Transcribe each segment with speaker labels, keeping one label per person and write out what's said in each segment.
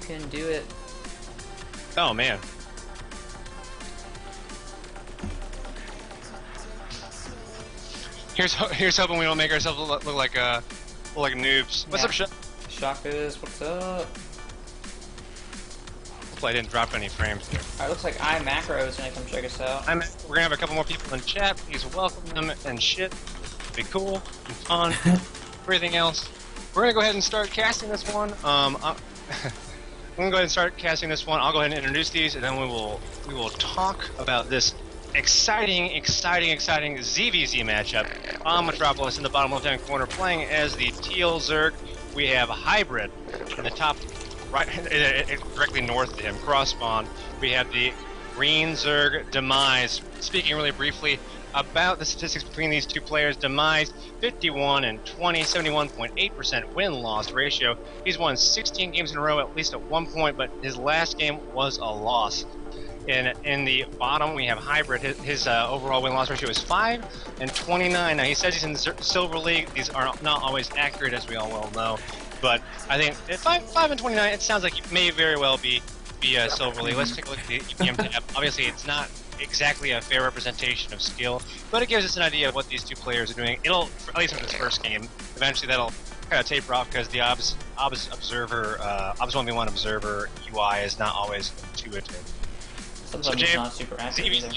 Speaker 1: can do it.
Speaker 2: Oh man. Here's hoping we don't make ourselves look like noobs. What's up,
Speaker 1: Shockers, what's up?
Speaker 2: Hopefully I didn't drop any frames here.
Speaker 1: Alright, looks like iMacro is gonna come check us out.
Speaker 2: We're gonna have a couple more people in chat. Please welcome them and shit. Be cool and fun. Everything else. We're gonna go ahead and start casting this one. We're gonna go ahead and start casting this one. I'll go ahead and introduce these, and then we will talk about this exciting ZVZ matchup. Metropolis in the bottom left-hand corner, playing as the Teal Zerg. We have Hybrid in the top right, directly north of him, cross spawn. We have the Green Zerg Demise. Speaking really briefly about the statistics between these two players, Demise 51 and 20, 71.8% win-loss ratio. He's won 16 games in a row, at least at one point, but his last game was a loss. In the bottom, we have Hybrid. His overall win-loss ratio is 5 and 29. Now, he says he's in the Silver League. These are not always accurate, as we all well know. But I think at 5 and 29, it sounds like he may very well be Silver League. Let's take a look at the EPM tab. Obviously, it's not exactly a fair representation of skill, but it gives us an idea of what these two players are doing. It'll, at least for this first game, eventually that'll kind of taper off because the Obs 1v1 observer UI is not always intuitive.
Speaker 1: Sometimes it's not super accurate either.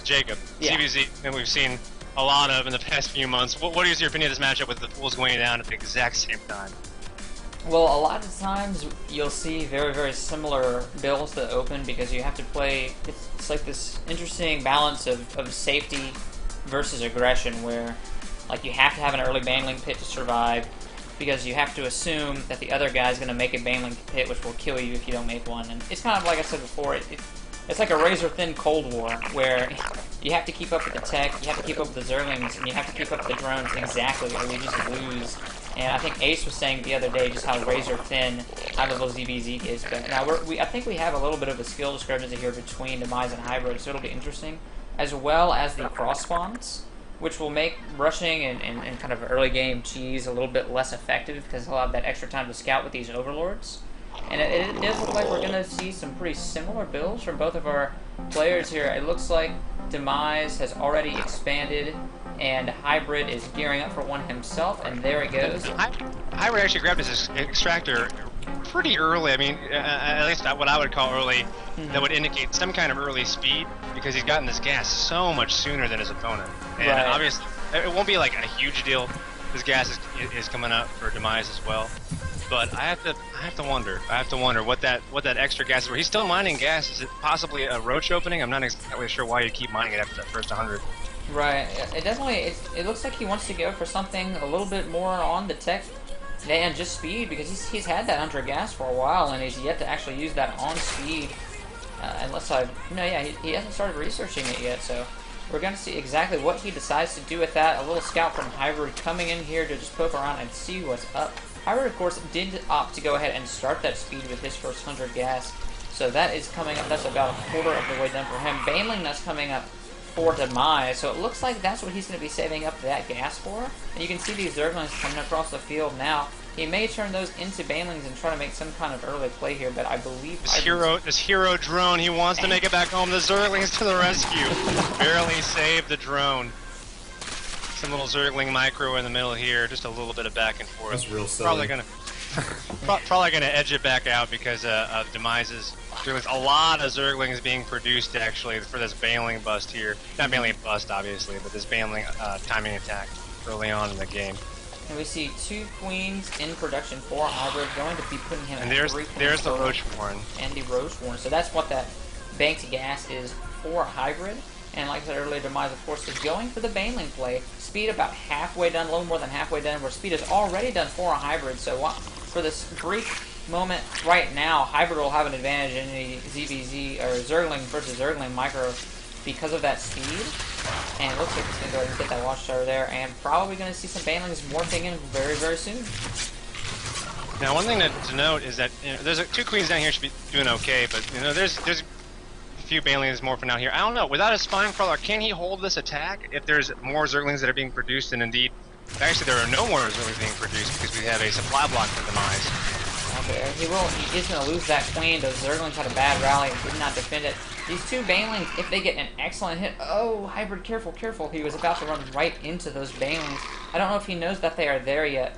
Speaker 2: Jacob.
Speaker 1: Yeah.
Speaker 2: ZVZ, and we've seen a lot of in the past few months. What is your opinion of this matchup with the pools going down at the exact same time?
Speaker 1: Well, a lot of times you'll see very similar builds that open because you have to play. It's like this interesting balance of safety versus aggression, where like you have to have an early baneling pit to survive, because you have to assume that the other guy's going to make a baneling pit, which will kill you if you don't make one. And it's kind of like I said before, it's like a razor-thin Cold War, where you have to keep up with the tech, you have to keep up with the Zerglings, and you have to keep up with the drones exactly, or you just lose. And I think Ace was saying the other day just how razor-thin high-level ZVZ is. But now I think we have a little bit of a skill discrepancy here between Demise and Hybrid, so it'll be interesting, as well as the cross spawns, which will make rushing and kind of early game cheese a little bit less effective because he'll have that extra time to scout with these overlords. And it does look like we're going to see some pretty similar builds from both of our players here. It looks like Demise has already expanded and Hybrid is gearing up for one himself, and there it goes.
Speaker 2: Hybrid actually grabbed his extractor pretty early. I mean, at least what I would call early, that would indicate some kind of early speed, because he's gotten this gas so much sooner than his opponent. And obviously, it won't be like a huge deal. This gas is coming up for Demise as well. But I have to wonder what that extra gas is. Where he's still mining gas. Is it possibly a roach opening? I'm not exactly sure why you keep mining it after that first 100.
Speaker 1: Right. It looks like he wants to go for something a little bit more on the tech than just speed, because he's had that under gas for a while and he's yet to actually use that on speed. He hasn't started researching it yet, so we're going to see exactly what he decides to do with that. A little scout from Hybrid coming in here to just poke around and see what's up. Hybrid, of course, did opt to go ahead and start that speed with his first 100 gas, so that is coming up. That's about a quarter of the way done for him. Baneling, that's coming up for Demise, so it looks like that's what he's going to be saving up that gas for. And you can see these Zerglings coming across the field now. He may turn those into Banelings and try to make some kind of early play here, but I believe
Speaker 2: this hero drone, he wants to make it back home. The Zerglings to the rescue. Barely saved the drone. Some little Zergling micro in the middle here, just a little bit of back and forth.
Speaker 3: That's real silly.
Speaker 2: Probably gonna edge it back out because of Demise's. There's a lot of Zerglings being produced actually for this Baneling bust here. Not Baneling bust obviously, but this Baneling timing attack early on in the game.
Speaker 1: And we see 2 queens in production for Hybrid, going to be putting him
Speaker 2: and
Speaker 1: at
Speaker 2: there's the Roach Warren.
Speaker 1: And the Roach Warren. So that's what that banked gas is for Hybrid. And like I said earlier, Demise, of course, is going for the Baneling play. Speed about halfway done, a little more than halfway done, where speed is already done for a Hybrid. So for this brief moment right now, Hybrid will have an advantage in the ZVZ, or Zergling versus Zergling micro, because of that speed. And it looks like he's going to go ahead and get that Watchtower there, and probably going to see some Banelings morphing in very soon.
Speaker 2: Now, one thing to note is that there's 2 queens down here should be doing okay, but there's a few Banelings morphing out here. I don't know. Without a Spine Crawler, can he hold this attack if there's more Zerglings that are being produced? And indeed, actually, there are no more Zerglings being produced because we have a supply block for Demise.
Speaker 1: there. He is going to lose that queen. Those Zerglings had a bad rally and did not defend it. These two Banelings, if they get an excellent hit... Oh, Hybrid, careful, careful. He was about to run right into those Banelings. I don't know if he knows that they are there yet.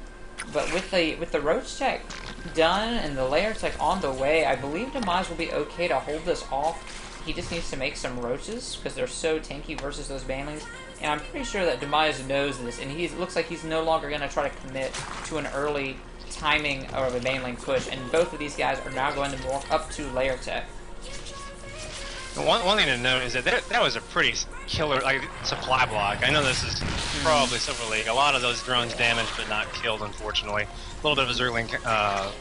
Speaker 1: But with the Roach Tech done and the Lair Tech on the way, I believe Demise will be okay to hold this off. He just needs to make some Roaches because they're so tanky versus those Banelings. And I'm pretty sure that Demise knows this, and he looks like he's no longer going to try to commit to an early timing of a Baneling push. And both of these guys are now going to walk up to Lair Tech.
Speaker 2: One thing to note is that that was a pretty killer supply block. I know this is probably Silver League. A lot of those drones damaged but not killed, unfortunately. A little bit of a Zergling,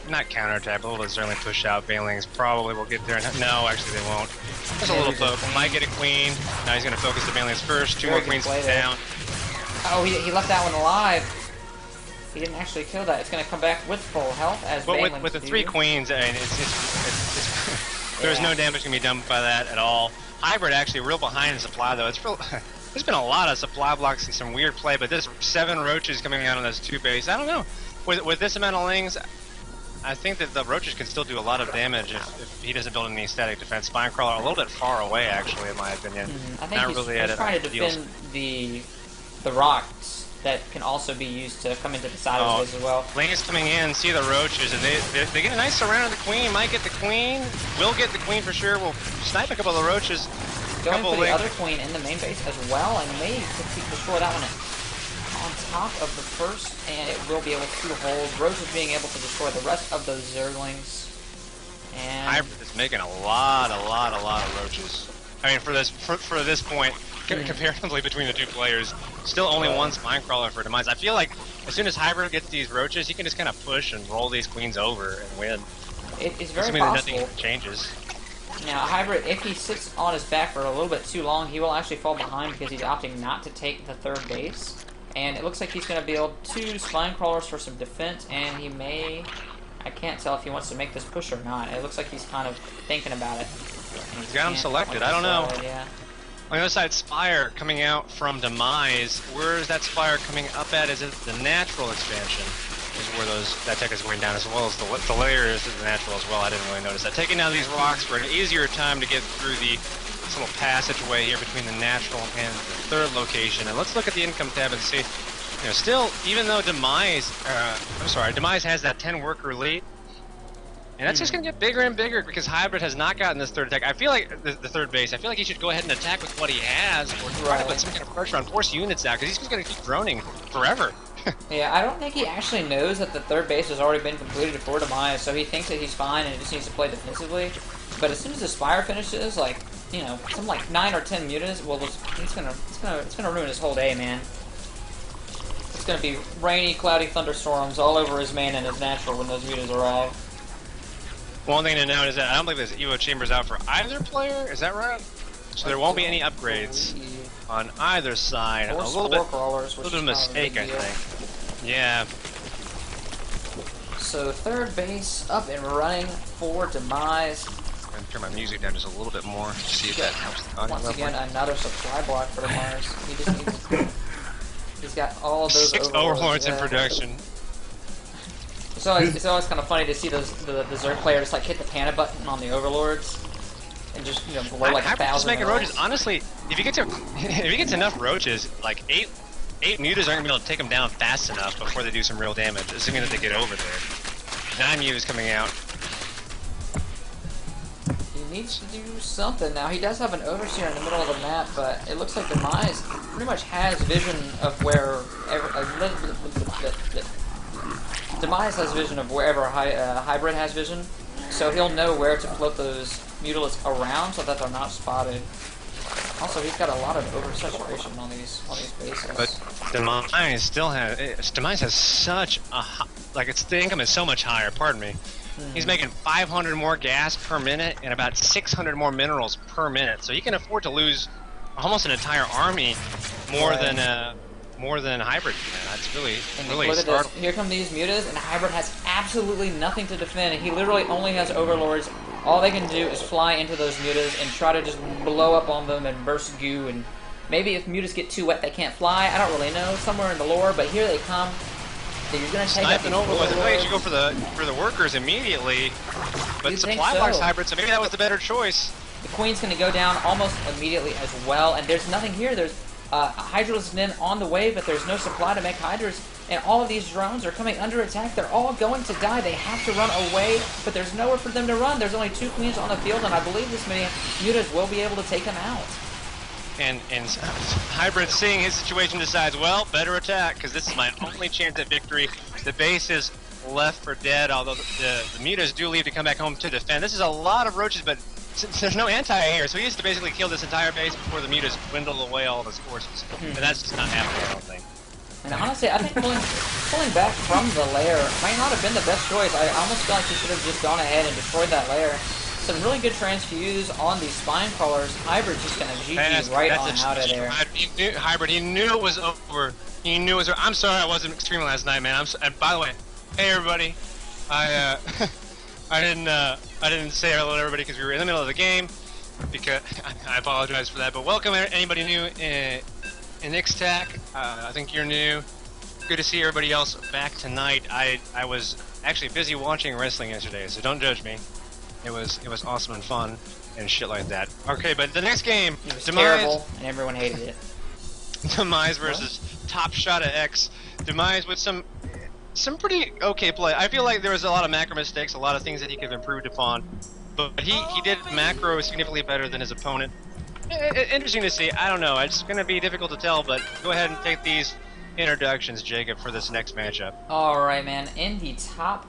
Speaker 2: not counterattack, but a little bit of Zergling push out. Banelings probably will get there. No, actually they won't. Just a little poke. Might get a queen. Now he's going to focus the Banelings first. Two more queens down.
Speaker 1: Oh, he left that one alive. He didn't actually kill that. It's going to come back with full health as Banelings
Speaker 2: But with the 3 queens, I mean, there's no damage going to be done by that at all. Hybrid actually real behind in supply though. There's been a lot of supply blocks and some weird play, but there's 7 roaches coming out on those 2 base. I don't know. With this amount of lings, I think that the roaches can still do a lot of damage if he doesn't build any static defense. Spinecrawler a little bit far away, actually, in my opinion.
Speaker 1: I think he's trying to defend the rocks that can also be used to come into the side of his base as well.
Speaker 2: Ling is coming in, see the roaches, and they get a nice surround of the queen. Might get the queen. Will get the queen for sure. We'll snipe a couple of the roaches.
Speaker 1: Going for the other queen in the main base as well, and may destroy that one on top of the first, and it will be able to hold. Roaches being able to destroy the rest of those Zerglings. And
Speaker 2: Hybrid is making a lot of roaches. I mean, for this point, comparatively between the 2 players, still only 1 Spinecrawler for Demise. I feel like as soon as Hybrid gets these roaches, he can just kind of push and roll these queens over and win.
Speaker 1: It is very
Speaker 2: possible. That nothing changes.
Speaker 1: Now, Hybrid, if he sits on his back for a little bit too long, he will actually fall behind because he's opting not to take the 3rd base. And it looks like he's going to build 2 Spinecrawlers for some defense, and he may... I can't tell if he wants to make this push or not. It looks like he's kind of thinking about it.
Speaker 2: He's got him selected. I don't know.
Speaker 1: Yeah.
Speaker 2: On the other side, Spire coming out from Demise. Where is that Spire coming up at? Is it the natural expansion? Is where that tech is going down, as well as the layer is the natural as well. I didn't really notice that. Taking down these rocks for an easier time to get through this little passageway here between the natural and the 3rd location. And let's look at the income tab and see. Still, even though Demise has that 10 worker lead, and that's just going to get bigger and bigger because Hybrid has not gotten this 3rd attack. I feel like the 3rd base, I feel like he should go ahead and attack with what he has or try to put some kind of pressure on, force units out, because he's just going to keep droning forever.
Speaker 1: Yeah, I don't think he actually knows that the 3rd base has already been completed for Demise, so he thinks that he's fine and just needs to play defensively. But as soon as the Spire finishes, some 9 or 10 mutas, well, it's gonna ruin his whole day, man. It's gonna be rainy, cloudy thunderstorms all over his main and his natural when those mutas arrive.
Speaker 2: One thing to note is that I don't believe there's Evo Chambers out for either player, is that right? So there won't be any upgrades on either side. A little bit of a mistake, I think. Yeah.
Speaker 1: So 3rd base up and running for Demise.
Speaker 2: I'm going to turn my music down just a little bit more to see if that helps the audio.
Speaker 1: Once again, another supply block for Demise. He just needs... He's got all of those
Speaker 2: 6 overlords in production.
Speaker 1: So it's always kind of funny to see the Zerg players hit the panic button on the overlords and just blow 1,000.
Speaker 2: Just making roaches. Honestly, if you get enough roaches, 8 mutas aren't gonna be able to take them down fast enough before they do some real damage, assuming that they get over there. 9 mutas coming out.
Speaker 1: He needs to do something now. He does have an overseer in the middle of the map, but it looks like Demise pretty much has vision of where Demise has vision of wherever Hybrid has vision, so he'll know where to float those mutalisks around so that they're not spotted. Also, he's got a lot of oversaturation on these bases.
Speaker 2: But Demise has such a the income is so much higher. Pardon me. He's making 500 more gas per minute and about 600 more minerals per minute, so he can afford to lose almost an entire army more than Hybrid can. That's really startling.
Speaker 1: Here come these mutas, and Hybrid has absolutely nothing to defend. He literally only has overlords. All they can do is fly into those mutas and try to just blow up on them and burst goo. And maybe if mutas get too wet, they can't fly. I don't really know. Somewhere in the lore, but here they come. You're going to take out
Speaker 2: Sniping
Speaker 1: these
Speaker 2: over with it.
Speaker 1: warlords.
Speaker 2: You should go for the workers immediately. But
Speaker 1: You'd think
Speaker 2: supply box
Speaker 1: so.
Speaker 2: hybrid, so maybe that was the better choice.
Speaker 1: The Queen's going to go down almost immediately as well, and there's nothing here. There's Hydra's then on the way, but there's no supply to make Hydras, and all of these drones are coming under attack. They're all going to die. They have to run away, but there's nowhere for them to run. There's only 2 Queens on the field, and I believe this many mutas will be able to take them out.
Speaker 2: And Hybrid, seeing his situation, decides, well, better attack, because this is my only chance at victory. The base is left for dead, although the mutas do leave to come back home to defend. This is a lot of roaches, but since there's no anti-air, so he has to basically kill this entire base before the mutas dwindle away all of his forces. And that's just not happening, I don't think.
Speaker 1: And honestly, I think pulling back from the lair might not have been the best choice. I almost feel like he should have just gone ahead and destroyed that lair. Some really good transfuse on these spine crawlers. Hybrid's just gonna GG right on out of there.
Speaker 2: Hybrid, he knew it was over. He knew it was over. I'm sorry I wasn't streaming last night, man. And by the way, hey everybody, I didn't say hello to everybody because we were in the middle of the game. Because I apologize for that. But welcome anybody new in Ixtac. I think you're new. Good to see everybody else back tonight. I was actually busy watching wrestling yesterday, so don't judge me. It was awesome and fun and shit like that. Okay, but the next game,
Speaker 1: It was
Speaker 2: Demise,
Speaker 1: terrible, and everyone hated it.
Speaker 2: Demise versus Top Shot of X. Demise with some pretty okay play. I feel like there was a lot of macro mistakes, a lot of things that he could have improved upon, but he did macro significantly better than his opponent. Interesting to see. I don't know. It's going to be difficult to tell, but go ahead and take these introductions, Jacob, for this next matchup.
Speaker 1: Alright, man. In the top,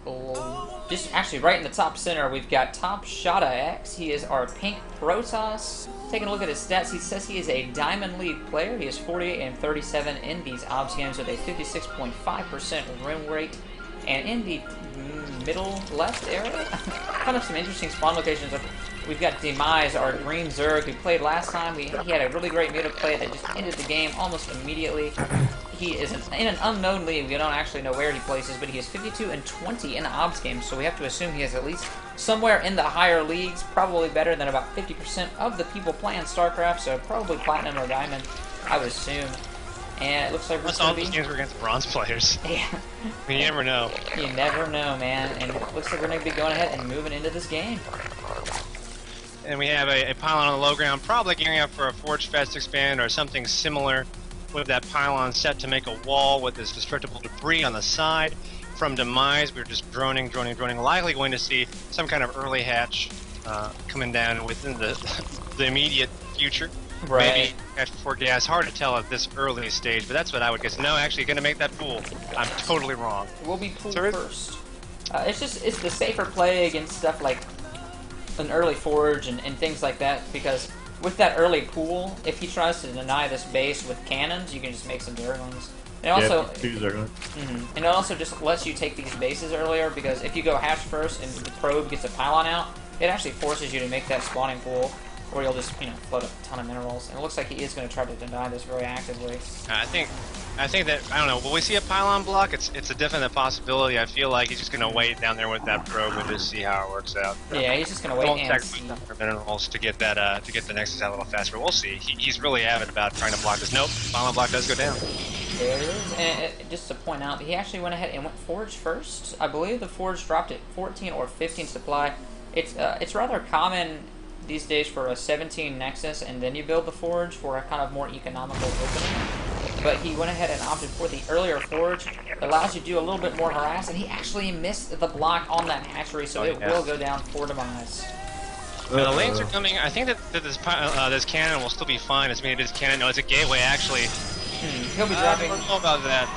Speaker 1: just actually right in the top center, we've got Top Shot X. He is our pink Protoss. Taking a look at his stats, he says he is a Diamond League player. He is 48 and 37 in these Obs games with a 56.5% win rate. And in the middle left area, kind of some interesting spawn locations. We've got Demise, our green Zerg, who played last time. He had a really great muta play that just ended the game almost immediately. He is in an unknown league. We don't actually know where he places, but he is 52 and 20 in Obs games, so we have to assume he is at least somewhere in the higher leagues, probably better than about 50% of the people playing StarCraft, so probably Platinum or Diamond, I would assume. And it looks like we're
Speaker 2: all these games were against bronze players.
Speaker 1: Yeah.
Speaker 2: You never know.
Speaker 1: You never know, man. And it looks like we're going to be going ahead and moving into this game.
Speaker 2: And we have a pylon on the low ground, probably gearing up for a Forge Fest expand or something similar, with that pylon set to make a wall with this destructible debris on the side. From Demise, we're just droning, likely going to see some kind of early hatch coming down within the immediate future.
Speaker 1: Right.
Speaker 2: Maybe hatch before gas. Hard to tell at this early stage, but that's what I would guess. No, actually, going to make that pool. I'm totally wrong.
Speaker 1: We'll be pooled first. It's the safer play against stuff like an early forge and things like that, because with that early pool, if he tries to deny this base with cannons, you can just make some Zerglings. And also, and it also just lets you take these bases earlier, because if you go hatch first and the probe gets a pylon out, it actually forces you to make that spawning pool, or you'll just, float a ton of minerals. And it looks like he is going to try to deny this very actively.
Speaker 2: I think that, I don't know, will we see a pylon block? It's a definite possibility. I feel like he's just going to wait down there with that probe and just see how it works out.
Speaker 1: Yeah, he's just going to wait and see.
Speaker 2: Minerals to get that to get the Nexus out a little faster. But we'll see. He's really avid about trying to block this. Nope, pylon block does go down.
Speaker 1: There it is. And just to point out, he actually went ahead and went Forge first. I believe the Forge dropped at 14 or 15 supply. It's rather common these days for a 17 Nexus, and then you build the Forge for a kind of more economical opening. But he went ahead and opted for the earlier Forge. It allows you to do a little bit more harass, and he actually missed the block on that hatchery, so it will go down for Demise.
Speaker 2: The lanes are coming. I think that this cannon will still be fine. It's maybe this cannon. No, it's a gateway actually.
Speaker 1: He'll be dropping.
Speaker 2: I don't know about that.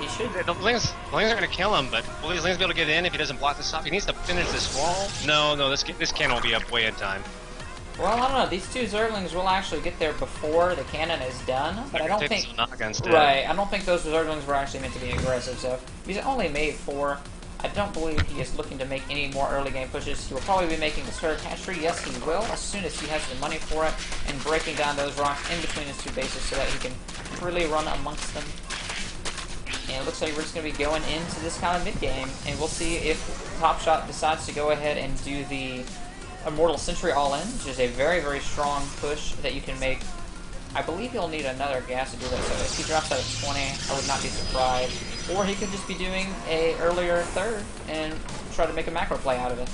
Speaker 1: He should.
Speaker 2: The lanes are going to kill him, but will these lanes be able to get in if he doesn't block this off? He needs to finish this wall. No, this cannon will be up way in time.
Speaker 1: Well, I don't know. These two Zerglings will actually get there before the cannon is done, but I don't think. Right, I don't think those Zerglings were actually meant to be aggressive. So he's only made 4. I don't believe he is looking to make any more early game pushes. He will probably be making the third hatchery. Yes, he will, as soon as he has the money for it, and breaking down those rocks in between his two bases so that he can freely run amongst them. And it looks like we're just going to be going into this kind of mid-game, and we'll see if Top Shot decides to go ahead and do the Immortal Sentry all-in, which is a very, very strong push that you can make I believe he'll need another gas to do that, so if he drops out at 20, I would not be surprised. Or he could just be doing a earlier third and try to make a macro play out of it.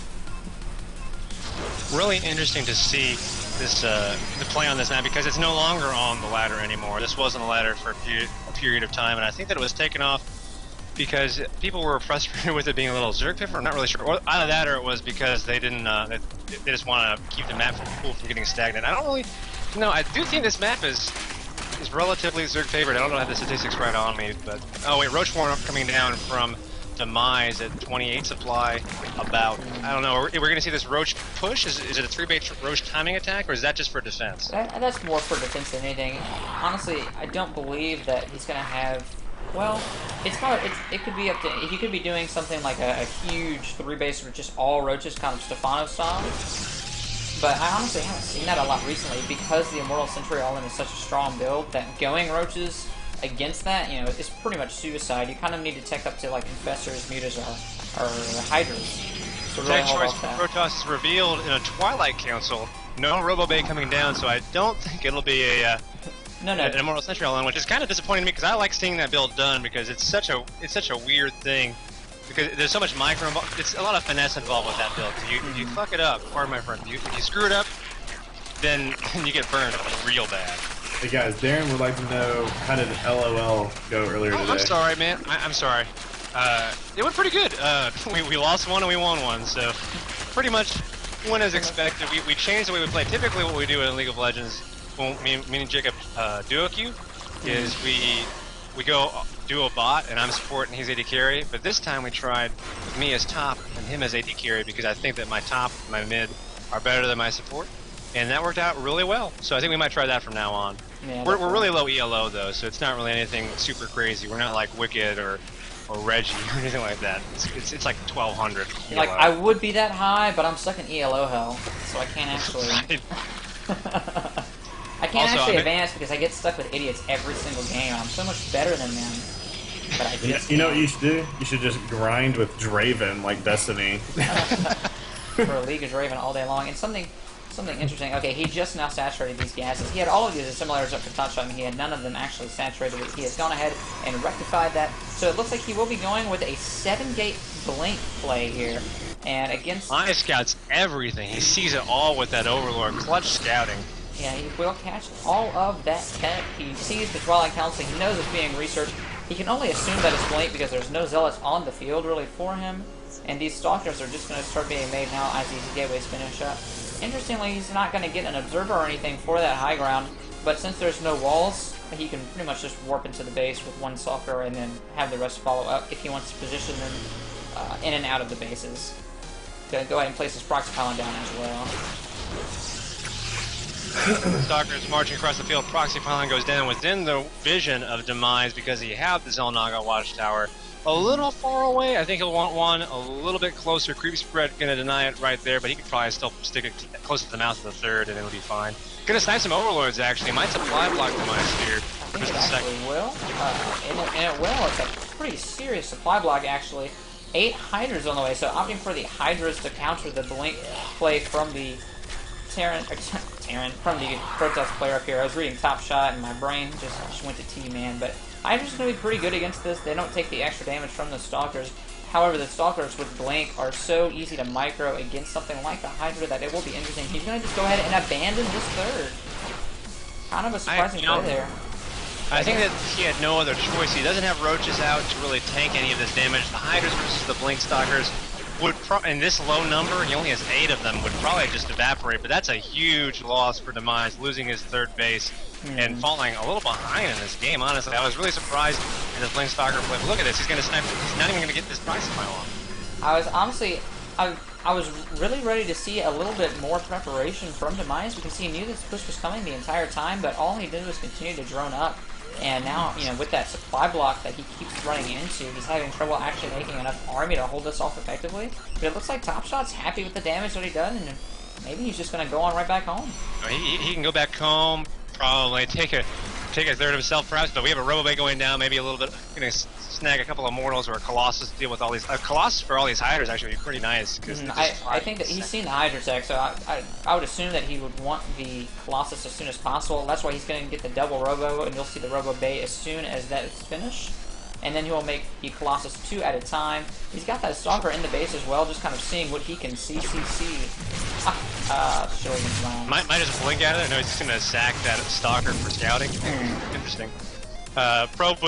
Speaker 2: Really interesting to see this the play on this map, because it's no longer on the ladder anymore. This wasn't a ladder for a period of time, and I think that it was taken off because people were frustrated with it being a little Zerg pivot. I'm not really sure. Or either that, or it was because they didn't. They just want to keep the map from getting stagnant. I don't really. No, I do think this map is relatively Zerg favored. I don't have the statistics right on me, but oh wait, Roach Warren coming down from Demise at 28 supply. About, I don't know. We're going to see this Roach push. Is it a 3-bait Roach timing attack, or is that just for defense?
Speaker 1: That's more for defense than anything. Honestly, I don't believe that he's going to have. Well, it could be up to. He could be doing something like a huge 3-base with just all roaches, kind of Stefano style. But I honestly haven't seen that a lot recently because the Immortal Sentry All-In is such a strong build that going roaches against that, you know, is pretty much suicide. You kind of need to tech up to like Infestors, Mutas, or Hydras. So really
Speaker 2: Tech choice for Protoss is revealed in a Twilight Council. No Robo-Bay coming down, so I don't think it'll be a an Immortal Sentry All-In, which is kind of disappointing to me because I like seeing that build done because it's such a weird thing. Because there's so much micro involved. It's a lot of finesse involved with that build. If you fuck it up, pardon my friend, if you screw it up, then you get burned real bad.
Speaker 3: Hey guys, Darren would like to know, how did LOL go earlier today?
Speaker 2: I'm sorry, man. I'm sorry. It went pretty good. We lost one and we won one, so pretty much went as expected. We changed the way we play. Typically what we do in League of Legends, when me and Jacob duo queue, is we go duo bot and I'm support and he's AD carry, but this time we tried me as top and him as AD carry because I think that my top and my mid are better than my support, and that worked out really well. So I think we might try that from now on. Yeah, we're really low ELO though, so it's not really anything super crazy. We're not like Wicked or Reggie or anything like that. It's like 1200. ELO.
Speaker 1: Like I would be that high, but I'm stuck in ELO hell, so I can't actually. I can't actually advance because I get stuck with idiots every single game. I'm so much better than them. But I just
Speaker 3: you know what you should do? You should just grind with Draven like Destiny.
Speaker 1: For a League of Draven all day long. And something interesting. Okay, he just now saturated these gases. He had all of these simulators up for touch on. He had none of them actually saturated. He has gone ahead and rectified that. So it looks like he will be going with a 7-gate blink play here. And against...
Speaker 2: Eye scouts everything. He sees it all with that Overlord. Clutch scouting.
Speaker 1: Yeah, he will catch all of that tech. He sees the Twilight Council. He knows it's being researched. He can only assume that it's blink because there's no zealots on the field really for him. And these stalkers are just going to start being made now as these gateways finish up. Interestingly, he's not going to get an observer or anything for that high ground, but since there's no walls, he can pretty much just warp into the base with one stalker and then have the rest follow up if he wants to position them in and out of the bases. Gonna go ahead and place his proxy pylon down as well.
Speaker 2: Stalkers marching across the field. Proxy pylon goes down within the vision of Demise because he had the Zelnaga watchtower a little far away. I think he'll want one a little bit closer. Creep spread gonna deny it right there, but he could probably still stick it close to the mouth of the third and it'll be fine. Gonna snipe some Overlords actually. Might supply block Demise here.
Speaker 1: I think it actually will. And it will. It's a pretty serious supply block actually. 8 Hydras on the way, so opting for the Hydras to counter the blink play from the from the Protoss player up here. I was reading Top Shot and my brain just went to T, man. But Hydra's going to be pretty good against this. They don't take the extra damage from the Stalkers. However, the Stalkers with Blink are so easy to micro against something like the Hydra that it will be interesting. He's going to just go ahead and abandon this third. Kind of a surprising play there.
Speaker 2: I think that he had no other choice. He doesn't have roaches out to really tank any of this damage. The Hydras versus the Blink Stalkers would, in this low number, he only has 8 of them, would probably just evaporate, but that's a huge loss for Demise, losing his third base and falling a little behind in this game, honestly. I was really surprised in this Blink Stalker play. But look at this, he's going to snipe, he's not even going to get this price pile off.
Speaker 1: I was honestly, I was really ready to see a little bit more preparation from Demise because he knew this push was coming the entire time, but all he did was continue to drone up. And now, you know, with that supply block that he keeps running into, he's having trouble actually making enough army to hold this off effectively. But it looks like Top Shot's happy with the damage that he done, and maybe he's just going to go on right back home.
Speaker 2: He can go back home, probably take a third of himself perhaps, but we have a Robo-Bay going down, maybe a little bit, going to snag a couple of mortals or a Colossus to deal with all these. A Colossus for all these Hydras actually would be pretty nice. Cause
Speaker 1: I think that he's seen the Hydra tech, so I would assume that he would want the Colossus as soon as possible. That's why he's going to get the double Robo, and you'll see the Robo bait as soon as that is finished. And then he'll make the Colossus 2 at a time. He's got that Stalker in the base as well, just kind of seeing what he can see. Shielding's wrong.
Speaker 2: Might just blink at it. I know he's just gonna sack that Stalker for scouting. Interesting. Probe,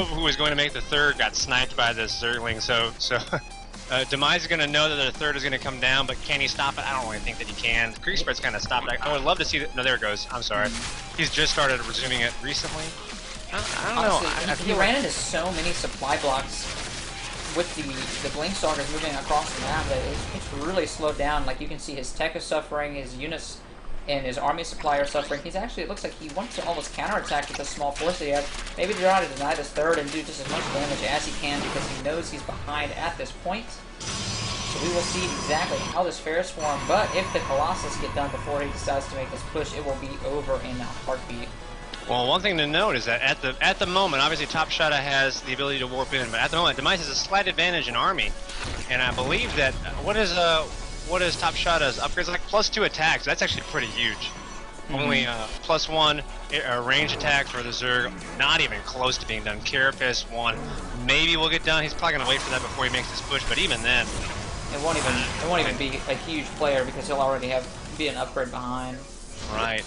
Speaker 2: who was going to make the third, got sniped by this Zergling. So Demise is gonna know that the third is gonna come down, but can he stop it? I don't really think that he can. The Creep Spread's kind of stopped. I would love to see that. No, there it goes. I'm sorry. He's just started resuming it recently. I don't know.
Speaker 1: He ran into so many supply blocks with the Blink Stalkers moving across the map that it's really slowed down. Like, you can see his tech is suffering, his units and his army supply are suffering. He's actually, it looks like he wants to almost counterattack with the small force that he has. Maybe try to deny this third and do just as much damage as he can because he knows he's behind at this point. So we will see exactly how this fares for him. But if the Colossus get done before he decides to make this push, it will be over in a heartbeat.
Speaker 2: Well, one thing to note is that at the moment, obviously Top Shota has the ability to warp in, but at the moment, Demise has a slight advantage in army, and I believe that what is Top Shota's upgrades like? +2 attacks. That's actually pretty huge. Only +1 range attack for the Zerg, not even close to being done. Carapace 1, maybe will get done. He's probably gonna wait for that before he makes this push, but even then,
Speaker 1: it won't even be a huge player because he'll already be an upgrade behind.
Speaker 2: Right.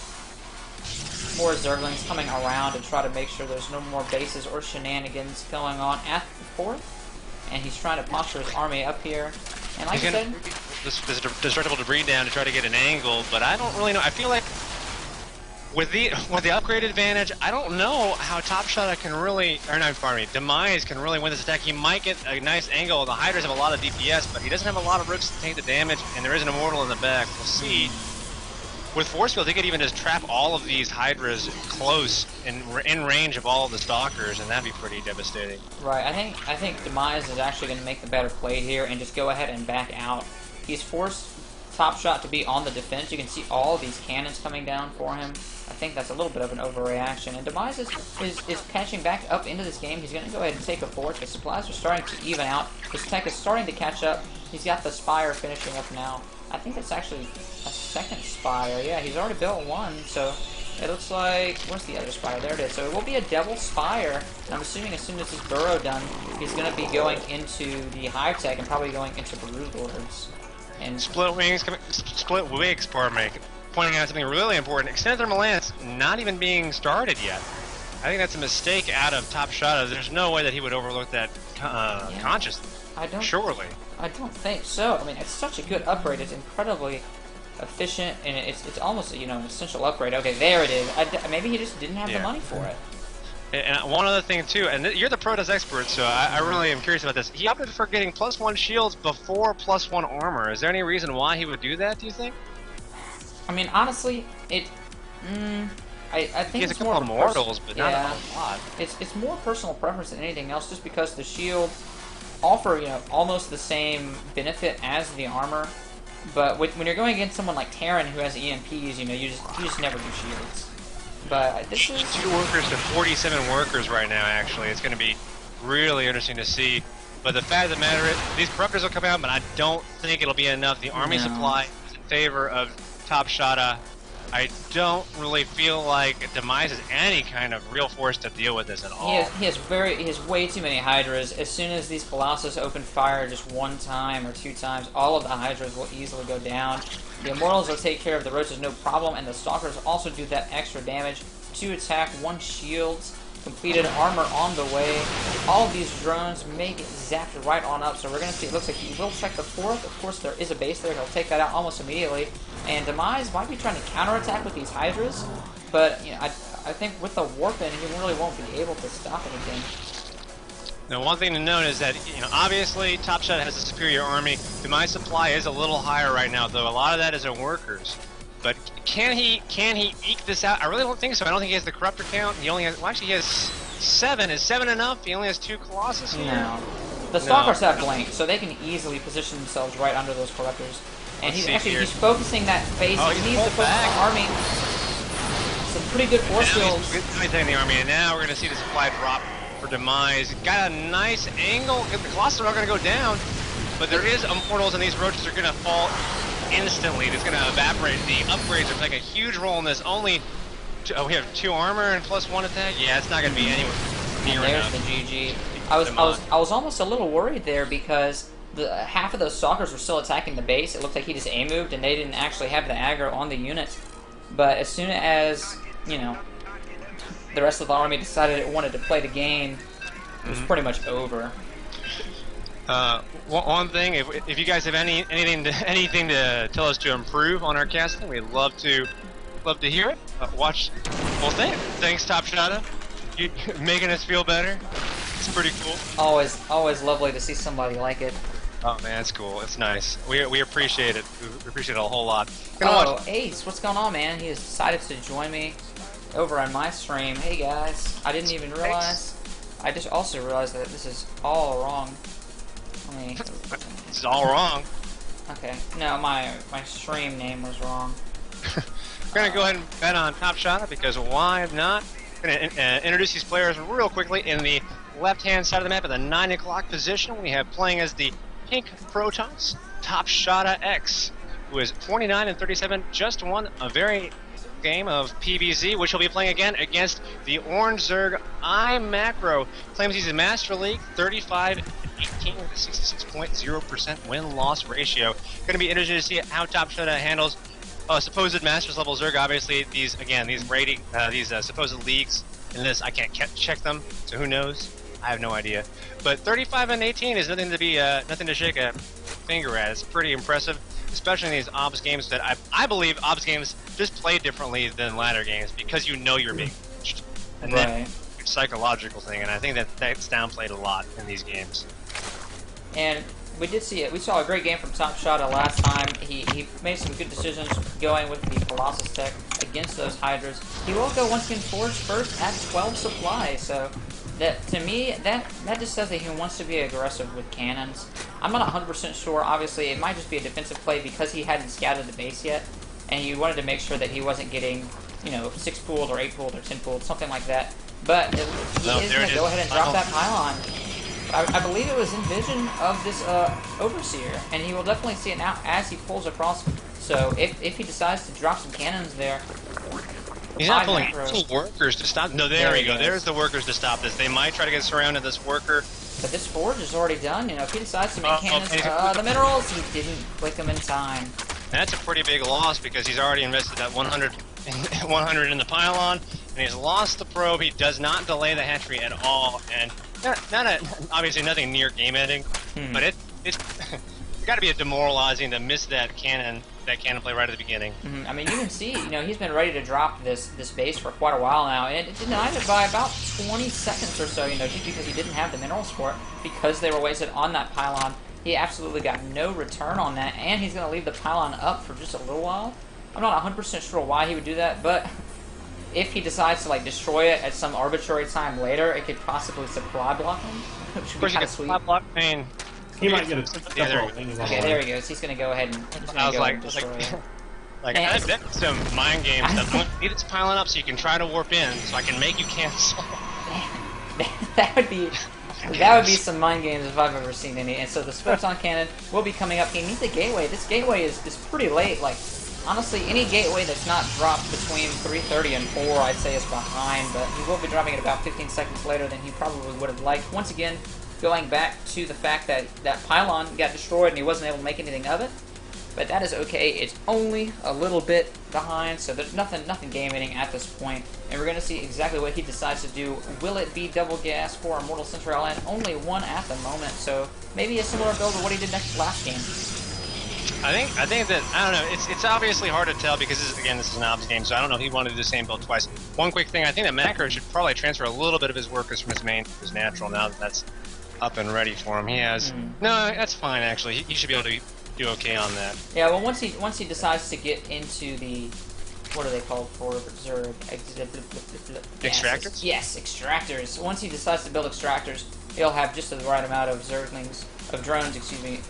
Speaker 1: More Zerglings coming around to try to make sure there's no more bases or shenanigans going on at the fourth. And he's trying to posture his army up here. And like I said,
Speaker 2: there's destructible debris down to try to get an angle, but I don't really know. I feel like with the upgrade advantage, I don't know how Top Shota can really, or not, pardon me, Demise can really win this attack. He might get a nice angle. The Hydras have a lot of DPS, but he doesn't have a lot of rooks to take the damage, and there is an Immortal in the back. We'll see. With Force Field, they could even just trap all of these Hydras close in range of all of the Stalkers, and that'd be pretty devastating.
Speaker 1: Right, I think Demise is actually going to make the better play here and just go ahead and back out. He's forced Top Shot to be on the defense. You can see all of these cannons coming down for him. I think that's a little bit of an overreaction. And Demise is catching back up into this game. He's going to go ahead and take a fort. The supplies are starting to even out. His tech is starting to catch up. He's got the Spire finishing up now. I think it's actually a second Spire. Yeah, he's already built one, so it looks like... Where's the other Spire? There it is. So it will be a double Spire. And I'm assuming as soon as his burrow done, he's going to be going into the high tech and probably going into Brood Lords. And
Speaker 2: Split wigs, pardon me. Pointing out something really important. Extended Thermal Lance not even being started yet. I think that's a mistake out of Top Shot. There's no way that he would overlook that consciously. Surely.
Speaker 1: I don't think so. I mean, it's such a good upgrade. It's incredibly efficient, and it's almost, you know, an essential upgrade. Okay, there it is. Maybe he just didn't have the money for it.
Speaker 2: And one other thing too, and you're the Protoss expert, so I really am curious about this. He opted for getting +1 shields before +1 armor. Is there any reason why he would do that, do you think?
Speaker 1: I mean, honestly, I think
Speaker 2: it's
Speaker 1: it's
Speaker 2: a
Speaker 1: more
Speaker 2: couple of mortals, but not a lot.
Speaker 1: It's more personal preference than anything else, just because the shield offer, you know, almost the same benefit as the armor. But when you're going against someone like Terran who has EMPs, you know, you just never do shields. But this is
Speaker 2: 2 workers to 47 workers right now. Actually, it's going to be really interesting to see. But the fact of the matter is, these corruptors will come out, but I don't think it'll be enough. The army supply is in favor of Top Shota. I don't really feel like Demise has any kind of real force to deal with this at all.
Speaker 1: He has way too many Hydras. As soon as these Colossus open fire just one time or 2 times, all of the Hydras will easily go down. The Immortals will take care of the Roaches, no problem, and the Stalkers also do that extra damage. 2 attack, 1 shields, completed armor on the way. All of these drones may get zapped right on up, so we're going to see, it looks like he will check the 4th. Of course, there is a base there. He'll take that out almost immediately. And Demise might be trying to counterattack with these Hydras, but you know, I think with the Warpin, he really won't be able to stop anything.
Speaker 2: Now, one thing to note is that, you know, obviously Top Shot has a superior army. Demise supply is a little higher right now, though. A lot of that is in workers. But can he eke this out? I really don't think so. I don't think he has the Corruptor count. He only has, well, actually he has 7. Is 7 enough? He only has 2 Colossus here?
Speaker 1: No. The Stalkers have Blink, so they can easily position themselves right under those Corruptors. And he's focusing that base. He needs to focus on the army. It's a pretty good force field.
Speaker 2: He's taking the army, and now we're going to see the supply drop for Demise. Got a nice angle. The Colossus are not going to go down, but there is Immortals, and these roaches are going to fall instantly. It's going to evaporate. The upgrades are playing a huge role in this. Only, we have 2 armor and +1 attack. Yeah, it's not going to be anywhere near
Speaker 1: There's
Speaker 2: enough.
Speaker 1: the GG. I was almost a little worried there because half of those stalkers were still attacking the base. It looked like he just A-moved and they didn't actually have the aggro on the unit. But as soon as, you know, the rest of the army decided it wanted to play the game, it was pretty much over.
Speaker 2: One thing, if you guys have anything to tell us to improve on our casting, we'd love to hear it. Well, thanks, Top Shada. You making us feel better. It's pretty cool.
Speaker 1: Always lovely to see somebody like it.
Speaker 2: Oh man, it's cool. It's nice. We appreciate it. We appreciate it a whole lot.
Speaker 1: Ace, what's going on, man? He has decided to join me over on my stream. Hey guys, I didn't even realize. I just also realized that this is all wrong.
Speaker 2: This is all wrong.
Speaker 1: Okay, no, my stream name was wrong.
Speaker 2: We're gonna go ahead and bet on Top Shot because why not? We're gonna introduce these players real quickly. In the left-hand side of the map, at the 9 o'clock position, we have playing as the Pink Protons, Top Shada X, who is 29 and 37, just won a very game of PBZ, which he'll be playing again against the Orange Zerg iMacro. Claims he's in Master League, 35-18 with a 66.0% win-loss ratio. Going to be interested to see how Top Shada handles supposed Masters level Zerg. Obviously, these rating, supposed leagues in this, I can't check them, so who knows? I have no idea. But 35 and 18 is nothing to shake a finger at. It's pretty impressive, especially in these Obs games that I believe Obs games just play differently than ladder games because you know you're being pushed. And that's a psychological thing, and I think that's downplayed a lot in these games.
Speaker 1: And we did see it. We saw a great game from Top Shada last time. He made some good decisions going with the Colossus tech against those Hydras. He will go once again Forge first at 12 supply, so that to me, that just says that he wants to be aggressive with cannons. I'm not 100% sure. Obviously, it might just be a defensive play because he hadn't scouted the base yet, and he wanted to make sure that he wasn't getting, 6 pooled or 8 pooled or 10 pooled, something like that. But he is going to go ahead and drop that pylon. I believe it was in vision of this Overseer, and he will definitely see it now as he pulls across. So if he decides to drop some cannons there,
Speaker 2: he's not pulling workers to stop. No, there we go. There's the workers to stop this. They might try to get surrounded this worker.
Speaker 1: But this forge is already done. If he decides to make cannons, the minerals, he didn't click them in time.
Speaker 2: That's a pretty big loss because he's already invested that 100 in the pylon, and he's lost the probe. He does not delay the hatchery at all, and obviously nothing near game ending, but it's got to be a demoralizing to miss that cannon play right at the beginning.
Speaker 1: I mean, you can see, he's been ready to drop this base for quite a while now, and it denied it by about 20 seconds or so, just because he didn't have the minerals for it, because they were wasted on that pylon. He absolutely got no return on that, and he's going to leave the pylon up for just a little while. I'm not 100% sure why he would do that, but if he decides to destroy it at some arbitrary time later, it could possibly supply block him, which would be kind of sweet.
Speaker 3: He might get a couple things on.
Speaker 1: Okay, there he goes. He's going to go ahead and destroy it.
Speaker 2: That's some mind game stuff. I'm going to need this pylon up so you can try to warp in, so I can make you cancel.
Speaker 1: That would be some mind games if I've ever seen any. And so the Photon Cannon will be coming up. He needs a gateway. This gateway is pretty late. Honestly, any gateway that's not dropped between 3:30 and 4, I'd say is behind, but he will be dropping it about 15 seconds later than he probably would have liked. Once again, going back to the fact that that pylon got destroyed and he wasn't able to make anything of it, but that is okay. It's only a little bit behind, so there's nothing game ending at this point, and we're going to see exactly what he decides to do. Will it be double gas for Immortal Central Island? Only one at the moment, so maybe a similar build to what he did last game.
Speaker 2: I think that, I don't know, it's obviously hard to tell because this is an Obs game, so I don't know if he wanted to do the same build twice. One quick thing, I think that Macro should probably transfer a little bit of his workers from his main to his natural now that that's up and ready for him. He has, no, that's fine actually, he should be able to do okay on that.
Speaker 1: Yeah, well once he decides to get into the, what are they called for Zerg?
Speaker 2: Extractors?
Speaker 1: Yes, extractors. Once he decides to build extractors, he'll have just the right amount of drones, excuse me.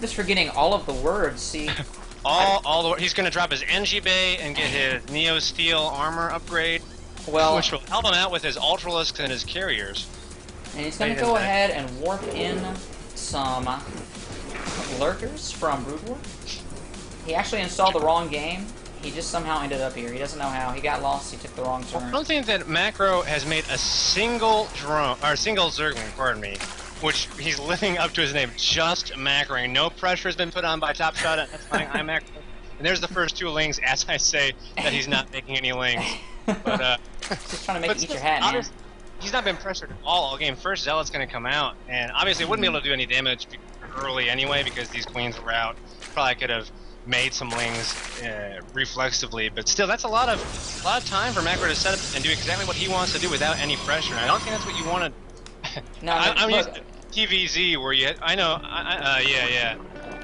Speaker 1: Just forgetting all of the words, see?
Speaker 2: He's going to drop his NG Bay and get his Neo Steel armor upgrade.
Speaker 1: Well,
Speaker 2: which will help him out with his Ultralisks and his carriers.
Speaker 1: and he's going to go ahead and warp in some lurkers from Brood War. He actually installed the wrong game. He just somehow ended up here. He doesn't know how. He got lost. He took the wrong turn.
Speaker 2: I don't think that Macro has made a single drone, or single Zergling, pardon me, which he's living up to his name, just macroing. No pressure has been put on by Top Shot. That's fine. I'm macroing. And there's the first 2 lings, as I say that he's not making any lings. But
Speaker 1: just trying to make it eat your hat, man.
Speaker 2: He's not been pressured at all game. First Zealot's going to come out, and obviously it wouldn't be able to do any damage early anyway because these queens were out. Probably could have made some lings reflexively, but still, that's a lot of time for Macro to set up and do exactly what he wants to do without any pressure. And I don't think that's what you want to.
Speaker 1: No,
Speaker 2: I'm used to TVZ where you. I know. Yeah.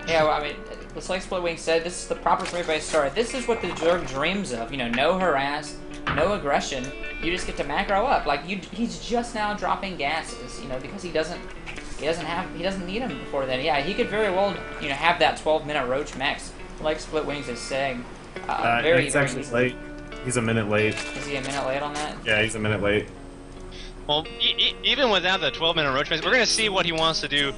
Speaker 1: Yeah, well, I mean, it's like Splitwing said, this is the proper 3-base start. This is what the Zerg dreams of. You know, no harass, no aggression. You just get to macro up. Like he's just now dropping gases. You know, because he doesn't need them before then. Yeah, he could very well, you know, have that 12-minute roach max, like Splitwings is saying.
Speaker 3: It's actually late. He's a minute late.
Speaker 1: Is he a minute late on that?
Speaker 3: Yeah, he's a minute late.
Speaker 2: Well, even without the 12-minute roach max, we're going to see what he wants to do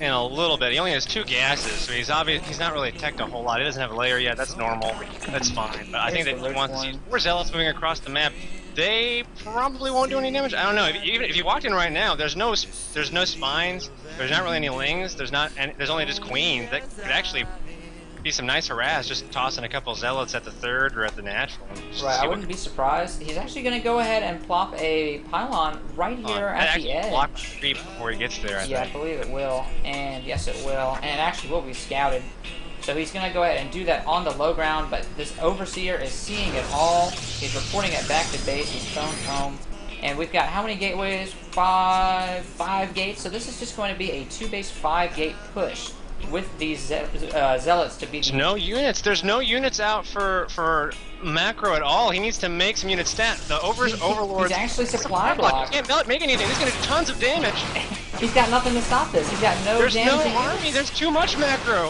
Speaker 2: in a little bit. He only has 2 gases, so he's not really teched a whole lot. He doesn't have a layer yet. That's normal. That's fine. But I think that he wants to see 4 Zealots moving across the map. They probably won't do any damage. I don't know. Even if you walked in right now, there's no spines. There's not really any lings. There's only just queens. That could actually be some nice harass. Just tossing a couple Zealots at the 3rd or at the natural.
Speaker 1: Right. I wouldn't be surprised. He's actually going to go ahead and plop a pylon right here at the edge.
Speaker 2: Block the creep before he gets there.
Speaker 1: I believe it will. And yes, it will. And it actually will be scouted. So he's going to go ahead and do that on the low ground, but this Overseer is seeing it all. He's reporting it back to base. He's phoned home. And we've got how many gateways? 5 gates. So this is just going to be a 2-base 5-gate push with these Zealots to be...
Speaker 2: There's no units. There's no units out for Macro at all. He needs to make some units stat. The Overlords...
Speaker 1: He's actually supply blocked.
Speaker 2: He can't make anything. He's going to do tons of damage.
Speaker 1: He's got nothing to stop this. He's got no
Speaker 2: There's
Speaker 1: damage.
Speaker 2: There's no army. There's too much Macro.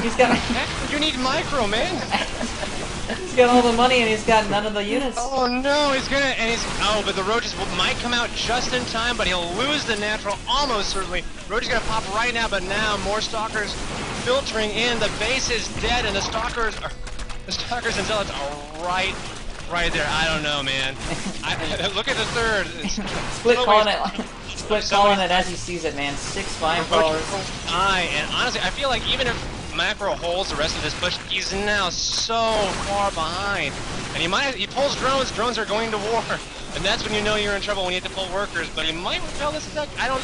Speaker 1: He's got...
Speaker 2: You need Micro, man.
Speaker 1: He's got all the money and he's got none of the units.
Speaker 2: Oh no, but the roaches might come out just in time, but he'll lose the natural almost certainly. Roach is gonna pop right now, but now more stalkers filtering in. The base is dead, and the stalkers and zealots are right there. I don't know, man. Look at the 3rd.
Speaker 1: Split calling it as he sees it, man. 6 fine crawlers.
Speaker 2: And honestly, I feel like even if Macro holds the rest of this push, he's now so far behind. And he pulls drones. Drones are going to war. And that's when you know you're in trouble, when you have to pull workers. But he might repel this attack. I don't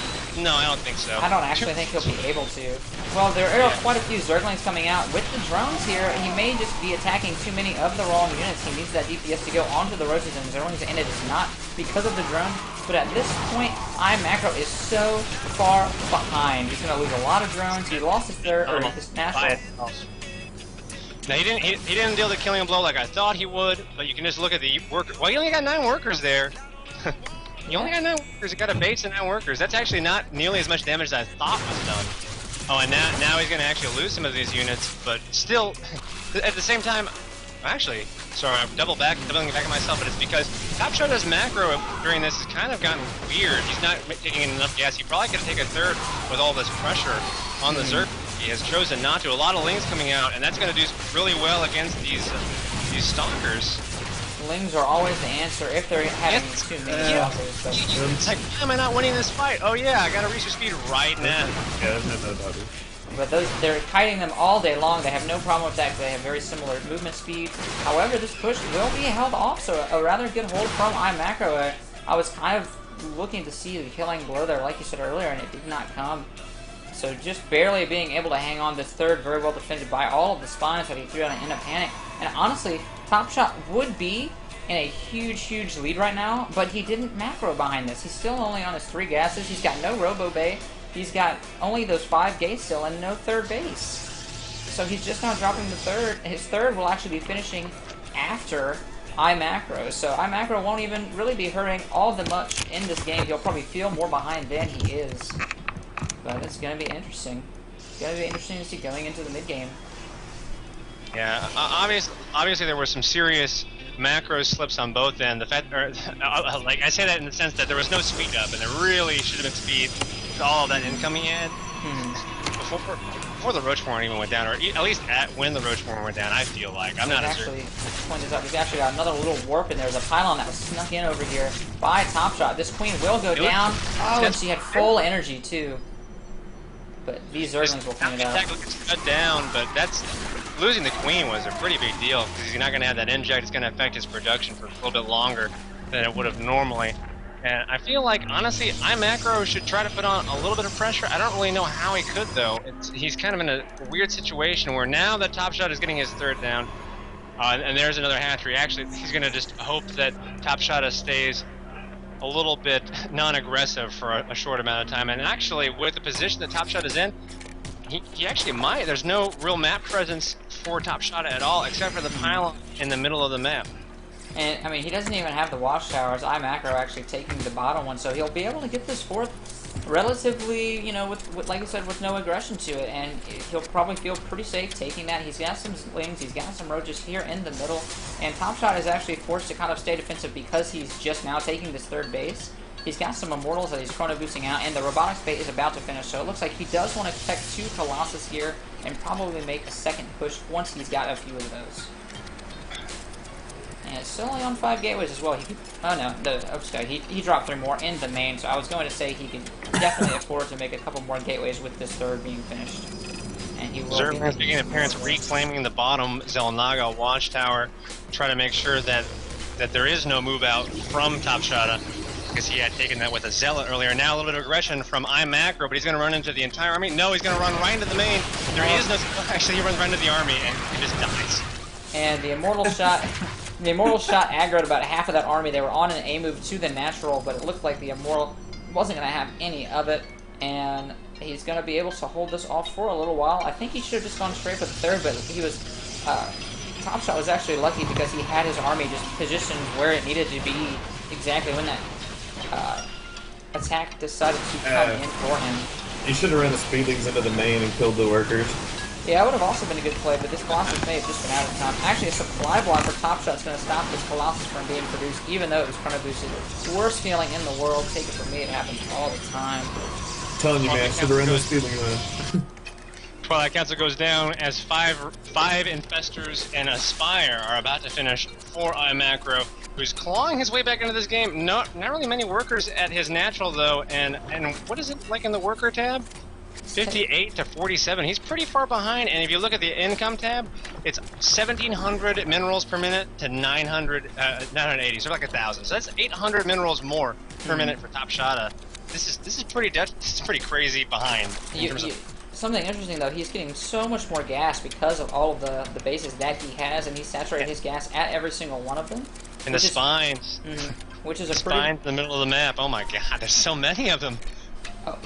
Speaker 2: think so.
Speaker 1: I don't actually think he'll be able to. Well, there are quite a few Zerglings coming out. With the drones here, he may just be attacking too many of the wrong units. He needs that DPS to go onto the roaches and Zerglings, and it is not because of the drone. But at this point, Macro is so far behind. He's going to lose a lot of drones. He lost his 3rd, or his natural.
Speaker 2: Now, he didn't deal the killing blow like I thought he would, but you can just look at the worker. Well, he only got 9 workers there. He only got 9 workers. He got a base of 9 workers. That's actually not nearly as much damage as I thought was done. Oh, and now he's going to actually lose some of these units, but still, at the same time, actually, sorry, I'm doubling back on myself, but it's because Top Shot's macro during this has kind of gotten weird. He's not taking in enough gas. He probably could take a 3rd with all this pressure on the Zerg. He has chosen not to. A lot of lings coming out, and that's going to do really well against these stalkers.
Speaker 1: Lings are always the answer if they're having too many stalkers.
Speaker 2: It's like, why am I not winning this fight? Oh yeah, I got to reach your speed right now.
Speaker 3: Yeah, there's no doubt about it.
Speaker 1: But they're kiting them all day long. They have no problem with that because they have very similar movement speed. However, this push will be held off, so a rather good hold from iMacro. I was kind of looking to see the killing blow there, like you said earlier, and it did not come. So just barely being able to hang on this 3rd, very well defended by all of the spines that he threw out in a panic. And honestly, Top Shot would be in a huge lead right now, but he didn't macro behind this. He's still only on his 3 gases. He's got no Robo Bay. He's got only those 5 gates still and no 3rd base. So he's just now dropping the 3rd. His 3rd will actually be finishing after iMacro. So iMacro won't even really be hurting all that much in this game. He'll probably feel more behind than he is. But it's going to be interesting. It's going to be interesting to see going into the mid-game.
Speaker 2: Yeah, obviously there were some serious macro slips on both ends. The fact, or, like I say that in the sense that there was no speed up, and there really should have been speed with all of that incoming in before the Roachborn even went down, or at least when the Roachborn went down. I feel like I'm not
Speaker 1: actually point this out. We've actually got another little warp, and there's a pylon that was snuck in over here by Top Shot. This queen will go down. Oh, and she had full energy too. But these Zerglings will clean it up.
Speaker 2: Cut down, but that's losing the queen was a pretty big deal because he's not going to have that inject. It's going to affect his production for a little bit longer than it would have normally. And I feel like, honestly, iMacro should try to put on a little bit of pressure. I don't really know how he could, though. He's kind of in a weird situation where now that Top Shot is getting his third down, and there's another hatchery. Actually, he's going to just hope that Top Shot stays a little bit non-aggressive for a short amount of time. And actually, with the position that Top Shot is in, he actually might. There's no real map presence for Top Shot at all, except for the pylon in the middle of the map.
Speaker 1: And, I mean, he doesn't even have the watchtowers. iMacro actually taking the bottom one, so he'll be able to get this fourth relatively, you know, with like I said, with no aggression to it, and he'll probably feel pretty safe taking that. He's got some Lings, he's got some Roaches here in the middle, and Top Shot is actually forced to kind of stay defensive because he's just now taking this third base. He's got some Immortals that he's chrono boosting out, and the Robotics bait is about to finish, so it looks like he does want to tech 2 Colossus here and probably make a second push once he's got a few of those. And it's still only on 5 gateways as well. Oh no, the Obs Casting, he dropped 3 more in the main, so I was going to say he can definitely afford to make a couple more gateways with this third being finished. And he will
Speaker 2: Zerglings making an appearance, reclaiming the bottom Xel'Naga watchtower, trying to make sure that there is no move out from Top Shot, because he had taken that with a Zealot earlier. Now a little bit of aggression from iMacro, but he's going to run into the entire army. No, he's going to run right into the main. There is no... Actually, he runs right into the army, and he just dies.
Speaker 1: And the Immortal shot... The Immortal shot aggroed about half of that army. They were on an A move to the natural, but it looked like the Immortal wasn't going to have any of it, and he's going to be able to hold this off for a little while. I think he should have just gone straight for the third, but he was... Top Shot was actually lucky because he had his army just positioned where it needed to be exactly when that attack decided to come in for him.
Speaker 3: You should have ran the Speedlings into the main and killed the workers.
Speaker 1: Yeah, that would have also been a good play, but this Colossus may have just been out of time. Actually, a supply block for Top Shot's going to stop this Colossus from being produced, even though it was chrono boosted. Worst feeling in the world. Take it from me, it happens all the time.
Speaker 3: I'm telling you, man, should have ran those Speedlings in.
Speaker 2: Twilight Council goes down as five Infestors and Aspire are about to finish for iMacro, who's clawing his way back into this game. Not really many workers at his natural, though, and what is it like in the worker tab? 58 to 47. He's pretty far behind, and if you look at the income tab, it's 1,700 minerals per minute to 980, so like 1,000. So that's 800 minerals more per minute for Top Shot. This is pretty crazy behind.
Speaker 1: Something interesting though, he's getting so much more gas because of all of the bases that he has, and he's saturated his gas at every single one of them.
Speaker 2: And the spines.
Speaker 1: Which is a
Speaker 2: spines in the middle of the map. Oh my god, there's so many of them.
Speaker 1: Oh,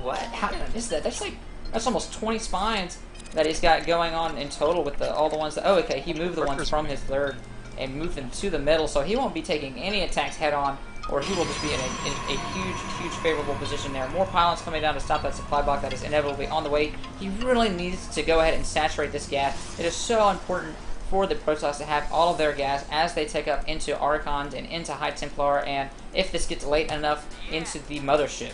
Speaker 1: what? How did I miss that? That's almost 20 spines that he's got going on in total with all the ones that... Oh, okay, he moved the ones from his third and moved them to the middle, so he won't be taking any attacks head on, or he will just be in a huge favorable position there. More pylons coming down to stop that supply block that is inevitably on the way. He really needs to go ahead and saturate this gas. It is so important for the Protoss to have all of their gas as they take up into Archons and into High Templar, and if this gets late enough, into the Mothership.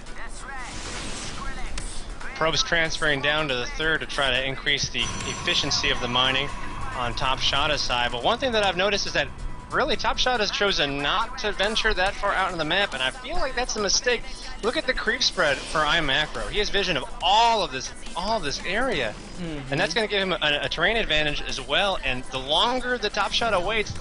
Speaker 2: Probes transferring down to the third to try to increase the efficiency of the mining on Top Shot's side. But one thing that I've noticed is that really Top Shot has chosen not to venture that far out on the map, and I feel like that's a mistake. Look at the creep spread for iMacro. He has vision of all of this area, and that's going to give him a terrain advantage as well. And the longer the Top Shot waits,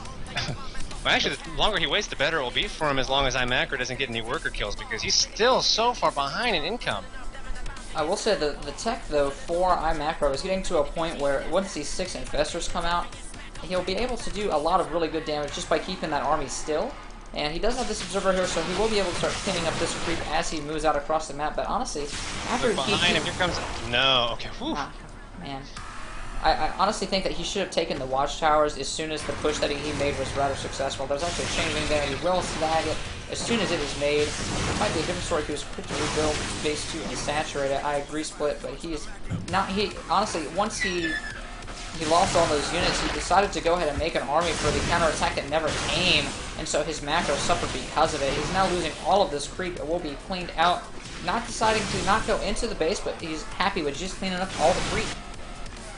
Speaker 2: well, actually, the longer he waits, the better it will be for him, as long as iMacro doesn't get any worker kills, because he's still so far behind in income.
Speaker 1: I will say the tech, though, for iMacro is getting to a point where once these 6 Infestors come out, he'll be able to do a lot of really good damage just by keeping that army still. And he does have this Observer here, so he will be able to start pinning up this creep as he moves out across the map. But honestly, after he...
Speaker 2: behind him, here comes... No, okay, whew.
Speaker 1: Man. I honestly think that he should have taken the watchtowers as soon as the push that he made was rather successful. There's actually a changing there. He will snag it as soon as it is made. It might be a different story if he was quick to rebuild base 2 and saturate it. I agree, Split, but he is not... Honestly, once he he lost all those units, he decided to go ahead and make an army for the counterattack that never came, and so his macro suffered because of it. He's now losing all of this creep. It will be cleaned out. Not deciding to not go into the base, but he's happy with just cleaning up all the creep.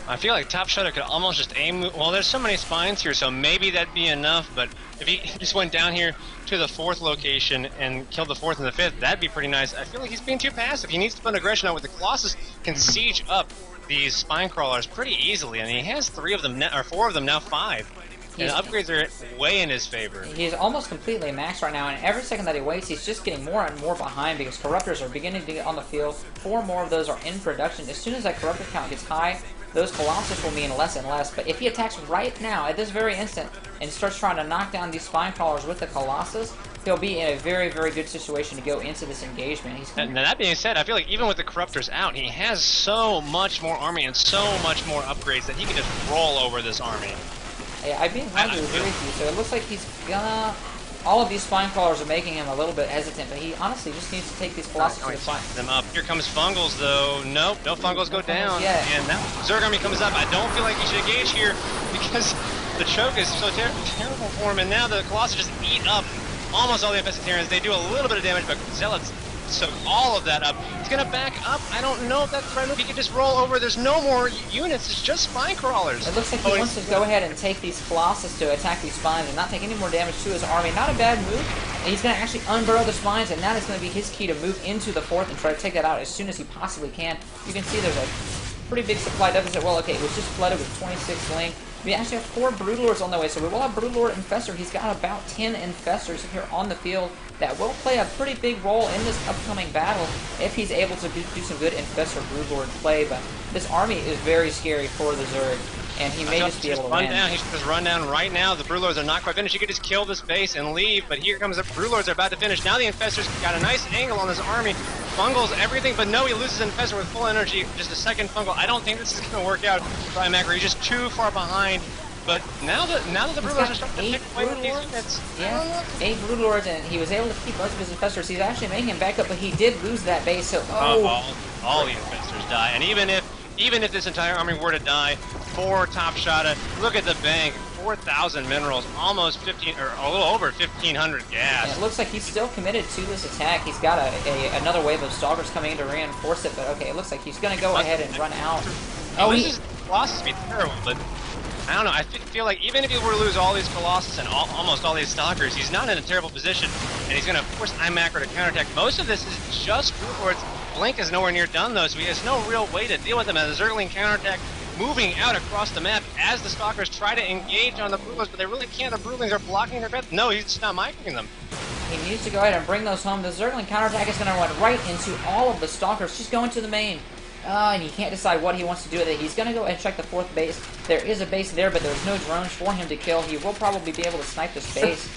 Speaker 2: I feel like Top Shutter could almost just aim. Well, there's so many spines here, so maybe that'd be enough. But if he just went down here to the 4th location and killed the 4th and the 5th, that'd be pretty nice. I feel like he's being too passive. He needs to put aggression out with the Colossus. Can siege up these spine crawlers pretty easily, and he has 3 of them, or 4 of them now, 5. And upgrades are way in his favor.
Speaker 1: He's almost completely maxed right now, and every second that he waits, he's just getting more and more behind because Corruptors are beginning to get on the field. 4 more of those are in production. As soon as that Corruptor count gets high, those Colossus will mean less and less. But if he attacks right now, at this very instant, and starts trying to knock down these spine crawlers with the Colossus, he'll be in a very, very good situation to go into this engagement.
Speaker 2: And that being said, I feel like even with the Corruptors out, he has so much more army and so much more upgrades that he can just roll over this army.
Speaker 1: Yeah, I'd be inclined to agree with you. So it looks like he's gonna... All of these spine crawlers are making him a little bit hesitant, but he honestly just needs to take these Colossus to the spine.
Speaker 2: Them up. Here comes Fungals, though. Nope, no Fungals go down.
Speaker 1: Yeah.
Speaker 2: And now Zerg army comes up. I don't feel like he should engage here because the choke is so terrible for him, and now the Colossus just eat up almost all the Infestarians. They do a little bit of damage, but Zealots soak all of that up. He's gonna back up. I don't know if that's the right move. He can just roll over. There's no more units. It's just spine crawlers.
Speaker 1: It looks like he wants to go ahead and take these Colossus to attack these spines and not take any more damage to his army. Not a bad move. And he's going to actually unburrow the spines, and that is going to be his key to move into the 4th and try to take that out as soon as he possibly can. You can see there's a pretty big supply deficit. Well, okay, it was just flooded with 26 Link. We actually have 4 Broodlords on the way, so we will have Broodlord Infestor. He's got about 10 Infestors here on the field that will play a pretty big role in this upcoming battle if he's able to do some good Infestor Broodlord play. But this army is very scary for the Zerg, and he may just be able to win.
Speaker 2: He should just run down right now. The Broodlords are not quite finished. He could just kill this base and leave, but here comes the Broodlords are about to finish. Now the Infestors got a nice angle on this army. Fungals everything, but no, he loses Infestor with full energy. Just a second Fungal. I don't think this is going to work out for iMacro. He's just too far behind. But now that the Broodlords are starting to pick away with these units.
Speaker 1: Yeah, 8 Broodlords, and he was able to keep most of his Infestors. He's actually making him back up, but he did lose that base, so
Speaker 2: all the Infestors die. And even if this entire army were to die for Top Shot, look at the bank. 4,000 minerals, almost 15, or a little over 1,500 gas.
Speaker 1: And it looks like he's still committed to this attack. He's got another wave of Stalkers coming in to reinforce it, but okay, it looks like he's going to go ahead and run out.
Speaker 2: This Colossus be terrible, but I don't know. I feel like even if he were to lose all these Colossus and almost all these Stalkers, he's not in a terrible position, and he's going to force iMacro to counterattack. Most of this is just Broodlords. Blink is nowhere near done, though, so he has no real way to deal with them as a Zergling counterattack moving out across the map as the Stalkers try to engage on the Broodlords, but they really can't. The Broodlings are blocking their path. No, he's just not micing them.
Speaker 1: He needs to go ahead and bring those home. The Zergling counterattack is going to run right into all of the Stalkers. Just going to the main. And he can't decide what he wants to do with it. He's going to go ahead and check the 4th base. There is a base there, but there's no drones for him to kill. He will probably be able to snipe this base.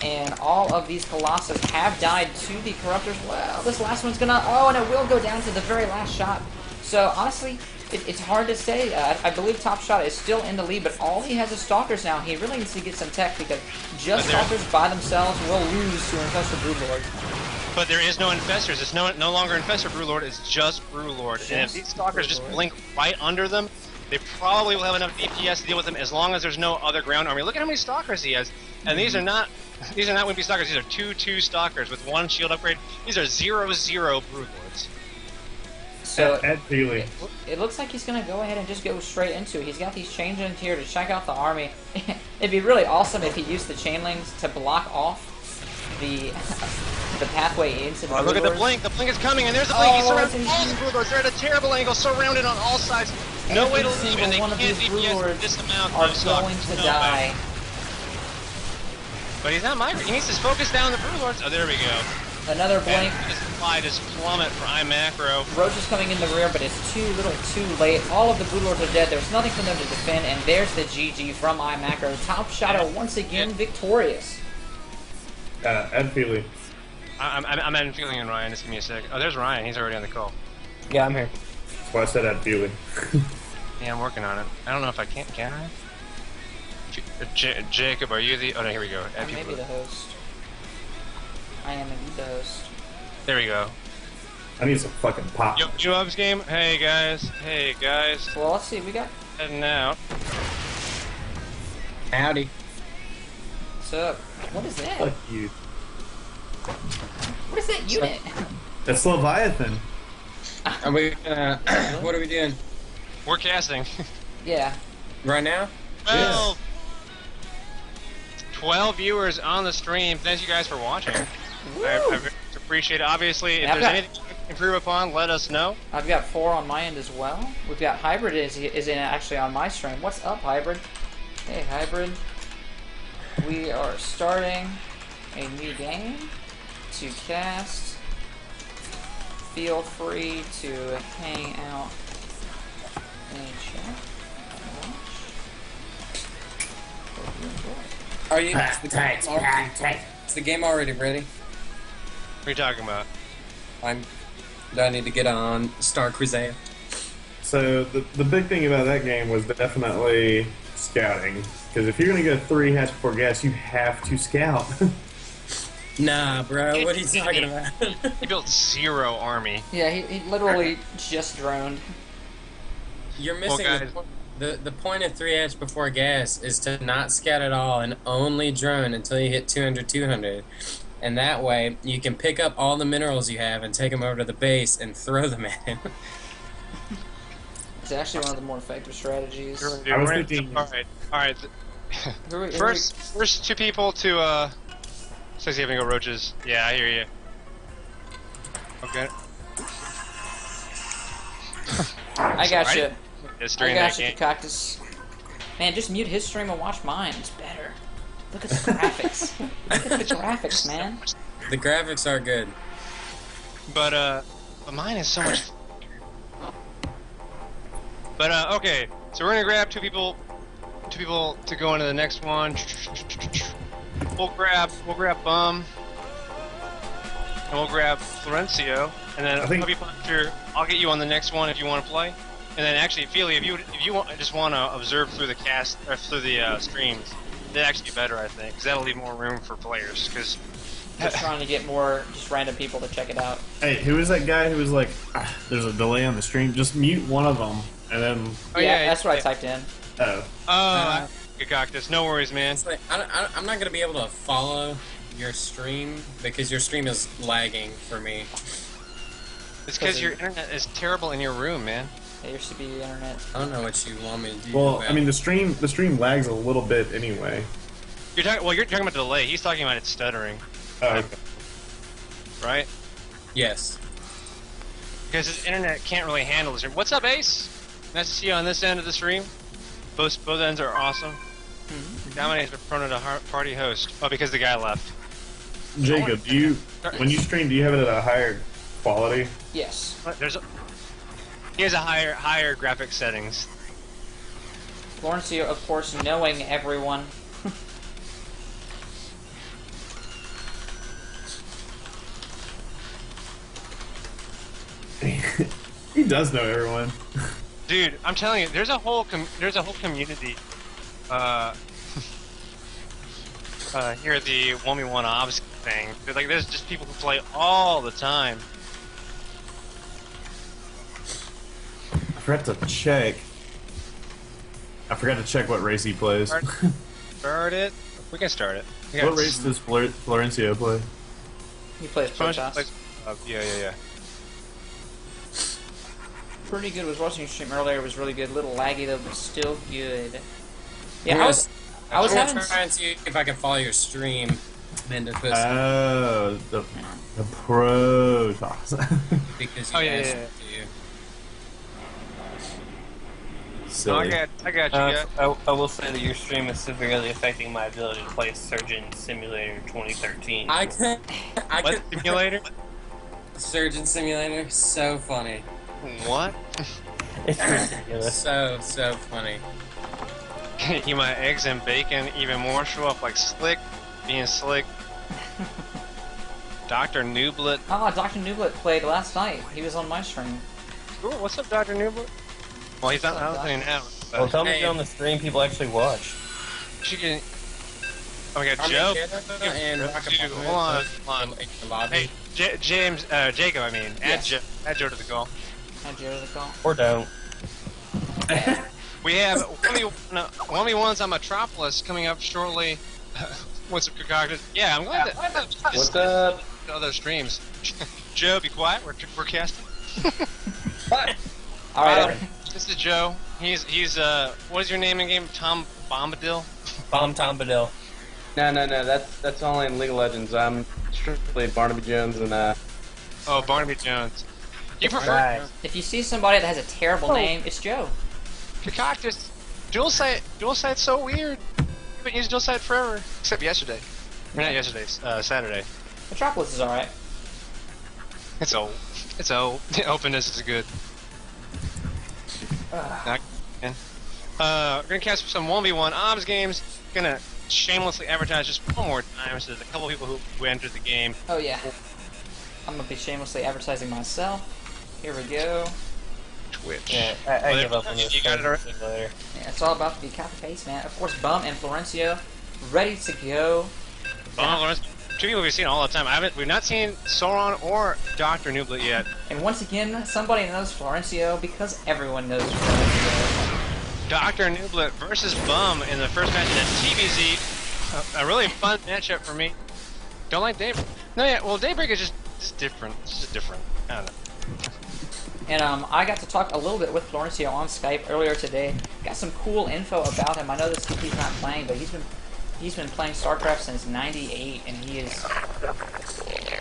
Speaker 1: And all of these Colossus have died to the Corruptors. Well, this last one's going to... Oh, and it will go down to the very last shot. So, honestly, it's hard to say. I believe Top Shot is still in the lead, but all he has is Stalkers now. He really needs to get some tech because just Stalkers by themselves will lose to Infestor Broodlord.
Speaker 2: But there is no Infestors. It's no longer Infestor Broodlord. It's just Broodlord. And if these Stalkers just blink right under them, they probably will have enough DPS to deal with them as long as there's no other ground army. Look at how many Stalkers he has. And these are not wimpy Stalkers. These are 2/2 Stalkers with 1 shield upgrade. These are 0/0 Broodlords.
Speaker 1: So
Speaker 3: Feely.
Speaker 1: it looks like he's going to go ahead and just go straight into it. He's got these changelings here to check out the army. It'd be really awesome if he used the chainlings to block off the pathway into the Broodlords.
Speaker 2: Look at the blink. The blink is coming, and there's the blink. He's surrounded all the Broodlords. They're at a terrible angle, surrounded on all sides. No way to lose, and they can't DPS with this amount of
Speaker 1: going to die.
Speaker 2: But he's not migrating. He needs to focus down the Broodlords. Oh, there we go.
Speaker 1: Another blink.
Speaker 2: And the supply just plummet for iMacro.
Speaker 1: Roach is coming in the rear, but it's too little too late. All of the Broodlords are dead. There's nothing for them to defend, and there's the GG from iMacro. Top Shadow once again victorious.
Speaker 3: Ed Feely.
Speaker 2: I'm Ed Feely and Ryan. Just give me a sec. Oh, there's Ryan. He's already on the call.
Speaker 4: Yeah, I'm here.
Speaker 3: That's why I said Ed Feely.
Speaker 2: Yeah, I'm working on it. I don't know if I can I? Jacob, are you the... Oh, no, here we go.
Speaker 1: I may be the host. I am indeed the host.
Speaker 2: There we go.
Speaker 3: I need some fucking pop.
Speaker 2: Yo, Obs game? Hey, guys. Hey, guys.
Speaker 1: Well, let's see. We got
Speaker 2: Heading out.
Speaker 4: Howdy.
Speaker 1: What's up? What is that?
Speaker 3: Fuck you.
Speaker 1: What is that unit?
Speaker 3: That's Leviathan.
Speaker 4: Are we gonna... what are we doing?
Speaker 2: We're casting.
Speaker 1: Yeah.
Speaker 4: Right now?
Speaker 2: 12 viewers on the stream. Thanks you guys for watching. I appreciate it. Obviously, if there's anything you can improve upon, let us know.
Speaker 1: I've got 4 on my end as well. We've got Hybrid is in actually on my stream. What's up, Hybrid? Hey, Hybrid. We are starting a new game to cast. Feel free to hang out in chat and watch. Hope you enjoy.
Speaker 4: Are you... Is the game already ready?
Speaker 2: What are you talking about?
Speaker 4: Do I need to get on Star Crusader?
Speaker 3: So the big thing about that game was definitely scouting. Because if you're gonna go 3 hatch before gas, you have to scout.
Speaker 4: Nah, bro. What are you talking about?
Speaker 2: He built 0 army.
Speaker 1: Yeah, he literally just droned.
Speaker 4: You're missing
Speaker 2: Well, guys,
Speaker 4: the point of 3 hatch before gas is to not scout at all and only drone until you hit 200. And that way, you can pick up all the minerals you have and take them over to the base and throw them at him.
Speaker 1: It's actually one of the more effective strategies.
Speaker 3: I was thinking-
Speaker 2: All right. First 2 people to says you having go roaches. Yeah, I hear you. Okay.
Speaker 1: I got you.
Speaker 2: History
Speaker 1: I
Speaker 2: in
Speaker 1: got
Speaker 2: that
Speaker 1: you,
Speaker 2: game.
Speaker 1: Cactus. Man, just mute his stream and watch mine. It's better. Look at the graphics. Look at the graphics, man.
Speaker 4: The graphics are good.
Speaker 2: But mine is so much. But okay, so we're gonna grab two people to go into the next one. We'll grab Bum, and we'll grab Florencio, and then I'll get you on the next one if you want to play. And then actually, Feely, if you just want to observe through the cast or through the streams, that'd actually be better, I think, because that'll leave more room for players. Because
Speaker 1: Just trying to get more just random people to check it out.
Speaker 3: Hey, who is that guy who was like, there's a delay on the stream? Just mute one of them, and then...
Speaker 1: Yeah, that's what I typed in.
Speaker 2: Good cactus. No worries, man.
Speaker 4: It's like, I'm not gonna be able to follow your stream because your stream is lagging for me.
Speaker 2: It's because your internet is terrible in your room, man.
Speaker 1: There used to be internet.
Speaker 4: I don't know what you want me to do.
Speaker 3: Well, I mean, the stream lags a little bit anyway.
Speaker 2: You're talking about the delay. He's talking about it stuttering,
Speaker 3: Oh, okay.
Speaker 2: right?
Speaker 4: Yes.
Speaker 2: Because his internet can't really handle this. What's up, Ace? Nice to see you on this end of the stream. Both ends are awesome. Dominates the front of the party host. Oh, because the guy left.
Speaker 3: Jacob, when you stream, do you have it at a higher quality?
Speaker 1: Yes.
Speaker 2: He has a higher graphic settings.
Speaker 1: Florencio, of course, knowing everyone.
Speaker 3: He does know everyone.
Speaker 2: Dude, I'm telling you, there's a whole community here at the 1v1 Obs thing. There's just people who play all the time.
Speaker 3: I forgot to check. what race he plays.
Speaker 2: Start it. We can start it.
Speaker 3: What race does Florencio play?
Speaker 1: He plays Protoss.
Speaker 2: Yeah.
Speaker 1: Pretty good. Was watching your stream earlier. It was really good. A little laggy though, but still good. Yeah, I was having.
Speaker 4: trying to see if I can follow your stream, Mendokusee.
Speaker 3: Oh, the Protoss.
Speaker 4: Because
Speaker 2: Oh,
Speaker 4: you
Speaker 2: yeah,
Speaker 4: asked
Speaker 2: yeah.
Speaker 4: me to.
Speaker 3: Silly.
Speaker 2: I got you.
Speaker 5: I will say that your stream is severely affecting my ability to play Surgeon Simulator 2013.
Speaker 4: I could.
Speaker 2: What simulator?
Speaker 4: Surgeon Simulator, so funny.
Speaker 2: What?
Speaker 5: It's ridiculous.
Speaker 4: So funny.
Speaker 2: Eat my eggs and bacon even more. Show up like Slick, being Slick. Dr. Nublet.
Speaker 1: Oh, Dr. Nublet played last night. He was on my stream.
Speaker 2: Cool. What's up, Dr. Nublet? Well, he's not listening now.
Speaker 5: Well, tell me
Speaker 4: Hey.
Speaker 5: if you're on the stream people actually watch.
Speaker 2: She can. Oh, we got Joe.
Speaker 4: And
Speaker 2: Dude, hold on. Hey, James, Jacob, I mean.
Speaker 1: Yes.
Speaker 2: Add Joe to the call.
Speaker 1: How'd you the call?
Speaker 5: Or don't.
Speaker 2: We have 1v1s on Metropolis coming up shortly. What's up, concocted? Yeah, I'm glad that.
Speaker 6: What's up?
Speaker 2: Other streams. Joe, be quiet. We're casting.
Speaker 1: All right.
Speaker 2: This is Joe. He's what is your name in game? Tom Bombadil?
Speaker 5: Bomb Tombadil.
Speaker 6: No. That's only in League of Legends. I'm strictly Barnaby Jones and
Speaker 2: Oh, Barnaby Jones. You prefer
Speaker 5: Right.
Speaker 1: If you see somebody that has a terrible name, it's Joe.
Speaker 2: Concoctus? Dual site's so weird. I've been using dual site forever, except yesterday. Or not yesterday, Saturday.
Speaker 1: Metropolis is all right.
Speaker 2: It's old. It's old. The openness is good. We're gonna cast some 1v1 Obs games. Gonna shamelessly advertise just one more time. So there's a couple people who entered the game.
Speaker 1: Oh yeah. I'm gonna be shamelessly advertising myself. Here we go.
Speaker 2: Twitch.
Speaker 5: Yeah, I give up when you
Speaker 2: got it already.
Speaker 5: later.
Speaker 1: Yeah, it's all about the copy paste, man. Of course, Bum and Florencio ready to go.
Speaker 2: Two people we've seen all the time. We've not seen Sauron or Dr. Nublet yet.
Speaker 1: And once again, somebody knows Florencio because everyone knows Florencio.
Speaker 2: Dr. Nublet versus Bum in the first match in a TBZ. A really fun matchup for me. Don't like Daybreak. No, yeah, well, Daybreak is just different. It's just different. I don't know.
Speaker 1: And I got to talk a little bit with Florencio on Skype earlier today. Got some cool info about him. I know this TP's not playing, but he's been playing StarCraft since '98, and he is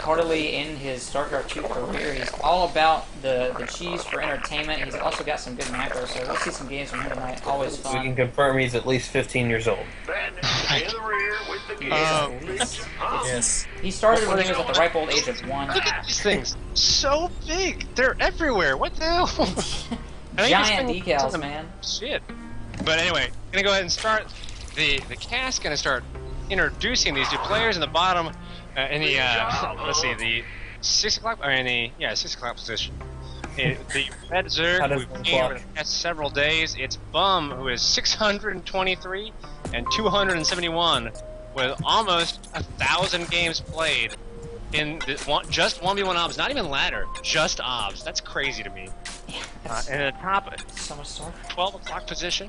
Speaker 1: heartily in his StarCraft 2 career. He's all about the cheese for entertainment. He's also got some good macros, so we'll see some games from him tonight. Always
Speaker 5: We
Speaker 1: fun.
Speaker 5: can confirm he's at least 15 years old.
Speaker 4: Yes.
Speaker 1: He started when he was at the ripe old age of 1.
Speaker 2: Look at these things. So big. They're everywhere. What the hell? I think
Speaker 1: Giant
Speaker 2: it's been-
Speaker 1: decals, man.
Speaker 2: Shit. But anyway, gonna go ahead and start. The cast gonna start introducing these two players in the bottom, in the let's see, the 6 o'clock, or in the 6 o'clock position. The Red
Speaker 5: How
Speaker 2: Zerg,
Speaker 5: does
Speaker 2: we've
Speaker 5: one
Speaker 2: seen over
Speaker 5: clock?
Speaker 2: the past several days. It's Bum, who is 623 and 271, with almost 1,000 games played in just 1v1 Obs, not even ladder, just Obs. That's crazy to me. And at the top,
Speaker 1: So much Starcraft.
Speaker 2: 12 o'clock position.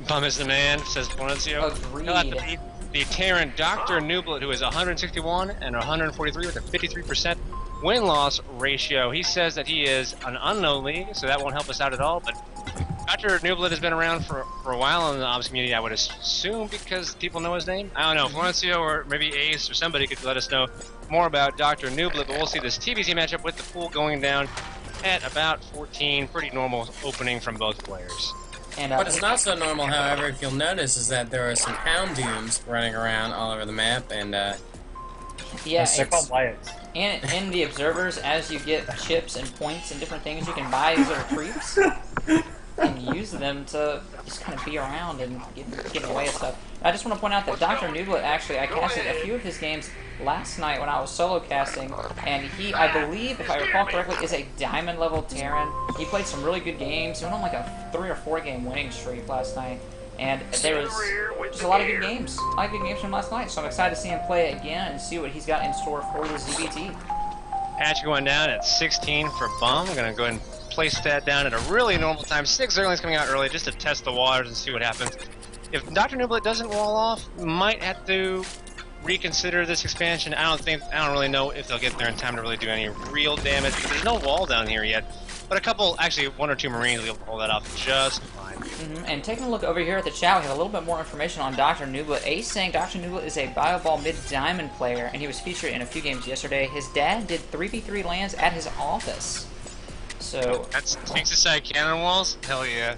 Speaker 2: Bum is the man, says Florencio.
Speaker 1: Agreed.
Speaker 2: He'll have to beat the Terran Dr. Nublet, who is 161 and 143 with a 53% win-loss ratio. He says that he is an unknown league, so that won't help us out at all. But Dr. Nublet has been around for a while in the Obs community, I would assume, because people know his name. I don't know, Florencio or maybe Ace or somebody could let us know more about Dr. Nublet, but we'll see this TBZ matchup with the pool going down at about 14, pretty normal opening from both players.
Speaker 1: And
Speaker 4: What is not so normal, however, if you'll notice, is that there are some Hound Dooms running around all over the map, and
Speaker 1: yeah,
Speaker 5: They're called Wyatts.
Speaker 1: and in the observers, as you get chips and points and different things, you can buy these little creeps and use them to just kind of be around and get away with stuff. I just want to point out that Dr. Nublet, actually, I casted a few of his games last night when I was solo casting, and he, I believe, if I recall correctly, is a diamond level Terran. He played some really good games. He went on like a 3 or 4 game winning streak last night, and there was just a lot of good games. A lot of good games from last night, so I'm excited to see him play again and see what he's got in store for the ZBT.
Speaker 2: Patch going down at 16 for Bum. I'm going to go ahead and place that down at a really normal time. 6 Zerglings coming out early just to test the waters and see what happens. If Dr. Nublet doesn't wall off, might have to reconsider this expansion. I don't really know if they'll get there in time to really do any real damage. There's no wall down here yet. But a couple, actually 1 or 2 Marines will be able to pull that off just fine.
Speaker 1: And taking a look over here at the chat, we have a little bit more information on Dr. Nublet. Ace saying Dr. Nublet is a Bioball mid-diamond player, and he was featured in a few games yesterday. His dad did 3v3 lands at his office. So
Speaker 2: That's tanks aside cannon walls? Hell yeah.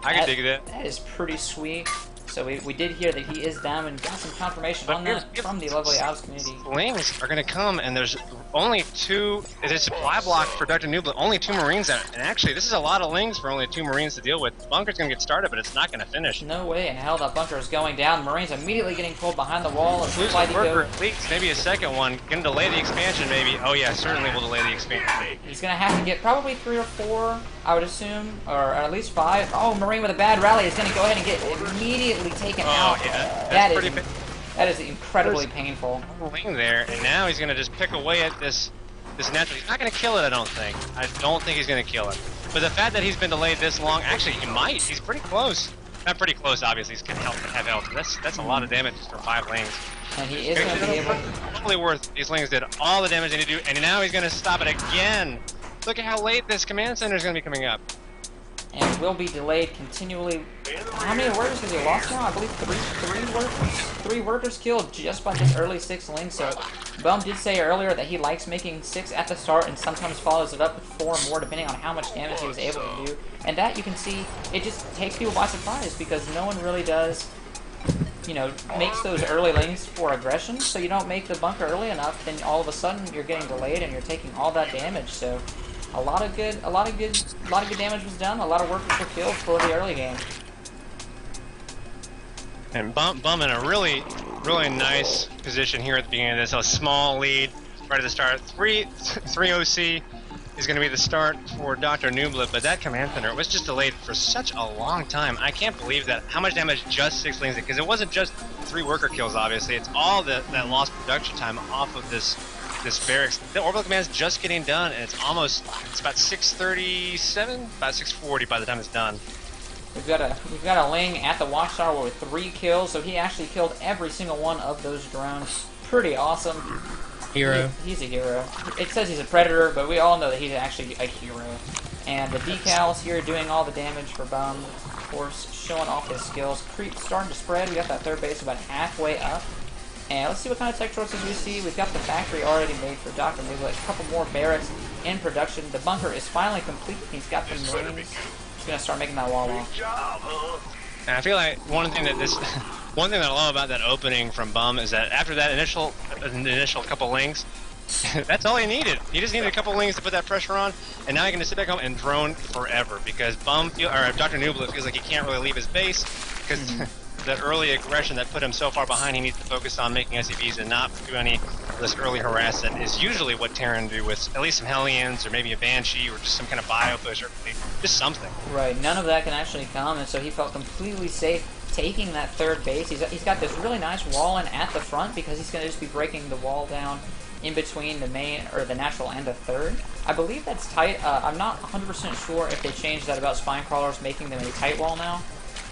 Speaker 2: I can dig that.
Speaker 1: That is pretty sweet. So we did hear that he is diamond. Got some confirmation on that from the lovely Obs community.
Speaker 2: Slings are going to come, and there's only 2. There's a supply block for Dr. Nublet, only 2 Marines out. And actually, this is a lot of Lings for only 2 Marines to deal with. Bunker's going to get started, but it's not going to finish.
Speaker 1: No way in hell that bunker is going down. Marines immediately getting pulled behind the wall. It's
Speaker 2: Lose
Speaker 1: Flighty
Speaker 2: the worker,
Speaker 1: go.
Speaker 2: leaks, maybe a second one. Going to delay the expansion, maybe. Oh yeah, certainly will delay the expansion.
Speaker 1: He's going to have to get probably 3 or 4, I would assume, or at least 5. Oh, Marine with a bad rally is going to go ahead and get immediately taken out.
Speaker 2: Oh yeah,
Speaker 1: That
Speaker 2: that's
Speaker 1: is
Speaker 2: pretty
Speaker 1: that is incredibly painful.
Speaker 2: Ling there, and now he's going to just pick away at this natural. He's not going to kill it, I don't think. I don't think he's going to kill it. But the fact that he's been delayed this long, actually, he might. He's pretty close. Not pretty close, obviously. He's gonna have health. That's a lot of damage for 5 lanes.
Speaker 1: And he is going to be able to...
Speaker 2: Totally worth. These lanes did all the damage they need to do, and now he's gonna stop it again. Look at how late this command center is gonna be coming up.
Speaker 1: And will be delayed continually. How many workers has he lost now? I believe three workers killed just by this early 6 lanes. So Bum did say earlier that he likes making 6 at the start and sometimes follows it up with 4 more depending on how much damage he was able to do. And that, you can see, it just takes people by surprise because no one really does, you know, makes those early lanes for aggression. So you don't make the bunker early enough, then all of a sudden you're getting delayed and you're taking all that damage. So a lot of good damage was done. A lot of workers were killed for the early game.
Speaker 2: And Bum in a really nice position here at the beginning of this. A small lead right at the start. 3 OC is going to be the start for Dr. Nublet, but that command center was just delayed for such a long time. I can't believe that. How much damage just 6 lanes did, because it wasn't just 3 worker kills, obviously. It's all that lost production time off of this barracks. The orbital command's just getting done, and it's about 6:37, about 6:40 by the time it's done.
Speaker 1: We've got a Ling at the watchtower with 3 kills, so he actually killed every single one of those drones. Pretty awesome.
Speaker 4: Hero.
Speaker 1: He's a hero. It says he's a predator, but we all know that he's actually a hero. And the decals here doing all the damage for Bum, of course, showing off his skills. Creep starting to spread. We got that third base about halfway up. And let's see what kind of tech choices we see. We've got the factory already made for Dr. Nublet. A couple more barracks in production. The bunker is finally complete. He's got the Marines. He's going to start making that wall off.
Speaker 2: And I feel like one thing that I love about that opening from Bum is that after that initial couple links, that's all he needed. He just needed a couple links to put that pressure on, and now he can just sit back home and drone forever because Dr. Nublet feels like he can't really leave his base because that early aggression that put him so far behind, he needs to focus on making SCVs and not do any of this early harass that is usually what Terran do with at least some Hellions or maybe a Banshee or just some kind of bio push or just something.
Speaker 1: Right, none of that can actually come, and so he felt completely safe taking that third base. He's got this really nice wall in at the front because he's going to just be breaking the wall down in between the main, or the natural and the third. I believe that's tight. I'm not 100% sure if they changed that about spine crawlers making them a tight wall now.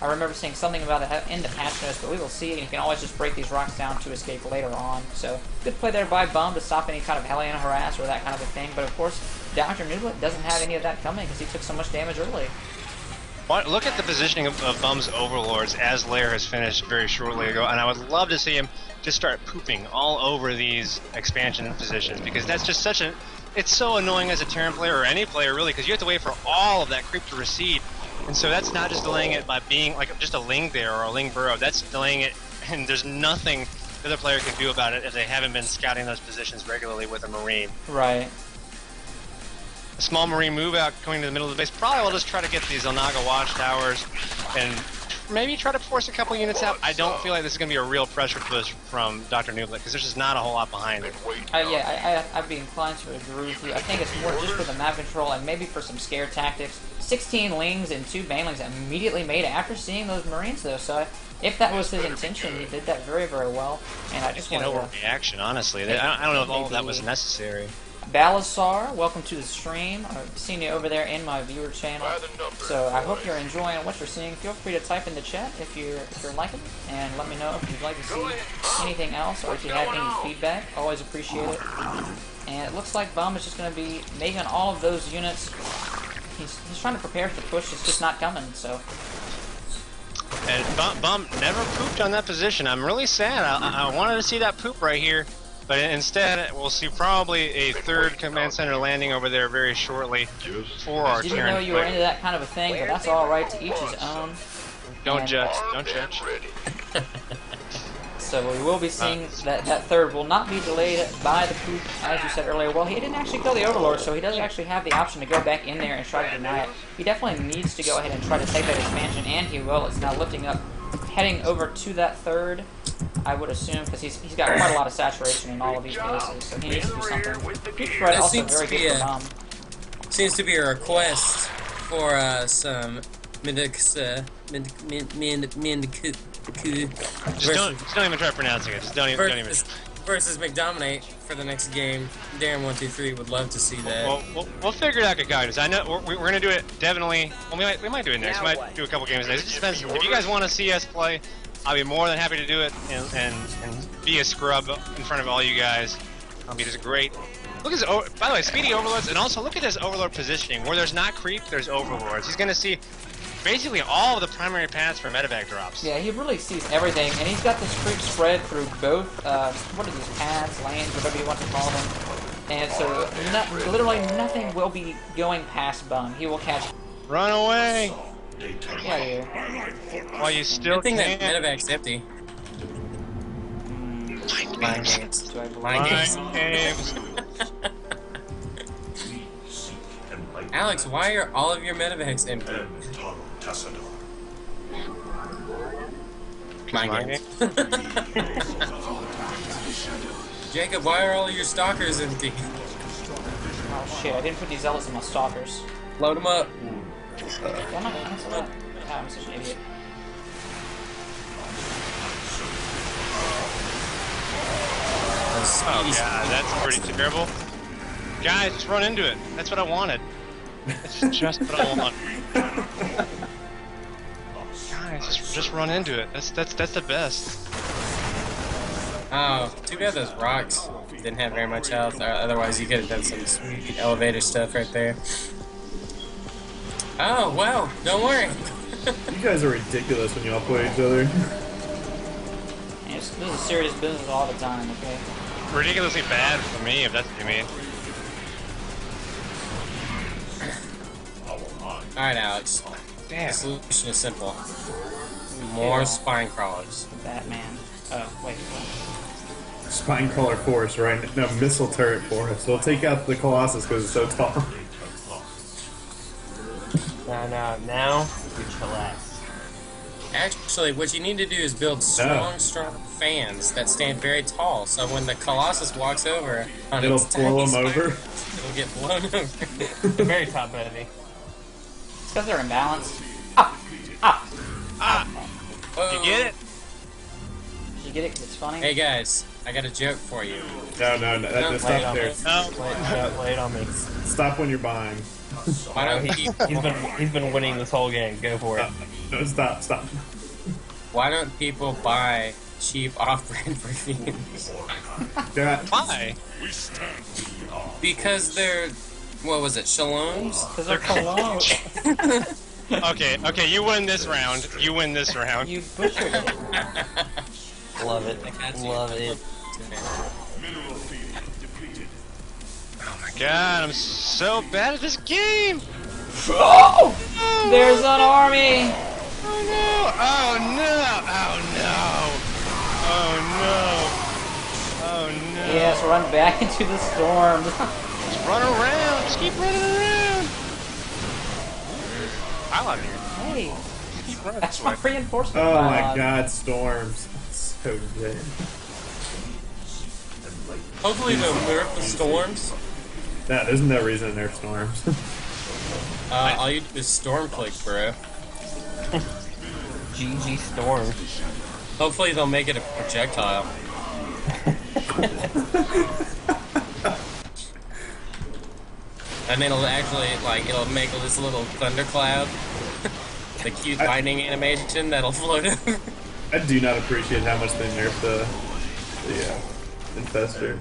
Speaker 1: I remember seeing something about it in the patch notes, but we will see, and you can always just break these rocks down to escape later on. So, good play there by Bum to stop any kind of Hellion harass or that kind of a thing, but of course, Dr. Nublet doesn't have any of that coming because he took so much damage early.
Speaker 2: Look at the positioning of Bum's Overlords as Lair has finished very shortly ago, and I would love to see him just start pooping all over these expansion positions, because that's just it's so annoying as a Terran player, or any player really, because you have to wait for all of that creep to recede. And so that's not just delaying it by being like just a Ling there or a Ling burrow, that's delaying it, and there's nothing the other player can do about it if they haven't been scouting those positions regularly with a Marine.
Speaker 1: Right.
Speaker 2: A small Marine move out going to the middle of the base probably will just try to get these Onaga watchtowers and maybe try to force a couple units out. I don't feel like this is going to be a real pressure push from Dr. Nublet because there's just not a whole lot behind it.
Speaker 1: I'd be inclined to agree with you. I think it's more just for the map control and maybe for some scare tactics. 16 Lings and 2 Banelings immediately made after seeing those Marines, though. So if that was his intention, he did that very, very well. And I just want to
Speaker 2: overreaction, honestly. I don't know if all of that was necessary.
Speaker 1: Balasar, welcome to the stream. I've seen you over there in my viewer channel, so I hope you're enjoying what you're seeing. Feel free to type in the chat if you're liking it, and let me know if you'd like to see anything else or if you have any feedback. Always appreciate it. And it looks like Bum is just going to be making all of those units. He's trying to prepare for the push. It's just not coming. So.
Speaker 2: And Bum never pooped on that position. I'm really sad. I wanted to see that poop right here. But instead, we'll see probably a third command center landing over there very shortly for our Terran.
Speaker 1: Didn't know you were into that kind of a thing, but that's all right. To each his own.
Speaker 2: Don't judge. Don't judge.
Speaker 1: So we will be seeing that third will not be delayed by the poop, as you said earlier. Well, he didn't actually kill the Overlord, so he doesn't actually have the option to go back in there and try to deny it. He definitely needs to go ahead and try to take that expansion, and he will. It's now lifting up, heading over to that third. I would assume, because he's got quite a lot of saturation in all of these bases, so he needs to do something. Peak Threat also very good for Bum.
Speaker 4: Seems to be a request for some Mendokusee.
Speaker 2: Just don't even try pronouncing it. Just don't even.
Speaker 4: versus McDominate for the next game. Darren123 would love to see that.
Speaker 2: We'll figure it out, guys. I know we're gonna do it definitely. Well, we might do it next. We might do a couple games next. It just depends. If you guys want to see us play, I'll be more than happy to do it and be a scrub in front of all you guys. I'll be just great. Look at this. By the way, speedy overlords, and also look at this overlord positioning. Where there's not creep, there's overlords. He's gonna see basically all of the primary paths for medevac drops.
Speaker 1: Yeah, he really sees everything, and he's got this creep spread through both, what are these, paths, lanes, whatever you want to call them. And so, literally nothing will be going past Bum. He will catch...
Speaker 2: Run away!
Speaker 1: Get out of here.
Speaker 2: While you still
Speaker 4: Good thing
Speaker 2: can.
Speaker 4: that medevac's empty. Mind games.
Speaker 1: Do I believe
Speaker 4: Mind
Speaker 2: games.
Speaker 4: Alex, why are all of your medevacs empty? Mind games. Jacob, why are all your stalkers empty?
Speaker 1: Oh shit, I didn't put these zealots in my stalkers.
Speaker 4: Load them up.
Speaker 1: Why am I cancel that? God, I'm such an idiot.
Speaker 2: Oh god, that's pretty terrible. Guys, just run into it. That's what I wanted. That's just what I want. Guys, just run into it. That's the best.
Speaker 4: Oh, too bad those rocks didn't have very much health. Otherwise, you could have done some sweet elevator stuff right there. Oh, well, don't worry.
Speaker 3: You guys are ridiculous when y'all play each other.
Speaker 1: Yeah, this is serious business all the time, okay?
Speaker 2: Ridiculously bad for me, if that's what you mean.
Speaker 4: Alright, Alex.
Speaker 2: Damn.
Speaker 4: The solution is simple. More spine crawlers.
Speaker 1: Batman. Oh, wait, what?
Speaker 3: Spine crawler force, right? No, missile turret force. They'll take out the Colossus because it's so tall.
Speaker 5: Now you chillax.
Speaker 4: Actually, what you need to do is build strong fans that stand very tall, so when the Colossus walks over, on
Speaker 3: It'll
Speaker 4: its
Speaker 3: blow
Speaker 4: tiny
Speaker 3: them over.
Speaker 4: It'll get blown over.
Speaker 5: Very top heavy.
Speaker 1: It's because they're imbalanced. Ah! Ah!
Speaker 4: Whoa.
Speaker 2: You get it?
Speaker 1: You get it because it's funny?
Speaker 4: Hey guys, I got a joke for you.
Speaker 3: No, just
Speaker 5: Lay it
Speaker 3: stop
Speaker 5: on
Speaker 3: there.
Speaker 5: me.
Speaker 2: No.
Speaker 5: Lay it on me.
Speaker 3: Stop when you're buying.
Speaker 4: Why don't
Speaker 5: He's been winning this whole game. Go for it.
Speaker 3: No, stop.
Speaker 4: Why don't people buy cheap off-brand perfumes?
Speaker 3: God.
Speaker 2: Why?
Speaker 4: Because they're, what was it, Shalom's?
Speaker 1: Because they're cologne.
Speaker 2: Okay, you win this round. You win this round.
Speaker 1: You butchered it.
Speaker 5: Love it. Love it.
Speaker 2: Oh my god, I'm so bad at this game!
Speaker 1: Oh! There's an army!
Speaker 2: Oh no! Oh no! Oh no! Oh no! Oh no!
Speaker 1: Yes, run back into the storm.
Speaker 2: Just run around! Just keep running around! Pylon here.
Speaker 1: Hey,
Speaker 2: Keep running
Speaker 1: that's
Speaker 2: this
Speaker 1: my
Speaker 2: way.
Speaker 1: reinforcement
Speaker 3: Oh my
Speaker 1: pylon.
Speaker 3: god, storms. So good.
Speaker 4: Hopefully they'll nerf the storms.
Speaker 3: No, there's no reason to nerf storms.
Speaker 4: All you do is storm click, bro.
Speaker 5: GG Storm.
Speaker 4: Hopefully they'll make it a projectile. And then it'll actually, like, it'll make this little thundercloud. The cute lightning animation that'll float over.
Speaker 3: I do not appreciate how much they nerfed the infestor.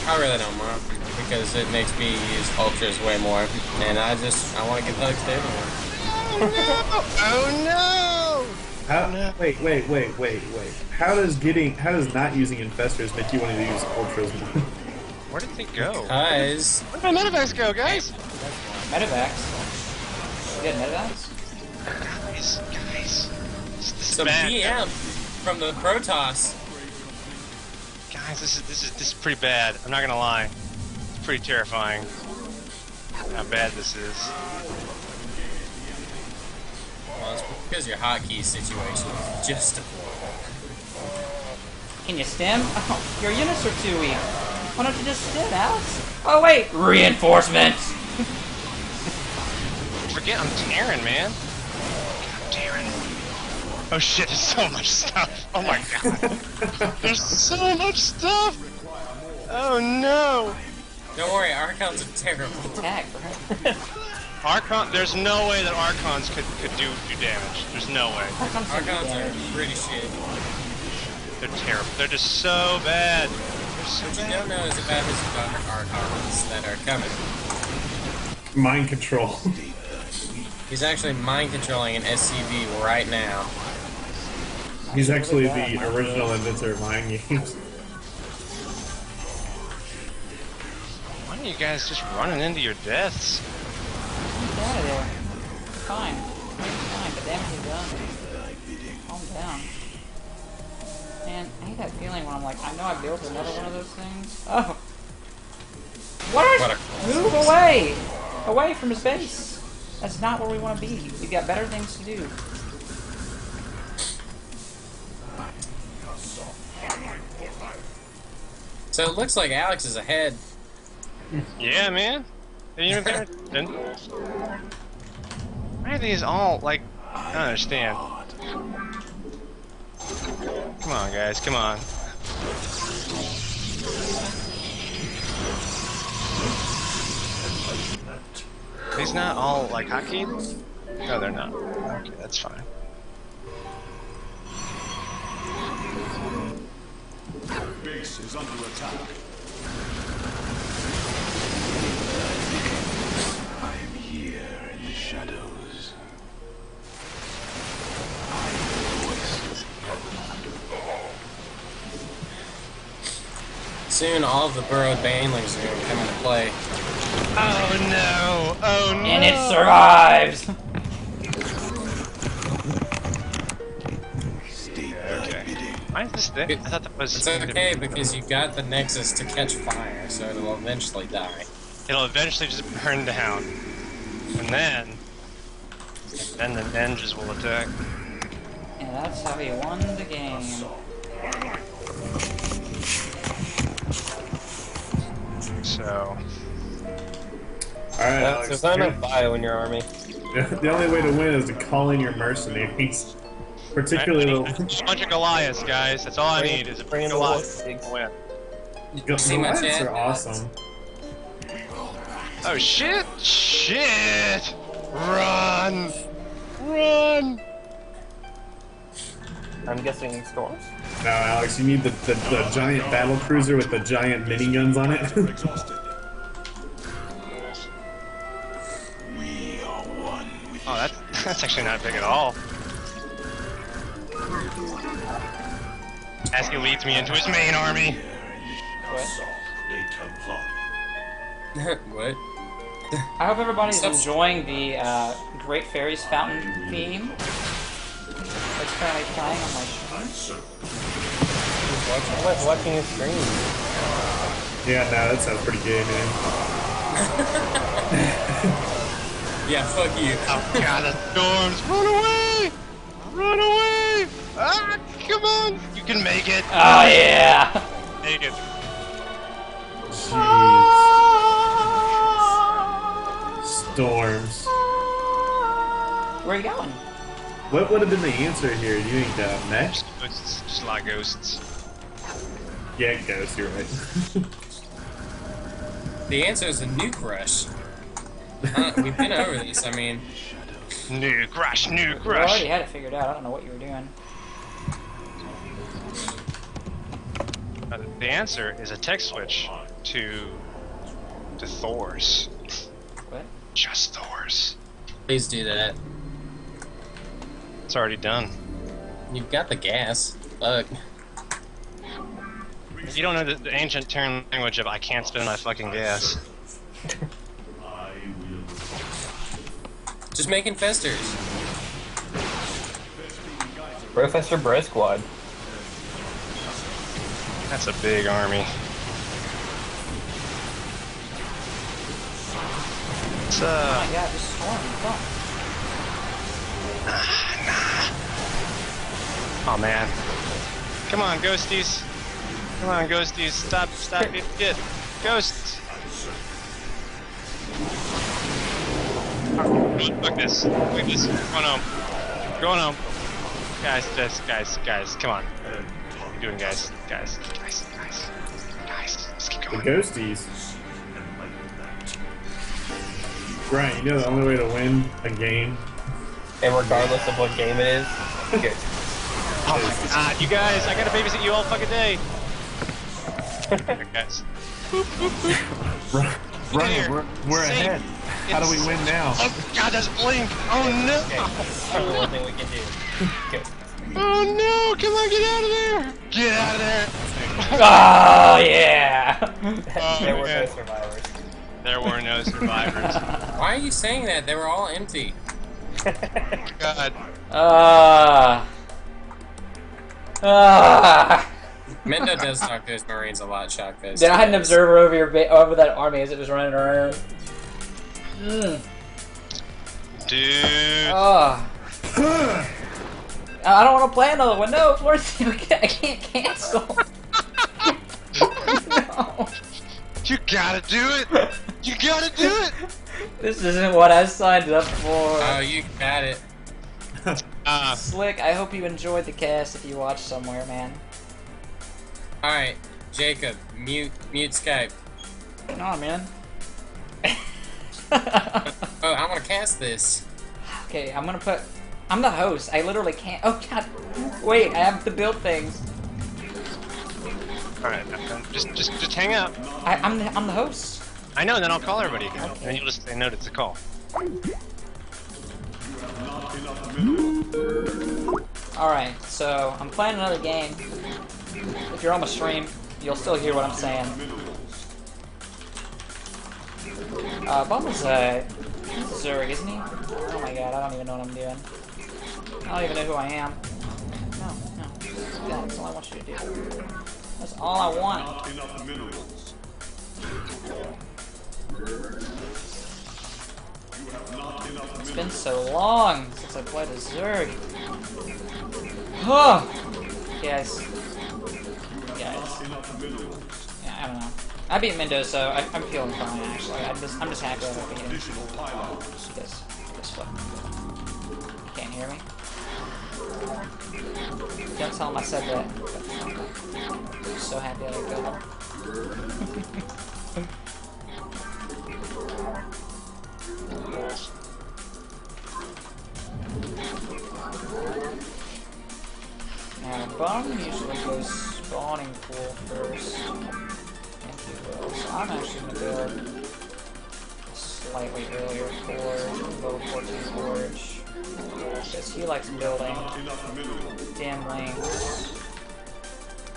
Speaker 4: I really don't mind, because it makes me use ultras way more. And I want to give hugs to everyone.
Speaker 2: Oh no!
Speaker 3: How, wait. How does not using infestors make you want to use ultras more?
Speaker 2: Where did they go?
Speaker 4: Because
Speaker 2: Where did my medevacs go, guys?
Speaker 1: Medevacs. You got medevacs?
Speaker 2: Guys. This is
Speaker 4: some
Speaker 2: bad.
Speaker 4: DM from the Protoss.
Speaker 2: Guys, this is pretty bad. I'm not gonna lie. It's pretty terrifying. How bad this is.
Speaker 4: Well, it's because your hotkey situation is just deplorable.
Speaker 1: Can you stem? Oh, your units are too weak. Why don't you just stem, Alex? Oh wait, reinforcements!
Speaker 2: Forget I'm tearing, man. I'm tearing. Oh shit, there's so much stuff. Oh my god. There's so much stuff. Oh no!
Speaker 4: Don't worry, Archons are terrible.
Speaker 1: Attack, bro.
Speaker 2: Archon, there's no way that Archons could do damage. There's no way.
Speaker 4: Archons are pretty shit.
Speaker 2: They're terrible. They're just so bad. They're so
Speaker 4: What you
Speaker 2: bad.
Speaker 4: don't know is about his Archons that are coming.
Speaker 3: Mind control.
Speaker 4: He's actually mind controlling an SCV right now.
Speaker 3: He's actually the original inventor of mind games.
Speaker 2: Why are you guys just running into your deaths?
Speaker 1: Get out of there. Fine. It's fine. The damage is done. Calm down. Man, I hate that feeling when I'm like, I know I built another one of those things. Oh. What? Move away! Away from his base. That's not where we want to be. We've got better things to do.
Speaker 4: So it looks like Alex is ahead.
Speaker 2: Yeah, man. Didn't even pay attention. Why are these all like? I don't understand. Come on, guys. Come on. These not all like hotkeyed? No, they're not. Okay, that's fine.
Speaker 7: Base is under attack. I am here in the shadows.
Speaker 4: Soon all of the burrowed banelings are going to come into play.
Speaker 2: Oh no! Oh no!
Speaker 1: And it survives!
Speaker 2: Okay. Why is this thick? I thought that was.
Speaker 4: It's okay because you got the Nexus to catch fire, so it'll eventually die.
Speaker 2: It'll eventually just burn down, and then the ninjas will attack.
Speaker 1: And that's how he won the game.
Speaker 2: So.
Speaker 3: Alright, Alex.
Speaker 5: There's not enough bio in your army.
Speaker 3: The only way to win is to call in your mercenaries. Particularly
Speaker 2: Just a bunch of Goliaths, guys. That's all I need is a
Speaker 5: Bring in the
Speaker 2: Goliath.
Speaker 5: wolf.
Speaker 2: Win.
Speaker 3: the
Speaker 4: See my
Speaker 3: Goliaths
Speaker 4: chat?
Speaker 3: are awesome.
Speaker 2: Oh shit! Shit! Run! Run!
Speaker 5: I'm guessing storms.
Speaker 3: No, Alex, you need the giant battle cruiser with the giant miniguns on it.
Speaker 7: Exhausted. We are one with
Speaker 2: Oh, that's actually not big at all. As he leads me into his main army.
Speaker 4: What?
Speaker 1: I hope everybody's
Speaker 4: Stop.
Speaker 1: enjoying the Great Fairies Fountain theme that's currently playing on my stream.
Speaker 5: I was watching his stream.
Speaker 3: Yeah, no, that sounds pretty gay, man.
Speaker 4: Yeah, fuck you.
Speaker 2: Oh god, the storms! Run away! Run away! Ah, come on! You can make it!
Speaker 1: Oh yeah!
Speaker 2: Make it.
Speaker 3: Jeez. Storms.
Speaker 1: Where are you going?
Speaker 3: What would have been the answer here? Do you think next?
Speaker 2: Just a lot of ghosts.
Speaker 3: Yeah, ghost, you're right.
Speaker 4: The answer is a nuke rush. We've been over this, I mean.
Speaker 2: Nuke rush, nuke
Speaker 1: You already
Speaker 2: rush!
Speaker 1: had it figured out. I don't know what you were doing.
Speaker 2: The answer is a tech switch to Thor's.
Speaker 1: What?
Speaker 2: Just Thor's.
Speaker 4: Please do that.
Speaker 2: It's already done.
Speaker 4: You've got the gas. Look.
Speaker 2: You don't know the ancient Terran language of I can't spend my fucking gas.
Speaker 4: Just make infestors.
Speaker 5: Professor Bro Squad.
Speaker 2: That's a big army. It's
Speaker 1: Oh my god, just storm. Fuck.
Speaker 2: oh man. Come on, ghosties. Come on, ghosties. Stop being shit. Ghosts. Fuck this. Fuck this. Going home. Going home. Guys, guys, come on. What are you doing, guys? Guys, let's keep going.
Speaker 3: The ghosties. Brian, you know the only way to win a game?
Speaker 5: And regardless of what game it is, good.
Speaker 2: Oh my god, you guys, I gotta babysit you all fucking day. Here, guys.
Speaker 3: Brian, we're
Speaker 2: Safe.
Speaker 3: ahead. How do we win now?
Speaker 2: Oh god, that's blink! Oh no!
Speaker 5: Okay, that's the only thing we can do. Good.
Speaker 2: Oh no! Come on, get out of there! Get out of there!
Speaker 1: Oh yeah!
Speaker 5: There were no
Speaker 2: man.
Speaker 5: survivors.
Speaker 2: There were no survivors.
Speaker 4: Why are you saying that? They were all empty.
Speaker 2: God.
Speaker 4: Mendo does talk to his Marines a lot, Shockface.
Speaker 1: Then I had an observer over over that army as it was running around.
Speaker 2: Dude.
Speaker 1: Oh. I don't want to play another one. No, I can't cancel. No.
Speaker 2: You gotta do it! You gotta do it!
Speaker 1: This isn't what I signed up for.
Speaker 4: Oh, you got it.
Speaker 1: Slick, I hope you enjoyed the cast if you watched somewhere, man.
Speaker 4: Alright, Jacob, mute Skype.
Speaker 1: No, man.
Speaker 4: Oh, I want to cast this.
Speaker 1: Okay, I'm the host. I literally can't. Oh, God. Wait, I have to build things.
Speaker 2: Alright, just hang out.
Speaker 1: I'm the host.
Speaker 2: I know, and then I'll call everybody again. And then you'll just say no to the call.
Speaker 1: Alright, so I'm playing another game. If you're on my stream, you'll still hear what I'm saying. Bum's Zerg, isn't he? Oh my god, I don't even know what I'm doing. I don't even know who I am. No. That's all I want you to do. That's all I want. It's been so long since I played a Zerg. Oh, guys. Yeah, I don't know. I beat Mendokusee, so I'm feeling fine actually. I'm just happy that I beat him. This fucking you can't hear me. Don't tell him I said that. I'm so happy that I killed him. Now, Bum usually goes spawning pool first, if you will. So I'm actually going to build slightly earlier for 14 Forge. Because he likes building dim links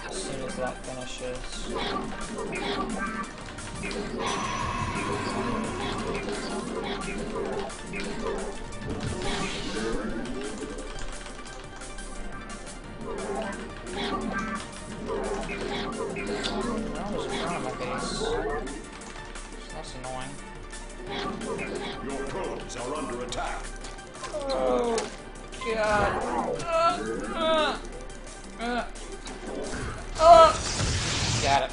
Speaker 1: as soon as that finishes. That's annoying.
Speaker 7: Your probes are under attack.
Speaker 1: Oh, God. Got it.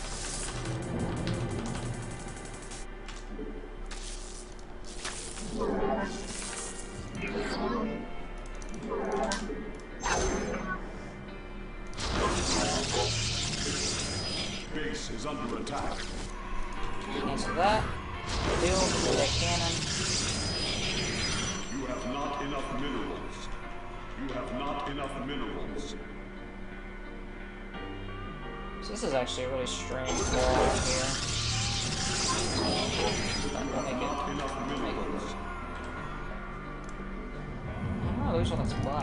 Speaker 7: Base is under attack.
Speaker 1: Cancel that. Build that cannon.
Speaker 7: You have not enough minerals. You have not enough minerals.
Speaker 1: So this is actually a really strange wall right here. Oh, lose all that supply.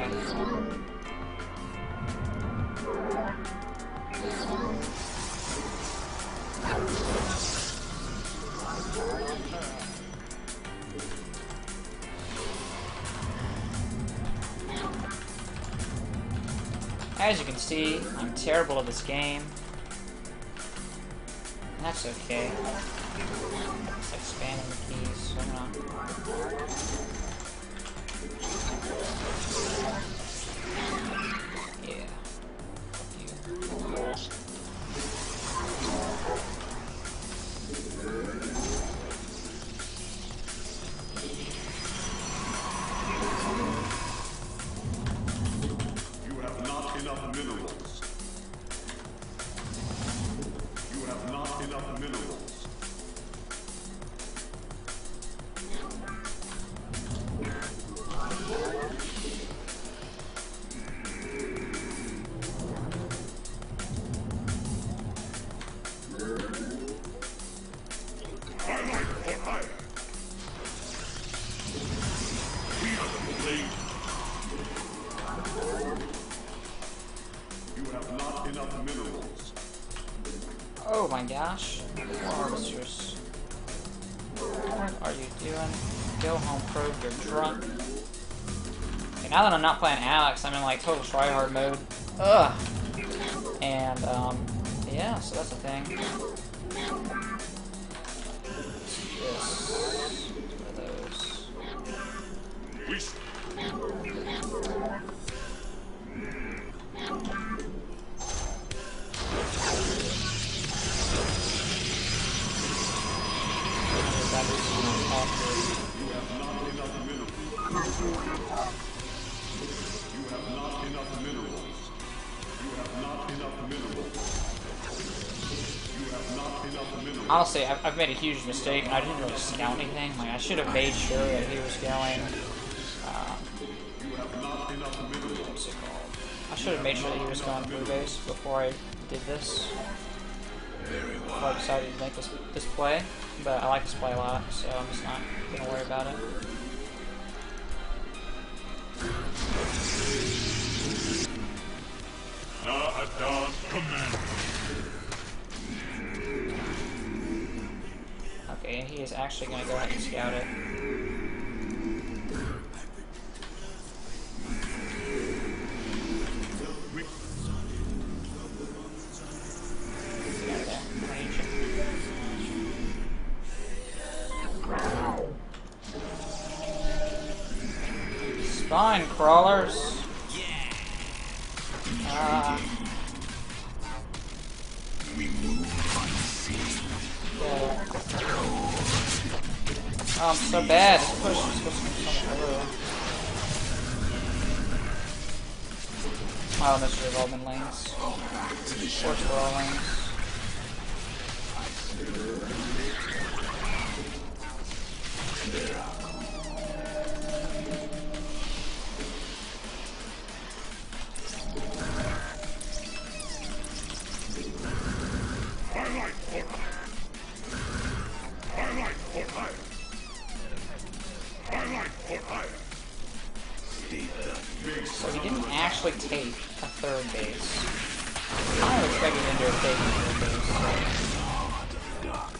Speaker 1: As you can see, I'm terrible at this game. And that's okay. It's like spamming the keys, so I'm gonna... Yeah.
Speaker 7: You have not enough minerals. You have not enough minerals.
Speaker 1: are you doing? Go home, probe, you're drunk. Okay, now that I'm not playing Alex, I'm in like total tryhard mode. Ugh! And, yeah, so that's the thing. Yes. One of those. Honestly, I've made a huge mistake. I didn't really scout anything. Like, I should have made sure that he was going. What's it called? I should have made sure that he was going blue base before I did this. Before I decided to make this play. But I like this play a lot, so I'm just not gonna worry about it. Okay, he is actually going to go ahead and scout it. Spine crawlers. Yeah. Oh, I'm so bad. This push is supposed to be so much earlier. Oh, this should have all been lanes. Of course, they're all lanes. So he didn't actually take a third base. I was expecting him to have taken a third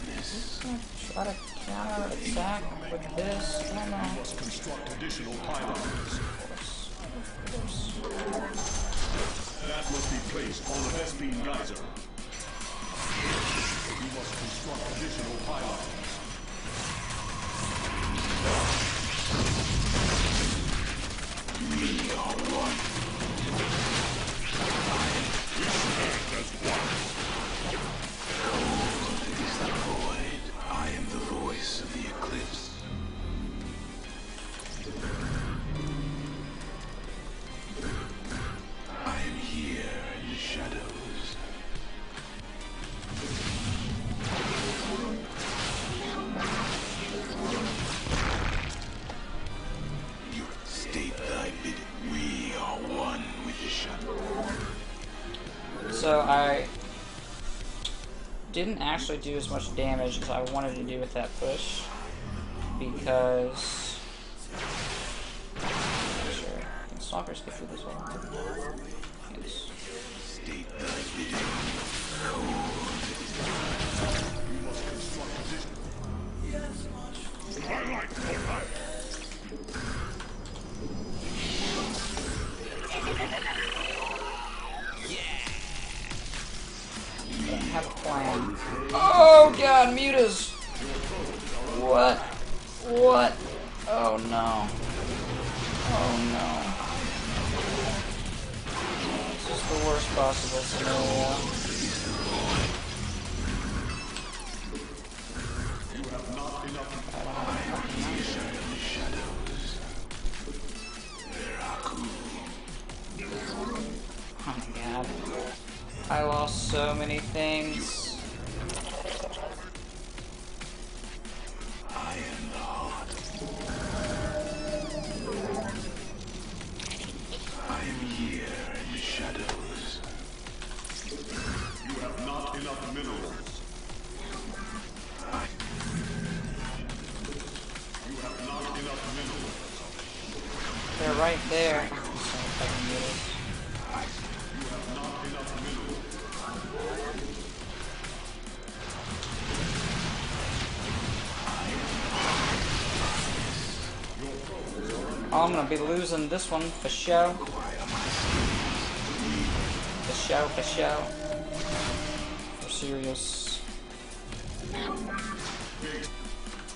Speaker 1: base. So try to counter attack with this. I don't know.
Speaker 7: Must construct additional pylons.
Speaker 1: Of course.
Speaker 7: That must be placed on a Vespine geyser. You must construct additional pylons. We are one. We stand as one.
Speaker 8: Is the void. I am the voice of the eclipse. I am here in the shadows. You state thy bidding. We are one with the shadow.
Speaker 1: So I didn't actually do as much damage as I wanted to do with that push because sure, can stalkers get through this whole yes.
Speaker 8: State thy bidding.
Speaker 1: I have a plan. Oh god, mutas! What? What? Oh no. Oh no. This is the worst possible scenario. Oh my god. I lost so many things.
Speaker 8: I am the heart. I am here in the shadows.
Speaker 7: You have not enough minerals. You have not enough minerals.
Speaker 1: They're right there.
Speaker 7: You have not enough minerals.
Speaker 1: Oh, I'm gonna be losing this one for show. For show, for show. For serious.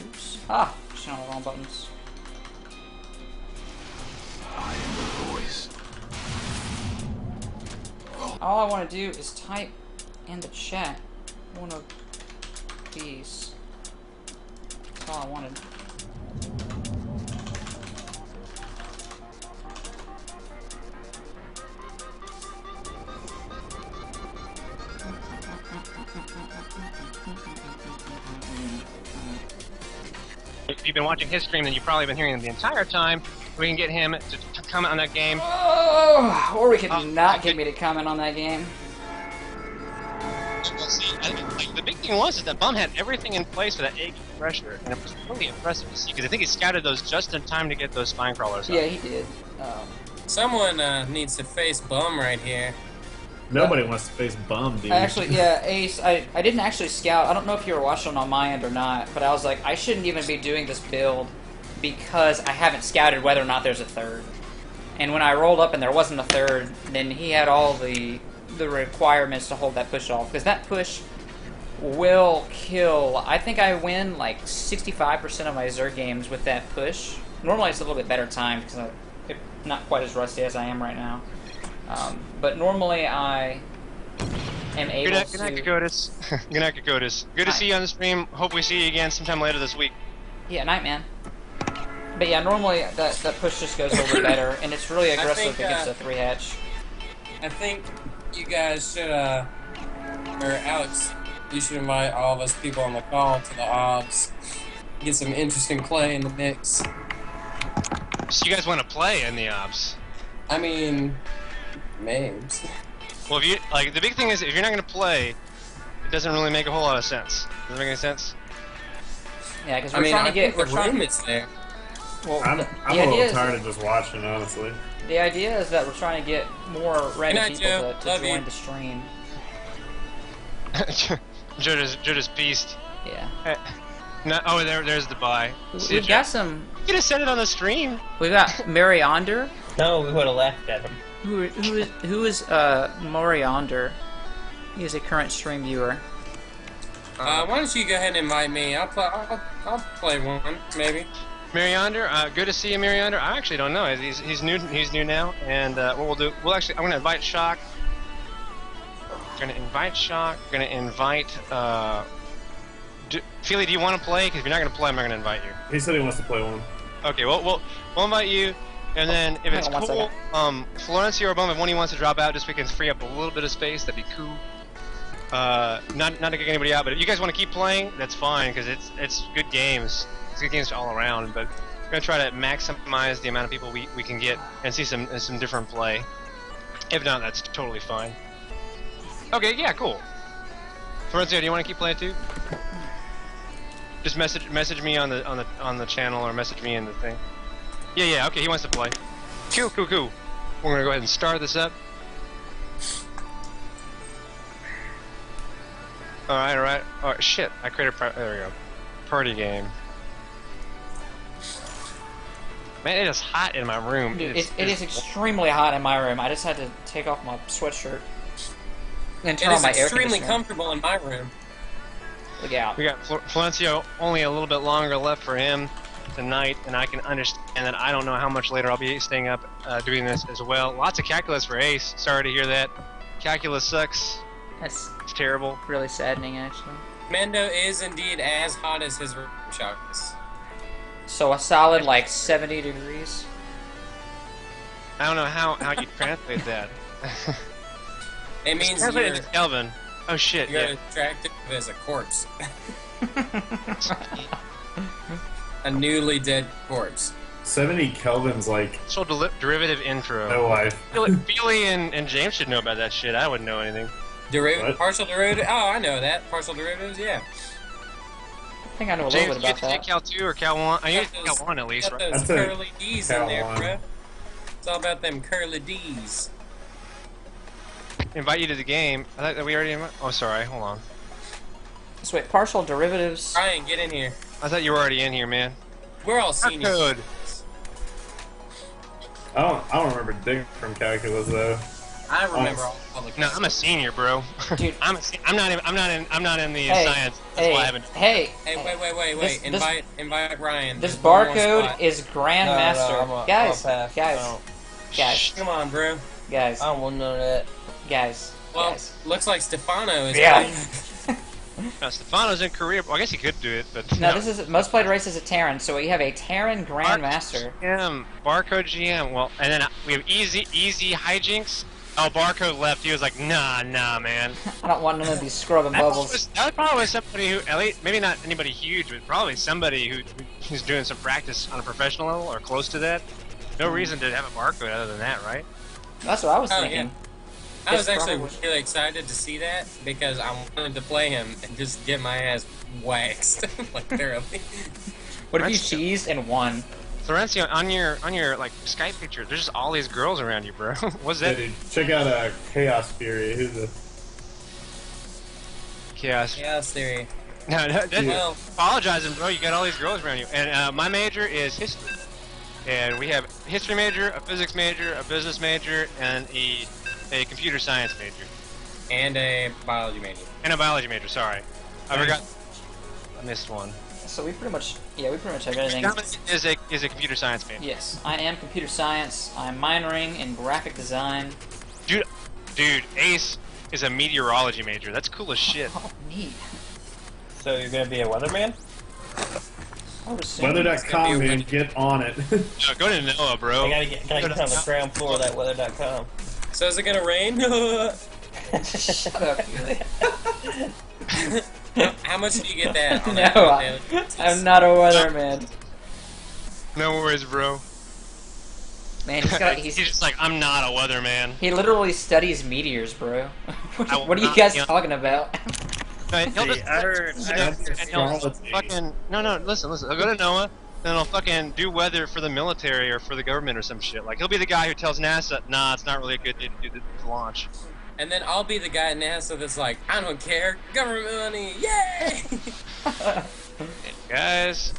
Speaker 1: Oops. Ah! Pushing on the wrong buttons.
Speaker 8: I am the voice.
Speaker 1: All I want to do is type in the chat one of these. That's all I wanted.
Speaker 2: If you've been watching his stream, then you've probably been hearing him the entire time. We can get him to comment on that game.
Speaker 1: Oh, or we could not get me to comment on that game.
Speaker 2: See, the big thing was that Bum had everything in place for that egg pressure, and it was really impressive to see because I think he scouted those just in time to get those spine crawlers up.
Speaker 1: Yeah, he did.
Speaker 4: Someone needs to face Bum right here.
Speaker 3: Nobody wants to face Bum, dude.
Speaker 1: Actually, yeah, Ace, I didn't actually scout. I don't know if you were watching on my end or not, but I was like, I shouldn't even be doing this build because I haven't scouted whether or not there's a third. And when I rolled up and there wasn't a third, then he had all the requirements to hold that push off. Because that push will kill. I think I win like 65% of my Zerg games with that push. Normally it's a little bit better timed because I'm not quite as rusty as I am right now. But normally I am able to...
Speaker 2: Good night, Kokotis. Good night, Kokotis. Good to see you on the stream. Hope we see you again sometime later this week.
Speaker 1: Yeah, night, man. But yeah, normally that push just goes a little bit better, and it's really aggressive against a 3-hatch.
Speaker 4: I think you guys should, or Alex, you should invite all of us people on the call to the Obs. Get some interesting play in the mix.
Speaker 2: So you guys want to play in the Obs?
Speaker 4: I mean, names.
Speaker 2: Well, if you like, the big thing is if you're not going to play, it doesn't really make a whole lot of sense. Does that make any sense?
Speaker 1: Yeah, because we're trying to get...
Speaker 4: the room is there.
Speaker 1: Well,
Speaker 3: I'm a little tired of just watching, honestly.
Speaker 1: The idea is that we're trying to get more random people to
Speaker 4: Love
Speaker 1: join
Speaker 4: you.
Speaker 1: the stream.
Speaker 2: Joda's beast.
Speaker 1: Yeah.
Speaker 2: No, oh, there's the buy. See,
Speaker 1: We've got some...
Speaker 2: You could have said it on the stream.
Speaker 1: We've got Mary Onder.
Speaker 5: No, we would have laughed at him.
Speaker 1: Who is Maury Onder? He is a current stream viewer.
Speaker 4: Why don't you go ahead and invite me? I'll play one, maybe.
Speaker 2: Mariander, good to see you, Mariander. I actually don't know. He's new. He's new now, and what we'll do, I'm gonna invite Shock. We're gonna invite Shock. We're gonna invite. Feely, do you want to play? Because if you're not gonna play, I'm not gonna invite you.
Speaker 3: He said he wants to play one.
Speaker 2: Okay, well, we'll invite you, and then if it's cool, Florencio or Bum, if one of you wants to drop out, just so we can free up a little bit of space, that'd be cool. Not to kick anybody out, but if you guys want to keep playing, that's fine, because it's good games. It's good games all around, but we're gonna try to maximize the amount of people we can get and see some different play. If not, that's totally fine. Okay, yeah, cool. Florencio, do you want to keep playing too? Just message me on the channel or message me in the thing. Yeah, okay, he wants to play. Cool. We're gonna go ahead and start this up. Alright. Oh, shit, I created there we go. Party game. Man, it is hot in my room.
Speaker 1: Dude, it is extremely hot in my room. I just had to take off my sweatshirt and turn on my air conditioner.
Speaker 4: It is extremely comfortable in my room.
Speaker 1: Look out.
Speaker 2: We got Florencio, only a little bit longer left for him tonight, and I can understand that. I don't know how much later I'll be staying up doing this as well. Lots of calculus for Ace. Sorry to hear that. Calculus sucks.
Speaker 1: That's
Speaker 2: It's terrible.
Speaker 1: really saddening, actually.
Speaker 4: Mando is indeed as hot as his room chocolates.
Speaker 1: So a solid, like, 70 degrees.
Speaker 2: I don't know how you translate that.
Speaker 4: It means
Speaker 2: Translate
Speaker 4: you're,
Speaker 2: into Kelvin. Oh shit,
Speaker 4: you're
Speaker 2: yeah.
Speaker 4: attractive as a corpse. A newly dead corpse.
Speaker 3: 70 Kelvin's like
Speaker 2: So derivative intro.
Speaker 3: no life.
Speaker 2: Feely and James should know about that shit. I wouldn't know anything.
Speaker 3: What?
Speaker 4: Partial derivative? Oh, I know that. Partial derivatives, yeah.
Speaker 1: I think I know a
Speaker 2: James,
Speaker 1: little bit
Speaker 2: you
Speaker 1: about
Speaker 2: get to
Speaker 1: that.
Speaker 2: Cal 2 or Cal 1? I need
Speaker 4: Got
Speaker 2: Cal 1 at least,
Speaker 4: Got
Speaker 2: right?
Speaker 4: those
Speaker 3: That's a
Speaker 4: curly D's in
Speaker 3: Cal
Speaker 4: there,
Speaker 3: one.
Speaker 4: bruh. It's all about them curly D's.
Speaker 2: Invite you to the game. I thought that we already. Oh, sorry. Hold on.
Speaker 1: So wait, partial derivatives.
Speaker 4: Ryan, get in here.
Speaker 2: I thought you were already in here, man.
Speaker 4: We're all seniors.
Speaker 2: Code.
Speaker 3: I don't remember dick from calculus though.
Speaker 4: I remember all the.
Speaker 2: No, I'm a senior, bro.
Speaker 1: Dude.
Speaker 2: I'm not in the
Speaker 1: Hey,
Speaker 2: science. That's why I haven't.
Speaker 1: hey,
Speaker 4: Hey, wait! Invite Ryan.
Speaker 1: This
Speaker 4: There's one more
Speaker 1: barcode
Speaker 4: spot.
Speaker 1: is Grandmaster.
Speaker 5: No,
Speaker 1: guys,
Speaker 5: I'm a pass.
Speaker 1: guys, guys,
Speaker 4: Come on, bro.
Speaker 1: guys,
Speaker 5: I don't want none of that.
Speaker 1: guys.
Speaker 4: Well,
Speaker 1: guys.
Speaker 4: looks like Stefano is.
Speaker 1: Yeah.
Speaker 2: No, Stefano's in Korea. Well, I guess he could do it, but
Speaker 1: No, this is most played race as a Terran, so we have a Terran Grandmaster.
Speaker 2: Barcode GM. Well, and then we have easy hijinks. Oh, Barcode left. He was like, nah, man.
Speaker 1: I don't want none of these scrubbing bubbles.
Speaker 2: That probably was somebody who, at least, maybe not anybody huge, but probably somebody who's doing some practice on a professional level or close to that. No reason to have a barcode other than that, right?
Speaker 1: That's what I was
Speaker 4: Oh,
Speaker 1: thinking.
Speaker 4: I was
Speaker 1: It's
Speaker 4: actually
Speaker 1: probably-
Speaker 4: really excited to see that because I wanted to play him and just get my ass waxed, like thoroughly.
Speaker 1: What if you
Speaker 2: That's-
Speaker 1: cheesed and won?
Speaker 2: Florencio, on your like Skype picture, there's just all these girls around you, bro. What's
Speaker 3: Yeah,
Speaker 2: that?
Speaker 3: dude, check out Chaos Fury. Who's a
Speaker 2: Chaos.
Speaker 4: Chaos Theory.
Speaker 2: No,
Speaker 4: Well,
Speaker 2: apologizing, bro. You got all these girls around you, and my major is history, and we have a history major, a physics major, a business major, and a computer science major,
Speaker 4: and a biology major.
Speaker 2: and a biology major. Sorry, I forgot. I missed one.
Speaker 1: So we pretty much have everything.
Speaker 2: Thomas is a computer science major.
Speaker 1: Yes, I am computer science. I'm minoring in graphic design.
Speaker 2: Dude, Ace is a meteorology major. That's cool as shit.
Speaker 1: Oh, neat.
Speaker 5: So you're gonna be a weatherman?
Speaker 1: I would assume.
Speaker 3: weather.com, man? Get on it.
Speaker 2: No, go to NOAA, bro.
Speaker 5: I gotta get on the ground floor of that weather.com.
Speaker 4: So is it gonna rain?
Speaker 1: Shut up, Julie.
Speaker 4: How much do you get that? On
Speaker 1: No,
Speaker 4: that on daily basis?
Speaker 1: I'm not a weatherman.
Speaker 2: No worries, bro.
Speaker 1: Man,
Speaker 2: He's just like, I'm not a weatherman.
Speaker 1: he literally studies meteors, bro.
Speaker 2: I will
Speaker 1: What are you
Speaker 2: not
Speaker 1: guys
Speaker 2: be on-
Speaker 1: talking about?
Speaker 2: No, he'll just,
Speaker 5: I heard.
Speaker 2: and he'll fucking listen. He'll go to NOAA, then he'll fucking do weather for the military or for the government or some shit. Like he'll be the guy who tells NASA, nah, it's not really a good day to do the launch.
Speaker 4: And then I'll be the guy at NASA that's like, I don't care, government money, yay!
Speaker 2: Guys,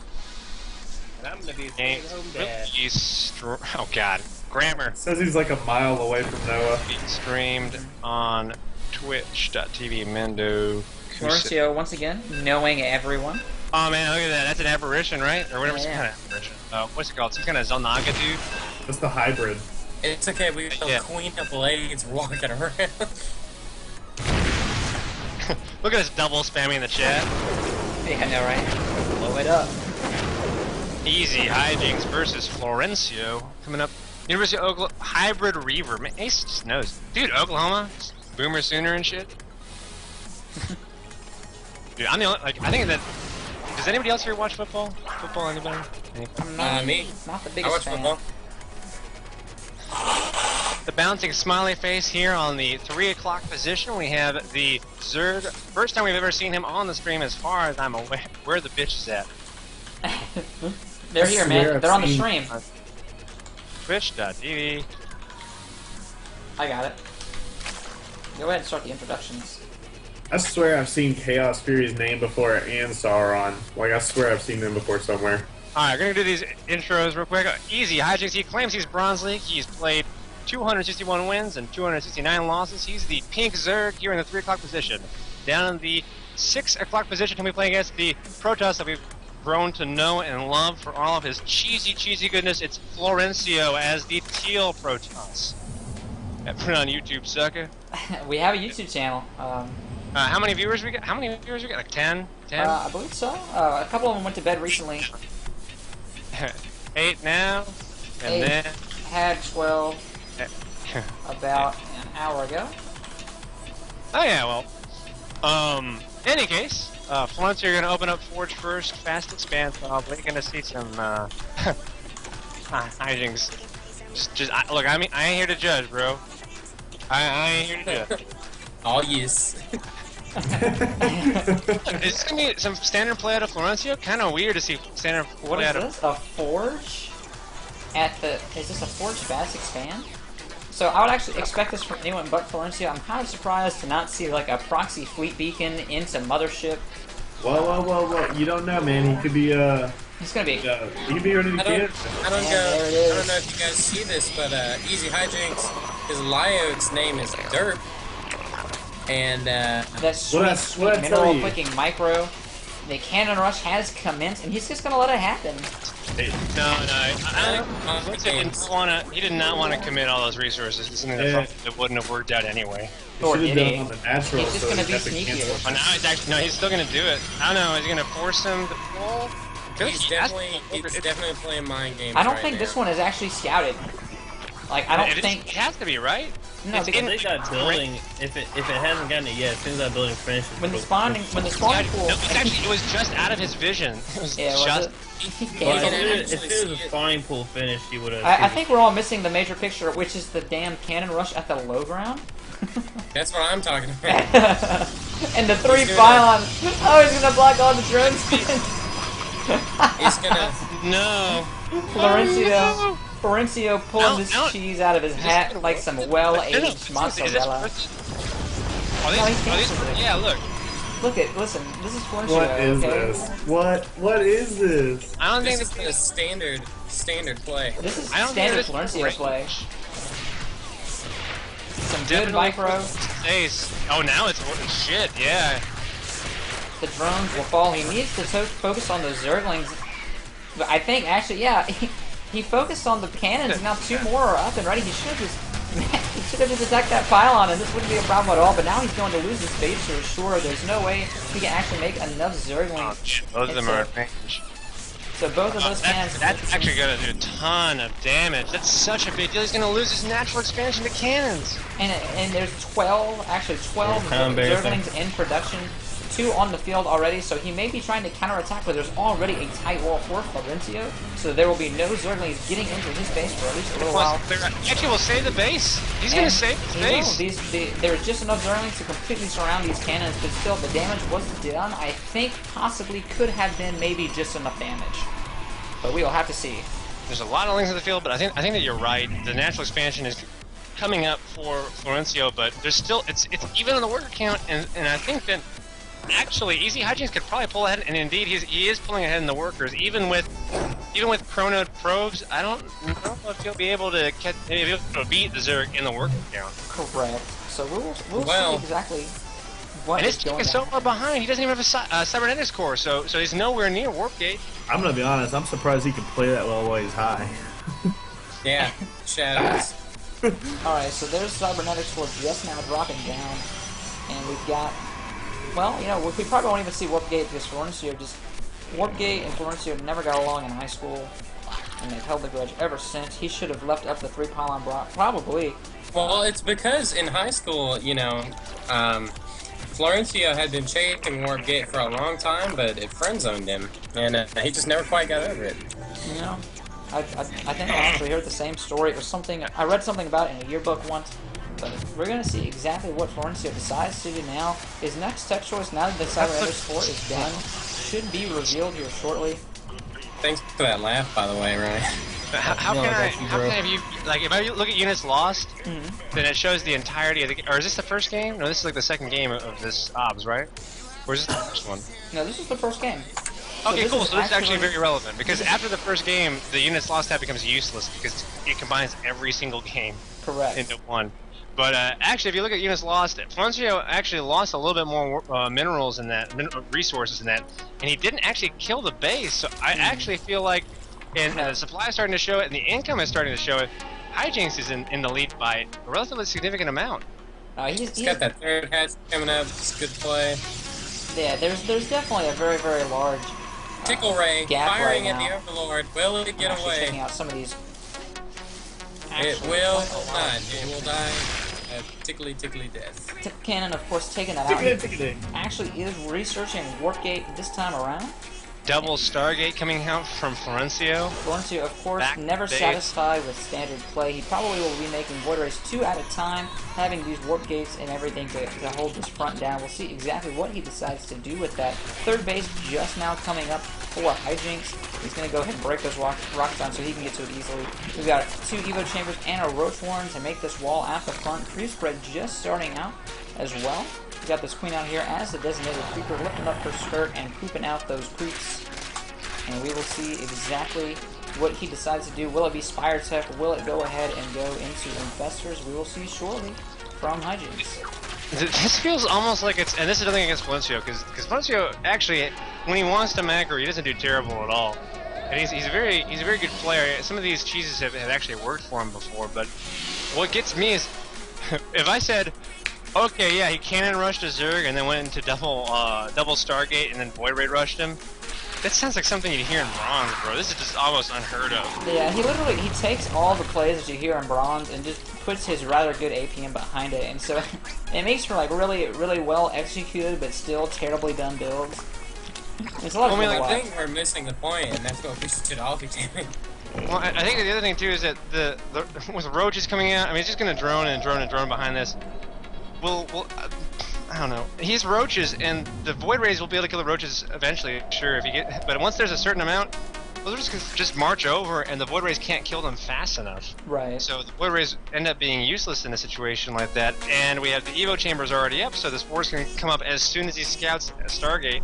Speaker 5: And I'm gonna be a
Speaker 2: ain't
Speaker 5: stay-at-home dad.
Speaker 2: oh god, grammar.
Speaker 3: Says he's like a mile away from Noah.
Speaker 2: Being streamed on twitch.tv Mendokusee.
Speaker 1: Mauricio, once again, knowing everyone.
Speaker 2: Oh man, look at that. That's an apparition, right? Or whatever
Speaker 1: Yeah,
Speaker 2: some
Speaker 1: yeah.
Speaker 2: kind of apparition. What's it called? Some kind of Zelnaga dude?
Speaker 3: That's the hybrid.
Speaker 4: It's okay, we got
Speaker 2: Yeah.
Speaker 4: the Queen of Blades walking around.
Speaker 2: Look at us double spamming the chat.
Speaker 1: Yeah, I know, right? Blow it up.
Speaker 2: Easy hijinks versus Florencio. Coming up. University of Oklahoma. Hybrid Reaver. Man, Ace just knows. Dude, Oklahoma. Boomer Sooner and shit. Dude, I'm the only, like, I think that, does anybody else here watch football? Football, anybody?
Speaker 1: I'm not,
Speaker 4: Me.
Speaker 1: not the
Speaker 4: I
Speaker 1: biggest
Speaker 4: watch
Speaker 1: fan.
Speaker 4: football.
Speaker 2: The bouncing smiley face here on the 3 o'clock position. We have the Zerg. First time we've ever seen him on the stream as far as I'm aware. Where the bitch is at?
Speaker 1: They're here,
Speaker 3: swear
Speaker 1: man.
Speaker 3: I've
Speaker 1: They're on the
Speaker 3: seen-
Speaker 1: stream.
Speaker 2: Twitch.tv.
Speaker 1: I got it. Go ahead and start the introductions.
Speaker 3: I swear I've seen Chaos Fury's name before and Sauron. Like, I swear I've seen them before somewhere.
Speaker 2: Alright, we're gonna do these intros real quick. Easy hijinks. He claims he's Bronze League. He's played 261 wins and 269 losses. He's the pink Zerg here in the 3 o'clock position. Down in the 6 o'clock position, he'll be playing against the Protoss that we've grown to know and love for all of his cheesy goodness. It's Florencio as the teal Protoss. Put it on YouTube, sucker.
Speaker 1: We have a YouTube channel.
Speaker 2: How many viewers we get? How many viewers we get? Like 10? 10?
Speaker 1: I believe so. A couple of them went to bed recently.
Speaker 2: 8 now. And
Speaker 1: 8.
Speaker 2: then...
Speaker 1: Had 12 about an hour ago.
Speaker 2: Oh yeah, well, any case, Florencio, you're gonna open up Forge first, fast expand, probably. You're gonna see some, hijinks. Look, I ain't here to judge, bro. I ain't here to judge.
Speaker 4: Oh, yes.
Speaker 2: Is this gonna be some standard play out of Florencio? Kinda weird to see standard
Speaker 1: What
Speaker 2: play
Speaker 1: is
Speaker 2: out of...
Speaker 1: this? A forge? Is this a forge fast expand? So I would actually expect this from anyone but Florencio. I'm kind of surprised to not see like a proxy fleet beacon into Mothership.
Speaker 3: Whoa. You don't know, man. He could be
Speaker 1: He's gonna be.
Speaker 3: You be ready to get it.
Speaker 4: I don't
Speaker 1: there it is.
Speaker 4: know if you guys see this, but Easy Hijinks, his Lyote's name is Derp. And
Speaker 1: That sweet,
Speaker 3: What I
Speaker 1: sweet
Speaker 3: tell
Speaker 1: mineral
Speaker 3: you?
Speaker 1: clicking micro. The cannon rush has commenced, and he's just gonna let it happen.
Speaker 2: He did not want to commit all those resources to something that wouldn't have worked out anyway.
Speaker 1: Or
Speaker 3: Should've
Speaker 1: did
Speaker 3: done
Speaker 1: he?
Speaker 3: it on the natural,
Speaker 1: He's just
Speaker 3: so
Speaker 1: gonna
Speaker 3: he'd
Speaker 1: be
Speaker 3: have to cancel.
Speaker 1: sneakier.
Speaker 2: But now he's actually he's still gonna do it. I don't know. Is he gonna force him to pull?
Speaker 4: he's definitely playing mind games.
Speaker 1: I don't
Speaker 4: right
Speaker 1: think
Speaker 4: now.
Speaker 1: this one is actually scouted. Like, I don't think.
Speaker 2: It has to be, right?
Speaker 1: No,
Speaker 2: It's
Speaker 1: because
Speaker 5: They got building. If it hasn't gotten it yet, as soon as that building finishes.
Speaker 1: when the
Speaker 5: it'll-
Speaker 1: spawning pool.
Speaker 2: It was just out of his vision. It was
Speaker 1: Yeah, was
Speaker 2: just.
Speaker 1: it?
Speaker 5: Well,
Speaker 4: can
Speaker 5: as
Speaker 4: actually
Speaker 5: soon as the
Speaker 4: see it.
Speaker 5: spawning pool finished, he would have.
Speaker 1: I think we're all missing the major picture, which is the damn cannon rush at the low ground.
Speaker 4: That's what I'm talking about.
Speaker 1: And the 3
Speaker 4: He's doing
Speaker 1: pylon. Oh, he's gonna block all the drones.
Speaker 4: He's gonna.
Speaker 2: No.
Speaker 1: Florencio pulling this cheese out of his hat like some well-aged mozzarella.
Speaker 2: Yeah, look.
Speaker 1: Listen, this is Florencio,
Speaker 3: What is
Speaker 1: okay?
Speaker 3: this? What is this?
Speaker 2: I don't think
Speaker 4: This is
Speaker 2: this
Speaker 4: the standard play.
Speaker 1: This is
Speaker 2: I don't
Speaker 1: standard
Speaker 2: think
Speaker 1: Florencio
Speaker 2: this is
Speaker 1: play. Some good
Speaker 2: definitely
Speaker 1: micro.
Speaker 2: Stays. Oh, now it's shit. Yeah.
Speaker 1: The drones will fall. He needs to focus on those Zerglings. But I think, actually, yeah, he focused on the cannons. Now 2 more are up and ready. He should have just attacked that pylon, and this wouldn't be a problem at all. But now he's going to lose his base for sure. There's no way he can actually make enough Zerglings.
Speaker 2: Both of them are at range.
Speaker 1: So both of those cannons.
Speaker 2: That's actually going to do a ton of damage. That's such a big deal. He's going to lose his natural expansion to cannons.
Speaker 1: And there's 12
Speaker 5: Kind of embarrassing.
Speaker 1: Zerglings in production. 2 on the field already, so he may be trying to counterattack, but there's already a tight wall for Florencio, so there will be no Zerglings getting into his base for at least a little while.
Speaker 2: Actually, we'll save the base. He's going to save the base.
Speaker 1: There's just enough Zerglings to completely surround these cannons, but still, the damage was done. I think possibly could have been maybe just enough damage, but we will have to see.
Speaker 2: There's a lot of links in the field, but I think that you're right. The natural expansion is coming up for Florencio, but there's still it's even on the worker count, and I think that actually Easy Hijinks could probably pull ahead, and indeed he is pulling ahead in the workers, even with Chronode probes. I don't know if he'll be able to beat the Zerg in the worker count.
Speaker 1: Correct. So we'll see exactly what
Speaker 2: And
Speaker 1: is
Speaker 2: his
Speaker 1: going
Speaker 2: tank is so far behind. He doesn't even have a cybernetics core, so he's nowhere near warp gate.
Speaker 9: I'm gonna be honest. I'm surprised he can play that well while he's high.
Speaker 4: Yeah, shadows.
Speaker 1: Alright, so there's cybernetics for just now dropping down, and we've got, well, you know, we probably won't even see Warp Gate because Warp Gate and Florencio never got along in high school, and they've held the grudge ever since. He should have left up the 3 pylon block, probably.
Speaker 4: Well, it's because in high school, you know, Florencio had been chasing Warp Gate for a long time, but it friend-zoned him, and he just never quite got over it.
Speaker 1: You know, I think I actually heard the same story or something. I read something about it in a yearbook once. But we're going to see exactly what Florencio decides to do now. His next tech choice, now that the Cybernetics 4 is done, should be revealed here shortly.
Speaker 4: Thanks for that laugh, by the way, Ryan.
Speaker 2: How can have you, like, if I look at units lost, then it shows the entirety of the game. Or is this the first game? No, this is like the second game of this Obs, right? Or is this the first one?
Speaker 1: No, this is the first game.
Speaker 2: Okay, cool. So this is actually very relevant because after the first game, the units lost tab becomes useless because it combines every single game into one. But actually, if you look at units lost, Florencio actually lost a little bit more minerals in that, resources in that, and he didn't actually kill the base. So I actually feel like, and the supply is starting to show it, and the income is starting to show it. Hijinks is in the lead by a relatively significant amount.
Speaker 4: He's got that third hat coming up. It's a good play.
Speaker 1: Yeah, there's definitely a very, very large
Speaker 4: Tickle Ray
Speaker 1: gap
Speaker 4: firing
Speaker 1: right
Speaker 4: at
Speaker 1: now.
Speaker 4: the Overlord. Will it get away?
Speaker 1: Taking out some of these.
Speaker 4: It will not. It will die a tickly death.
Speaker 1: Tip Cannon, of course, taking that out. Actually is researching Warpgate this time around.
Speaker 2: Double Stargate coming out from Florencio.
Speaker 1: Florencio, of course, never satisfied with standard play. He probably will be making Void Rays 2 at a time, having these Warp Gates and everything to hold this front down. We'll see exactly what he decides to do with that. Third base just now coming up for Hijinks. He's going to go ahead and break those rocks down so he can get to it easily. We've got 2 Evo Chambers and a Roach Warren to make this wall at the front. Creep spread just starting out as well. We've got this Queen out here as the designated creeper, lifting up her skirt and pooping out those creeps. and we will see exactly what he decides to do. Will it be Spire Tech? Will it go ahead and go into Infestors? We will see shortly from Hijinks.
Speaker 2: This feels almost like it's, and this is nothing against Valencio, because Valencio actually, when he wants to macro, he doesn't do terrible at all, and he's a very good player. Some of these cheeses have actually worked for him before, but what gets me is if I said, okay, yeah, he cannon rushed a Zerg and then went into double Stargate and then Void Raid rushed him. That sounds like something you'd hear in Bronze, bro. This is just almost unheard of.
Speaker 1: Yeah, he takes all the plays that you hear in Bronze and just puts his rather good APM behind it, and so it makes for like really well executed but still terribly done builds. It's a lot of fun to watch.
Speaker 4: I think we're missing the point, and that's what we should all be doing.
Speaker 2: Well, I think the other thing too is that the with roaches coming out, I mean, it's just gonna drone and drone and drone behind this. I don't know. He's roaches, and the Void Rays will be able to kill the roaches eventually, sure, if you get. But once there's a certain amount, they'll just march over, and the Void Rays can't kill them fast enough.
Speaker 1: Right.
Speaker 2: So the Void Rays end up being useless in a situation like that. And we have the Evo chambers already up, so the Spores can come up as soon as he scouts Stargate.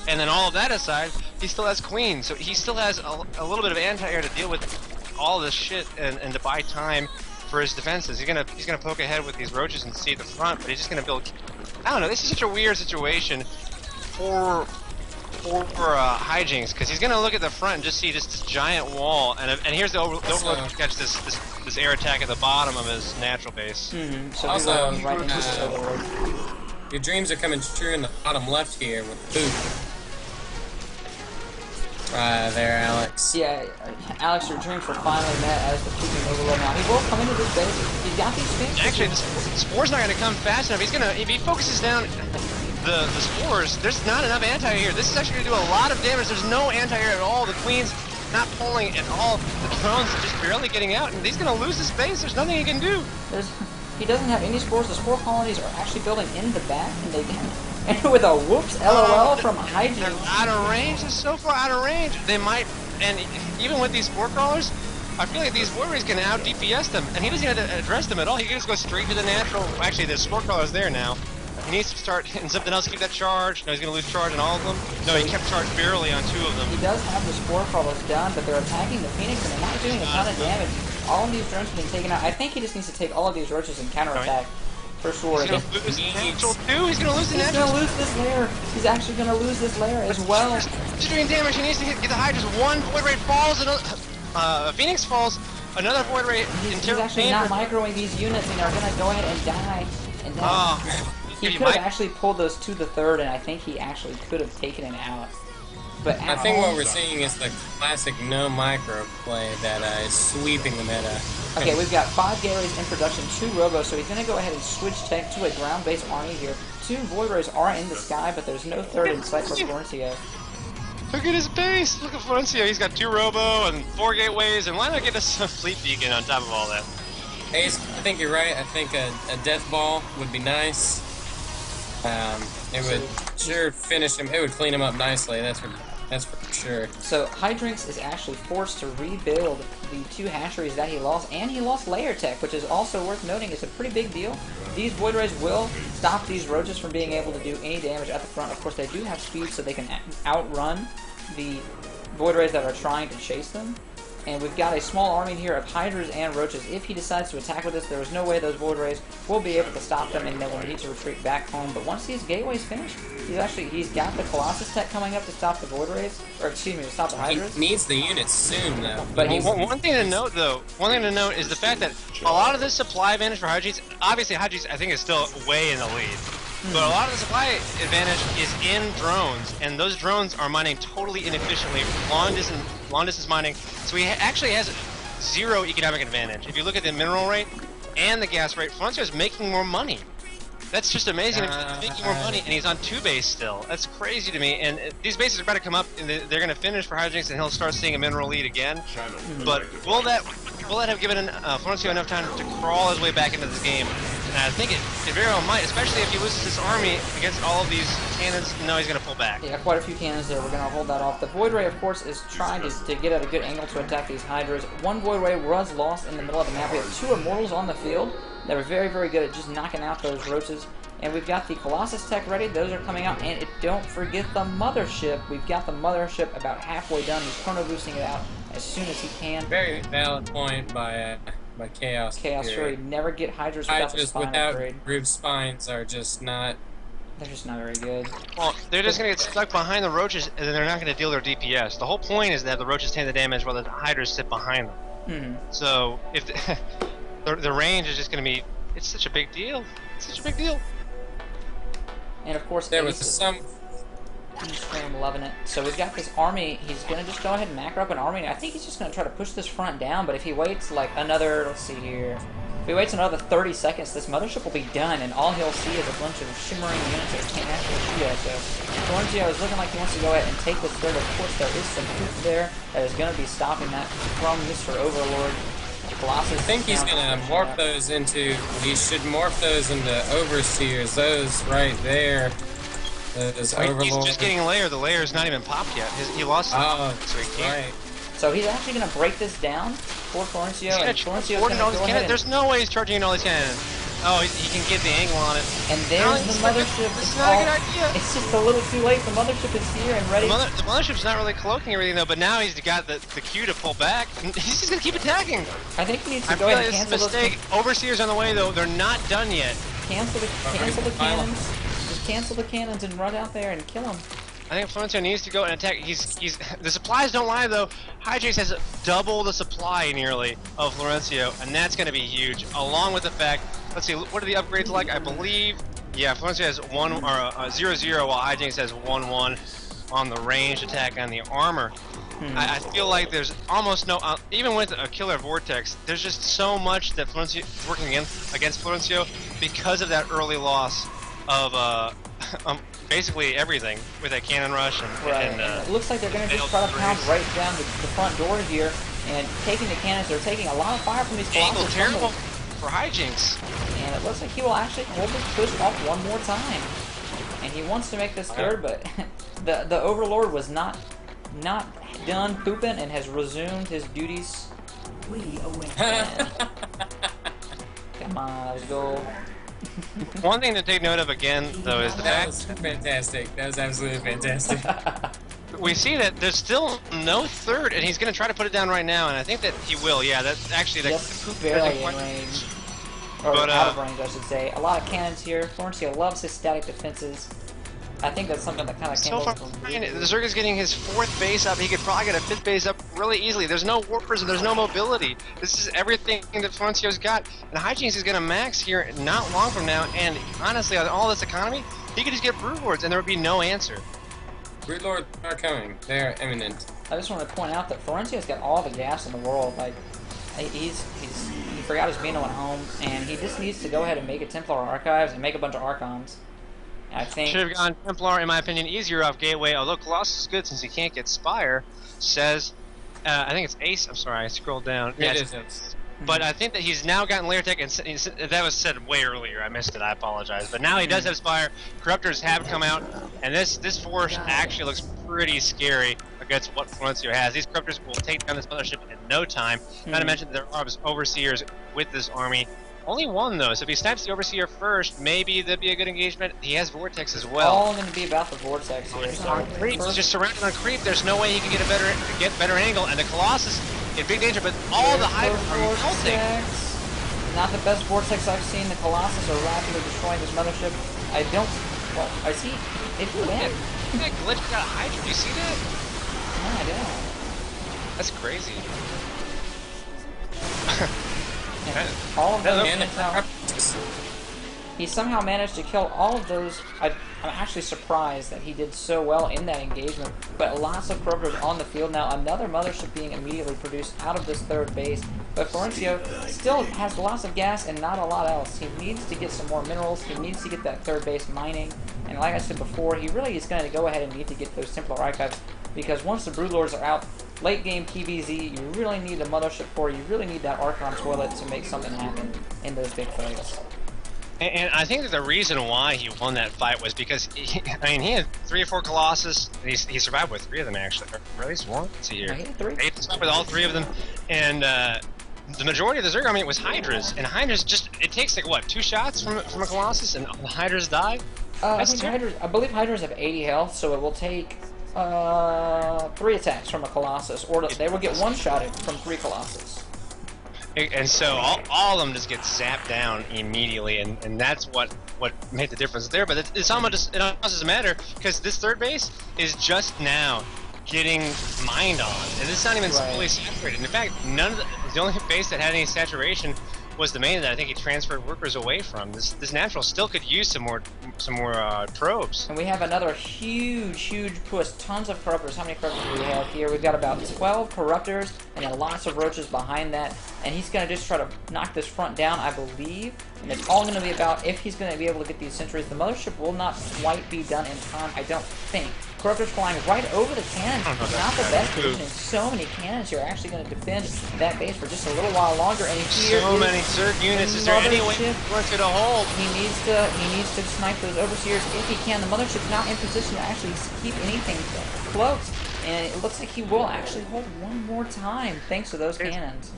Speaker 2: And then all of that aside, he still has Queen, so he still has a little bit of anti-air to deal with all this shit and to buy time for his defenses. He's gonna poke ahead with these roaches and see the front, but he's just gonna build. I don't know. This is such a weird situation for Hijinks, because he's gonna look at the front and just see this giant wall, and here's the Overlord to catch this air attack at the bottom of his natural base.
Speaker 1: Mm-hmm. So
Speaker 4: Also,
Speaker 1: right into the Overlord.
Speaker 4: Your dreams are coming true in the bottom left here with Boot. There, Alex.
Speaker 1: Yeah, Alex, your dreams were finally met as the Puking Overlord. Now, he will come into this base. He's got these things.
Speaker 2: Actually, the Spore's not going to come fast enough. If he focuses down the Spores, there's not enough anti-air here. This is actually going to do a lot of damage. There's no anti-air at all. The Queen's not pulling at all. The drone's just barely getting out, and he's going to lose his base. There's nothing he can do.
Speaker 1: He doesn't have any Spores. The Spore colonies are actually building in the back, and they and with a whoops LOL from Hijinks.
Speaker 2: They're out of range. They're so far out of range. They might, and even with these Spore crawlers, I feel like these Void Rays can out DPS them, and he doesn't have to address them at all. He can just go straight to the natural. Actually, there's Spore crawlers there now. He needs to start hitting something else to keep that charge. No, he's going to lose charge on all of them. No, he kept charge barely on 2 of them.
Speaker 1: He does have the Spore crawlers done, but they're attacking the Phoenix, and they're not doing a ton of damage. All of these drones have been taken out. I think he just needs to take all of these roaches and counterattack. For sure.
Speaker 2: He's going to lose the natural too. He's going to lose the natural.
Speaker 1: He's going to lose this layer. He's actually going to lose this layer as well.
Speaker 2: He's doing damage. He needs to get the Hydras. One Void Ray falls, another Phoenix falls, another Void Ray.
Speaker 1: He's actually not microing these units, and they're going to go ahead and die. And then he could have actually pulled those to the third, and I think he actually could have taken it out. But
Speaker 4: I think what we're seeing is the classic no micro play that is sweeping the meta.
Speaker 1: Okay, we've got 5 Gatorades in production, 2 Robos, so he's going to go ahead and switch tech to a ground-based army here. 2 Void Rays are in the sky, but there's no third in sight for Florencio.
Speaker 2: Look at his base! Look at Florencio. He's got 2 Robo and 4 gateways, and why not get us a fleet beacon on top of all that?
Speaker 4: Ace, I think you're right. I think a death ball would be nice. It would sure finish him. It would clean him up nicely. That's for sure.
Speaker 1: So Hijinks is actually forced to rebuild the 2 hatcheries that he lost, and he lost layer tech, which is also worth noting. It's a pretty big deal. These Void Rays will stop these roaches from being able to do any damage at the front. Of course, they do have speed, so they can outrun the Void Rays that are trying to chase them. And we've got a small army here of Hydras and Roaches. If he decides to attack with us, there is no way those Void Rays will be able to stop them, and they will need to retreat back home. But once these gateways finish, he's got the Colossus tech coming up to stop the Void Rays, or excuse me, to stop the Hydras.
Speaker 4: He needs the units soon, though.
Speaker 2: But one thing to note, is the fact that a lot of this supply advantage for Hijinks, obviously Hijinks I think is still way in the lead. But a lot of the supply advantage is in drones, and those drones are mining totally inefficiently, long distance mining. So he actually has 0 economic advantage. If you look at the mineral rate and the gas rate, Florencio is making more money. That's just amazing. He's making more money, and he's on 2 base still. That's crazy to me. And these bases are about to come up, and they're going to finish for Hijinks, and he'll start seeing a mineral lead again. But will that have given Florencio enough time to crawl his way back into this game? And I think it very well might, especially if he loses his army against all of these cannons. No, he's going to pull back.
Speaker 1: Yeah, quite a few cannons there. We're going to hold that off. The Void Ray, of course, is trying to get at a good angle to attack these Hydras. 1 Void Ray was lost in the middle of the map. We have 2 Immortals on the field that are very, very good at just knocking out those Roaches And we've got the Colossus tech ready. Those are coming out. And don't forget the Mothership. We've got the Mothership about halfway done. He's chrono boosting it out as soon as he can.
Speaker 4: Very valid point by Chaos.
Speaker 1: Chaos Fury. Never get Hydras without the spine upgrade.
Speaker 4: Groove spines are just not...
Speaker 1: They're just not very good.
Speaker 2: Well, they're just going to get stuck behind the roaches, and then they're not going to deal their DPS. The whole point is that the roaches take the damage while the hydras sit behind them. So if the range is just going to be, it's such a big deal. It's such a big deal.
Speaker 1: And of course,
Speaker 4: there was some.
Speaker 1: I'm loving it. So we've got this army. He's going to just go ahead and macro up an army. I think he's just going to try to push this front down. But if he waits like another, let's see here. If he waits another 30 seconds, this Mothership will be done, and all he'll see is a bunch of shimmering units that can't actually shoot at. So Florencio is looking like he wants to go ahead and take this third. Of course, there is some proof there that is going to be stopping that from Mr. Overlord. Colossus.
Speaker 4: I think he's going to morph those into. He should morph those into Overseers. Those right there. Those Overlord.
Speaker 2: He's just getting layer. The layer is not even popped yet. He lost. So he can't.
Speaker 1: Right. So he's actually going to break this down for Florencio, and Florencio's going to go ahead.
Speaker 2: There's no way he's charging in all these cannons. Oh, he can get the angle on it.
Speaker 1: And there's the Mothership.
Speaker 2: This is not a good idea.
Speaker 1: It's just a little too late. The Mothership is here and ready.
Speaker 2: The Mothership's not really cloaking everything though, but now he's got the cue to pull back. And he's just gonna keep attacking.
Speaker 1: I think he needs to go ahead and cancel
Speaker 2: this mistake. Overseer's on the way though. They're not done yet.
Speaker 1: Cancel the cannons. Just cancel the cannons and run out there and kill him.
Speaker 2: I think Florencio needs to go and attack. The supplies don't lie though. Hijinx has double the supply nearly of Florencio, and that's going to be huge. Along with the fact, let's see, what are the upgrades like? I believe, yeah, Florencio has 0-0, while Hijinx has 1-1 on the ranged attack and the armor. I feel like there's almost no, even with a killer vortex, there's just so much that Florencio is working against Florencio because of that early loss of basically everything with that cannon rush and
Speaker 1: it looks like they're going to just try to pound right down the front door here and taking the cannons. They're taking a lot of fire from these Colossus.
Speaker 2: Terrible for Hijinx.
Speaker 1: And it looks like he will actually hold this push off one more time. And he wants to make this third, but the Overlord was not done pooping and has resumed his duties. We await. Come on, let's go.
Speaker 2: One thing to take note of again, though, is the fact...
Speaker 4: That was fantastic. That was absolutely fantastic.
Speaker 2: We see that there's still no third, and he's going to try to put it down right now, and I think that he will. Yeah, that's actually...
Speaker 1: Just barely in range. Or out of range, I should say. A lot of cannons here. Florencio loves his static defenses. I think that's something that kind of came over from...
Speaker 2: The Zerga's getting his 4th base up. He could probably get a 5th base up really easily. There's no warpers and there's no mobility. This is everything that Florencio's got. And Hijinx is going to max here not long from now. And honestly, on all this economy, he could just get Brood Lords and there would be no answer.
Speaker 4: Brood Lords are coming. They're imminent.
Speaker 1: I just want to point out that Florencio's got all the gas in the world. Like, he forgot his Beano at home, and he just needs to go ahead and make a Templar Archives and make a bunch of Archons. I think
Speaker 2: should have gone Templar, in my opinion, easier off Gateway. Although Colossus is good since he can't get Spire. Says, I think it's Ace. I'm sorry, I scrolled down.
Speaker 4: Yeah, it is Ace.
Speaker 2: But I think that he's now gotten Layer Tech, and that was said way earlier. I missed it. I apologize. But now he does have Spire. Corruptors have come out, and this force actually looks pretty scary against what Florencio has. These Corruptors will take down this Mothership in no time. Not to mention there are Overseers with this army. Only one though, so if he snipes the Overseer first, maybe that'd be a good engagement. He has Vortex as well.
Speaker 1: All going to be about the Vortex here.
Speaker 2: So Creep's just surrounded on Creep. There's no way he can get a better angle, and the Colossus in big danger. But all the Hydra are melting.
Speaker 1: Not the best Vortex I've seen. The Colossus are rapidly destroying this Mothership. I don't. Well, I see. It flew in.
Speaker 2: That glitch got a Hydra. Do you see that?
Speaker 1: No, I didn't.
Speaker 2: That's crazy.
Speaker 1: All of those he somehow managed to kill all of those. I'm actually surprised that he did so well in that engagement. But lots of Corruptors on the field now. Another Mothership being immediately produced out of this third base. But Florencio still has lots of gas and not a lot else. He needs to get some more minerals. He needs to get that third base mining. And like I said before, he really is going to go ahead and need to get those Templar Archives. Because once the Broodlords are out, late game PvZ, you really need a Mothership core. You really need that Archon toilet to make something happen in those big fights.
Speaker 2: And I think that the reason why he won that fight was because, he had 3 or 4 Colossus, and he survived with 3 of them actually, or at least 1, let's see here.
Speaker 1: No, he had 3.
Speaker 2: He survived with all 3 of them, and the majority of the Zerg army was Hydras, and Hydras it takes like what, 2 shots from a Colossus, and the Hydras die.
Speaker 1: I believe Hydras have 80 health, so it will take 3 attacks from a Colossus, or they will get one-shotted from 3 Colossus.
Speaker 2: And so all of them just get zapped down immediately, and that's what made the difference there. But it almost doesn't matter, because this third base is just now getting mined on, and it's not even fully saturated. In fact, the only base that had any saturation was the main that I think he transferred workers away from. This natural still could use some more probes.
Speaker 1: And we have another huge push. Tons of corruptors. How many corruptors do we have here? We've got about 12 corruptors and then lots of roaches behind that. And he's going to just try to knock this front down, I believe. And it's all going to be about if he's going to be able to get these sentries. The mothership will not quite be done in time, I don't think. Corruptors flying right over the cannons. Not the best position. So many cannons here are actually going to defend that base for just a little while longer. And here
Speaker 2: so many Zerg units. Is there any way to the hold?
Speaker 1: He needs to snipe those overseers if he can. The mothership's not in position to actually keep anything close. And it looks like he will actually hold one more time thanks to those cannons.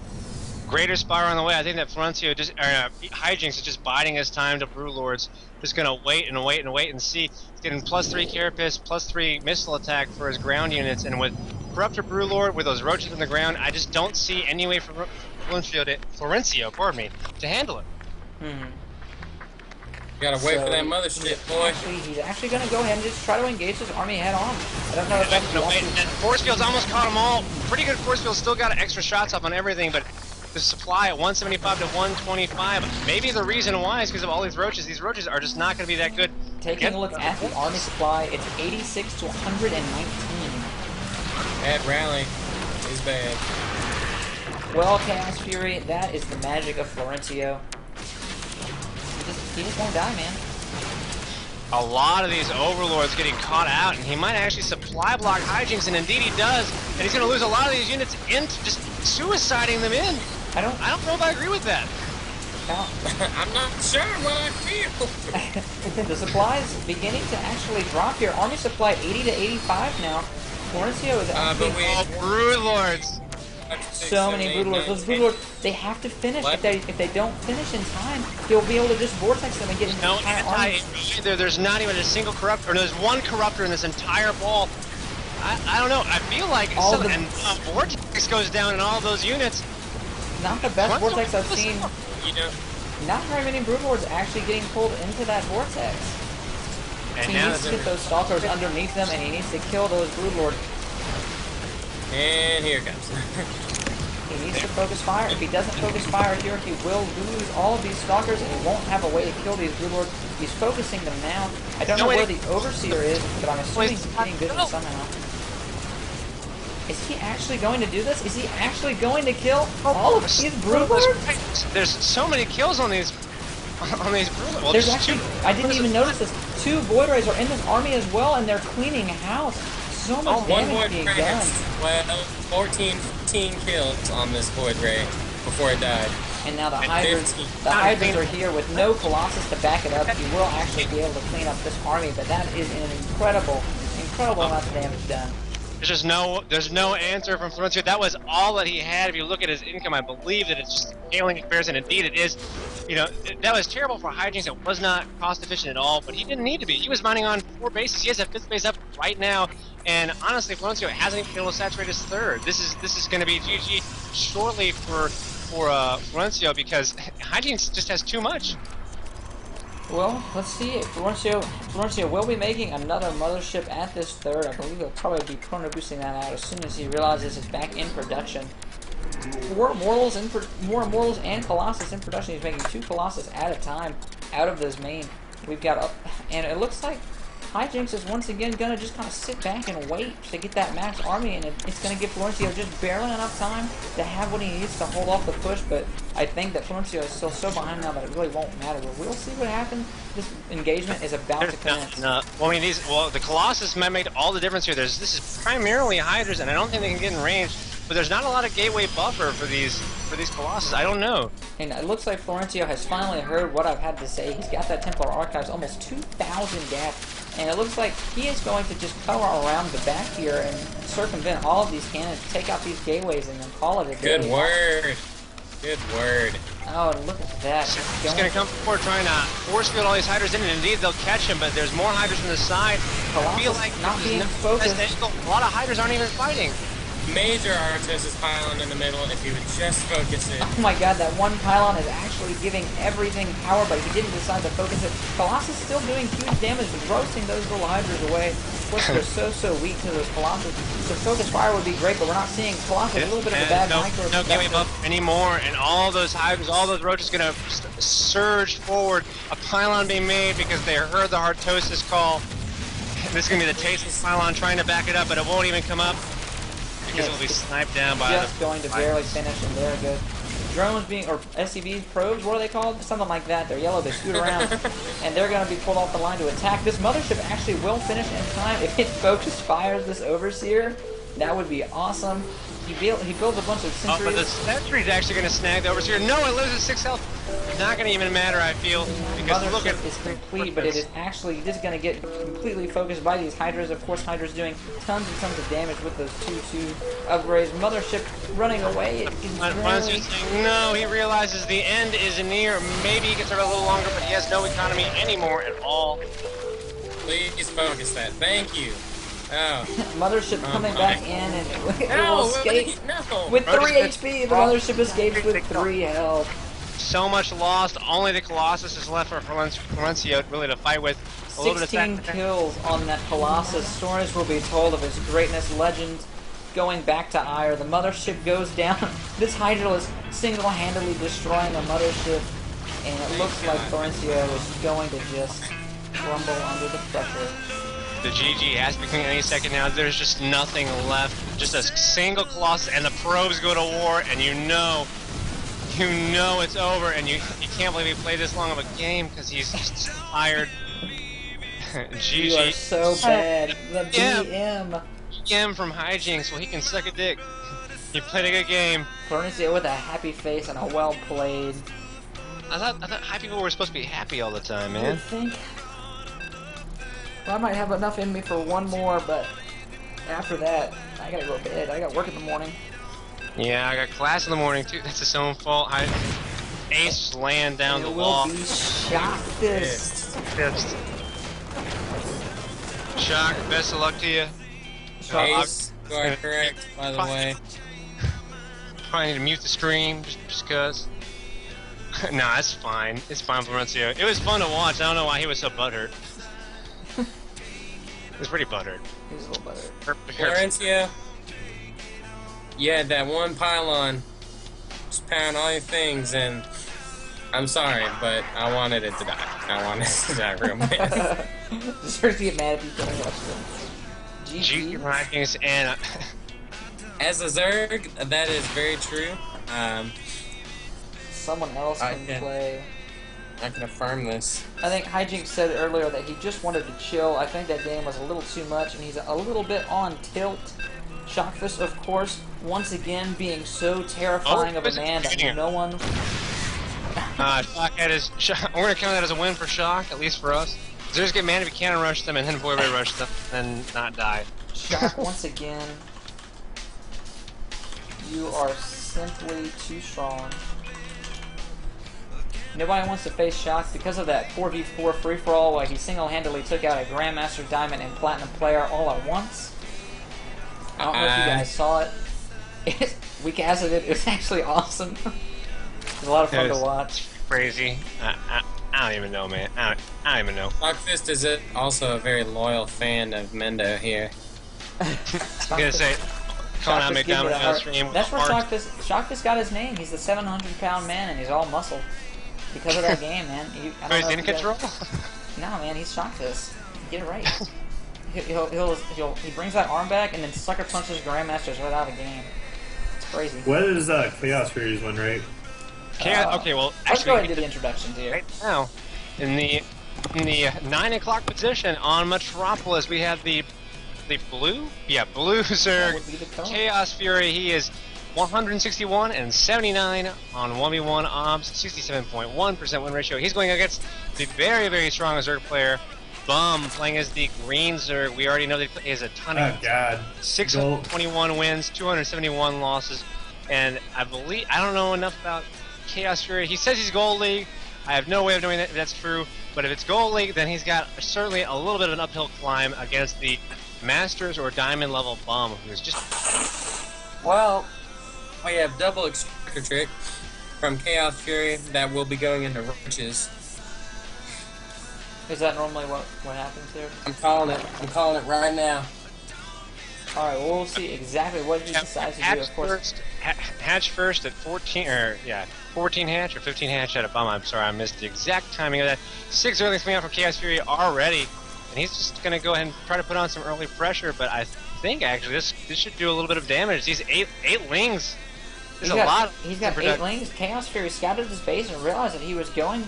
Speaker 2: Greater Spire on the way. I think that Florencio Hijinks is just biding his time to Brewlords. Just gonna wait and see. He's getting +3 Carapace, +3 missile attack for his ground units, and with Corruptor Brewlord with those roaches on the ground, I just don't see any way for Florencio, pardon me, to handle it.
Speaker 4: You gotta wait for that mothership, boy.
Speaker 1: He's actually gonna go ahead and just try to engage his army head on. I don't know if that's
Speaker 2: Force Field's almost caught them all. Pretty good Force Field, still got extra shots up on everything, but the supply at 175 to 125. Maybe the reason why is because of all these roaches. These roaches are just not going to be that good.
Speaker 1: Taking a look at the army supply, it's 86 to 119.
Speaker 4: Bad rally is bad.
Speaker 1: Well, Chaos Fury, that is the magic of Florencio. He just won't die, man.
Speaker 2: A lot of these overlords getting caught out, and he might actually supply block Hijinks, and indeed he does. And he's going to lose a lot of these units into just suiciding them in. I don't know if I agree with that.
Speaker 4: I'm not sure what I feel.
Speaker 1: The supply is beginning to actually drop here. Army supply 80 to 85 now. Florencio is actually...
Speaker 2: Broodlords.
Speaker 1: So many Broodlords. Those Broodlords, they have to finish. If they don't finish in time, he'll be able to just vortex them and get into the entire army.
Speaker 2: There's not even a single corruptor, or there's one corruptor in this entire ball. I don't know. I feel like vortex goes down in all those units.
Speaker 1: Not the best vortex I've seen. Not very many Broodlords actually getting pulled into that vortex. And he needs to get those stalkers underneath them, and he needs to kill those Broodlords.
Speaker 4: And here it comes.
Speaker 1: He needs to focus fire. If he doesn't focus fire here, he will lose all of these stalkers, and he won't have a way to kill these Broodlords. He's focusing them now. I don't know where the Overseer is, but I'm assuming he's getting vision somehow. Is he actually going to do this? Is he actually going to kill all of these Broodlords?
Speaker 2: There's so many kills on these Broodlords. Well,
Speaker 1: there's actually, I didn't even notice this. 2 Void Rays are in this army as well, and they're cleaning house. So much damage being done.
Speaker 4: 14 kills on this Void Ray before it died.
Speaker 1: And now the Hydras are here with no Colossus to back it up. He will actually be able to clean up this army, but that is an incredible amount of damage done.
Speaker 2: There's no answer from Florencio. That was all that he had. If you look at his income, I believe that it's just scaling affairs, and indeed it is. That was terrible for Hijinks. It was not cost efficient at all, but he didn't need to be. He was mining on 4 bases. He has a 5th base up right now, and honestly, Florencio hasn't even been able to saturate his 3rd. This is going to be GG shortly for Florencio, because Hijinks just has too much.
Speaker 1: Well, let's see. Florencio will be making another mothership at this 3rd. I believe he'll probably be chrono boosting that out as soon as he realizes it's back in production. More Immortals and Colossus in production. He's making 2 Colossus at a time out of this main. We've got and it looks like Hijinks is once again gonna just kind of sit back and wait to get that max army, and it's gonna give Florencio just barely enough time to have what he needs to hold off the push. But I think that Florencio is still so behind now that it really won't matter. But we'll see what happens. This engagement is about to commence.
Speaker 2: Well, the Colossus made all the difference here. This is primarily Hydras, and I don't think they can get in range. But there's not a lot of gateway buffer for these Colossus. I don't know.
Speaker 1: And it looks like Florencio has finally heard what I've had to say. He's got that Templar Archives, almost 2,000 gap. And it looks like he is going to just cover around the back here and circumvent all of these cannons, take out these gateways, and then call it a day.
Speaker 4: Good word. Good word.
Speaker 1: Oh, look at that.
Speaker 2: He's going to come forward trying to force field all these hydras in, and indeed they'll catch him, but there's more hydras from the side. I feel like
Speaker 1: not being focused.
Speaker 2: A lot of hydras aren't even fighting.
Speaker 4: Major Artosis pylon in the middle if he would just focus it.
Speaker 1: Oh my god, that one pylon is actually giving everything power, but he didn't decide to focus it. Colossus still doing huge damage, roasting those little hydras away. Of course, they're so weak to those Colossus. So focus fire would be great, but we're not seeing Colossus. A little bit of a bad micro.
Speaker 2: No giving up anymore, and all those hydras, all those roaches gonna surge forward. A pylon being made because they heard the Artosis call. This is gonna be the tasteless pylon trying to back it up, but it won't even come up. Because it'll be sniped down by
Speaker 1: just going to barely finish, and they're good. Drones being, or SCVs, probes, what are they called? Something like that. They're yellow, they scoot around, and they're going to be pulled off the line to attack. This mothership actually will finish in time. If it focus fires this Overseer, that would be awesome. He builds a bunch of sentries.
Speaker 2: Oh, but the sentry's actually going to snag the Overseer. No, it loses 6 health. Not going to even matter, I feel. Because look at
Speaker 1: is complete, but it is actually just going to get completely focused by these Hydras. Of course, Hydra's doing tons and tons of damage with those 2-2 upgrades. Mothership running away.
Speaker 2: No, he realizes the end is near. Maybe he can serve a little longer, but he has no economy anymore at all.
Speaker 4: Please focus that. Thank you. Oh.
Speaker 1: Mothership coming back in, and it will escape
Speaker 4: No.
Speaker 1: with 3 HP. The Mothership escapes with 3 health.
Speaker 2: So much lost. Only the Colossus is left for Florencio really to fight with.
Speaker 1: 16 kills on that Colossus. Stories will be told of his greatness. Legend going back to Ire. The Mothership goes down. This Hydra is single-handedly destroying the Mothership, and it looks like Florencio is going to just crumble under the pressure.
Speaker 2: The GG has to be coming any second now. There's just nothing left. Just a single Colossus, and the probes go to war, and you know it's over, and you can't believe he played this long of a game because he's just tired. GG.
Speaker 1: You are so bad. The BM.
Speaker 2: BM from Hijinks. Well, he can suck a dick. He played a good game.
Speaker 1: Florencio with a happy face and a well played.
Speaker 2: I thought happy people were supposed to be happy all the time, man.
Speaker 1: I think. Well, I might have enough in me for one more, but after that, I gotta go to bed. I got work in the morning.
Speaker 2: Yeah, I got class in the morning too. That's his own fault. Ace just laying down the wall.
Speaker 1: It will be Shock Fist.
Speaker 2: Shock, best of luck to you.
Speaker 4: Ace, you are correct, by the way.
Speaker 2: Probably need to mute the stream, just cause. Nah, it's fine. It's fine, Florencio. It was fun to watch. I don't know why he was so butthurt. He was pretty butthurt.
Speaker 1: He was a little butthurt.
Speaker 4: Florencio, you had that one pylon, just pound all your things, and I'm sorry, but I wanted it to die. I wanted it to die real bad.
Speaker 1: Deserves to get mad if you don't watch them.
Speaker 2: GG rankings and
Speaker 4: as a Zerg, that is very true.
Speaker 1: Someone else can play.
Speaker 4: I can affirm this.
Speaker 1: I think Hijinks said earlier that he just wanted to chill. I think that game was a little too much, and he's a little bit on tilt. Shockfist, of course, once again being so terrifying of a man that no one...
Speaker 2: Shock had his... We're going to count that as a win for Shock, at least for us. Zers get mad if you can't rush them, and then Boy rush them, and not die.
Speaker 1: Shock, once again, you are simply too strong. Nobody wants to face Shock because of that 4v4 free-for-all where he single-handedly took out a Grandmaster Diamond and Platinum player all at once. I don't know if you guys saw it. We casted it. It was actually awesome. It was a lot of fun to watch.
Speaker 2: Crazy. I don't even know, man. I don't even know.
Speaker 4: Shockfist is also a very loyal fan of Mendo here.
Speaker 2: I was gonna say, calling out McDonald's on stream.
Speaker 1: That's where Shockfist got his name. He's the 700-pound man, and he's all muscle because of that game, man.
Speaker 2: He's in control.
Speaker 1: No, man, he's Shockfist. Get it right. He brings that arm back and then sucker punches Grandmasters right out of the game. It's crazy.
Speaker 3: What is Chaos Fury's win rate?
Speaker 2: Okay, well,
Speaker 1: let's go ahead
Speaker 2: actually,
Speaker 1: and do the introductions here.
Speaker 2: right now, in the 9 o'clock position on Metropolis, we have the blue Zerg Chaos Fury. He is 161 and 79 on 1v1 Obs, 67.1% win ratio. He's going against the very, very strong Zerg player, Bum, playing as the green Zerg. We already know that he has a ton of 621 wins, 271 losses, and I don't know enough about Chaos Fury. He says he's Gold League. I have no way of knowing that if that's true. But if it's Gold League, then he's got certainly a little bit of an uphill climb against the Masters or Diamond level bum, who's just.
Speaker 4: Well, we have double extractor trick from Chaos Fury that will be going into roaches.
Speaker 1: Is that normally what happens here?
Speaker 4: I'm calling it. I'm calling it right now.
Speaker 1: All right, well, we'll see exactly what he decides to do. Of course,
Speaker 2: hatch first at 14, 14 hatch or 15 hatch at a bum. I'm sorry, I missed the exact timing of that. 6 earlings coming out from Chaos Fury already, and he's just going to go ahead and try to put on some early pressure. But I think actually this should do a little bit of damage. These eight lings. There's a lot.
Speaker 1: He's got 8 lings. Chaos Fury scouted his base and realized that he was going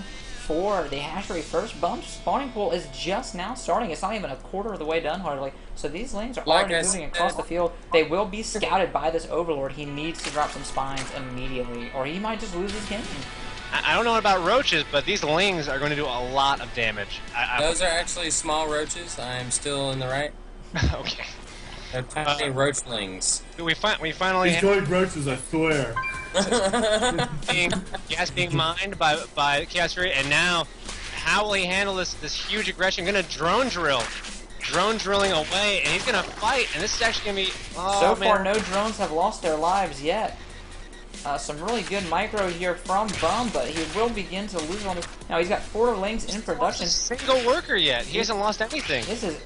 Speaker 1: for the hatchery first. Bum's spawning pool is just now starting. It's not even a quarter of the way done hardly. So these lings are already moving across the field. They will be scouted by this overlord. He needs to drop some spines immediately, or he might just lose his game.
Speaker 2: I don't know about roaches, but these lings are going to do a lot of damage.
Speaker 4: Those are actually small roaches. I am still in the right.
Speaker 2: Okay.
Speaker 4: They're tiny roachlings.
Speaker 2: We finally
Speaker 3: destroyed roaches, I swear.
Speaker 2: Gas being mined by Chaos Fury, and now how will he handle this huge aggression? Gonna drone drilling away, and he's gonna fight, and this is actually gonna be
Speaker 1: so far no drones have lost their lives yet. Some really good micro here from Bum, but he will begin to lose on this. Now he's got 4 lings in production.
Speaker 2: Single worker yet. He hasn't lost anything.
Speaker 1: This is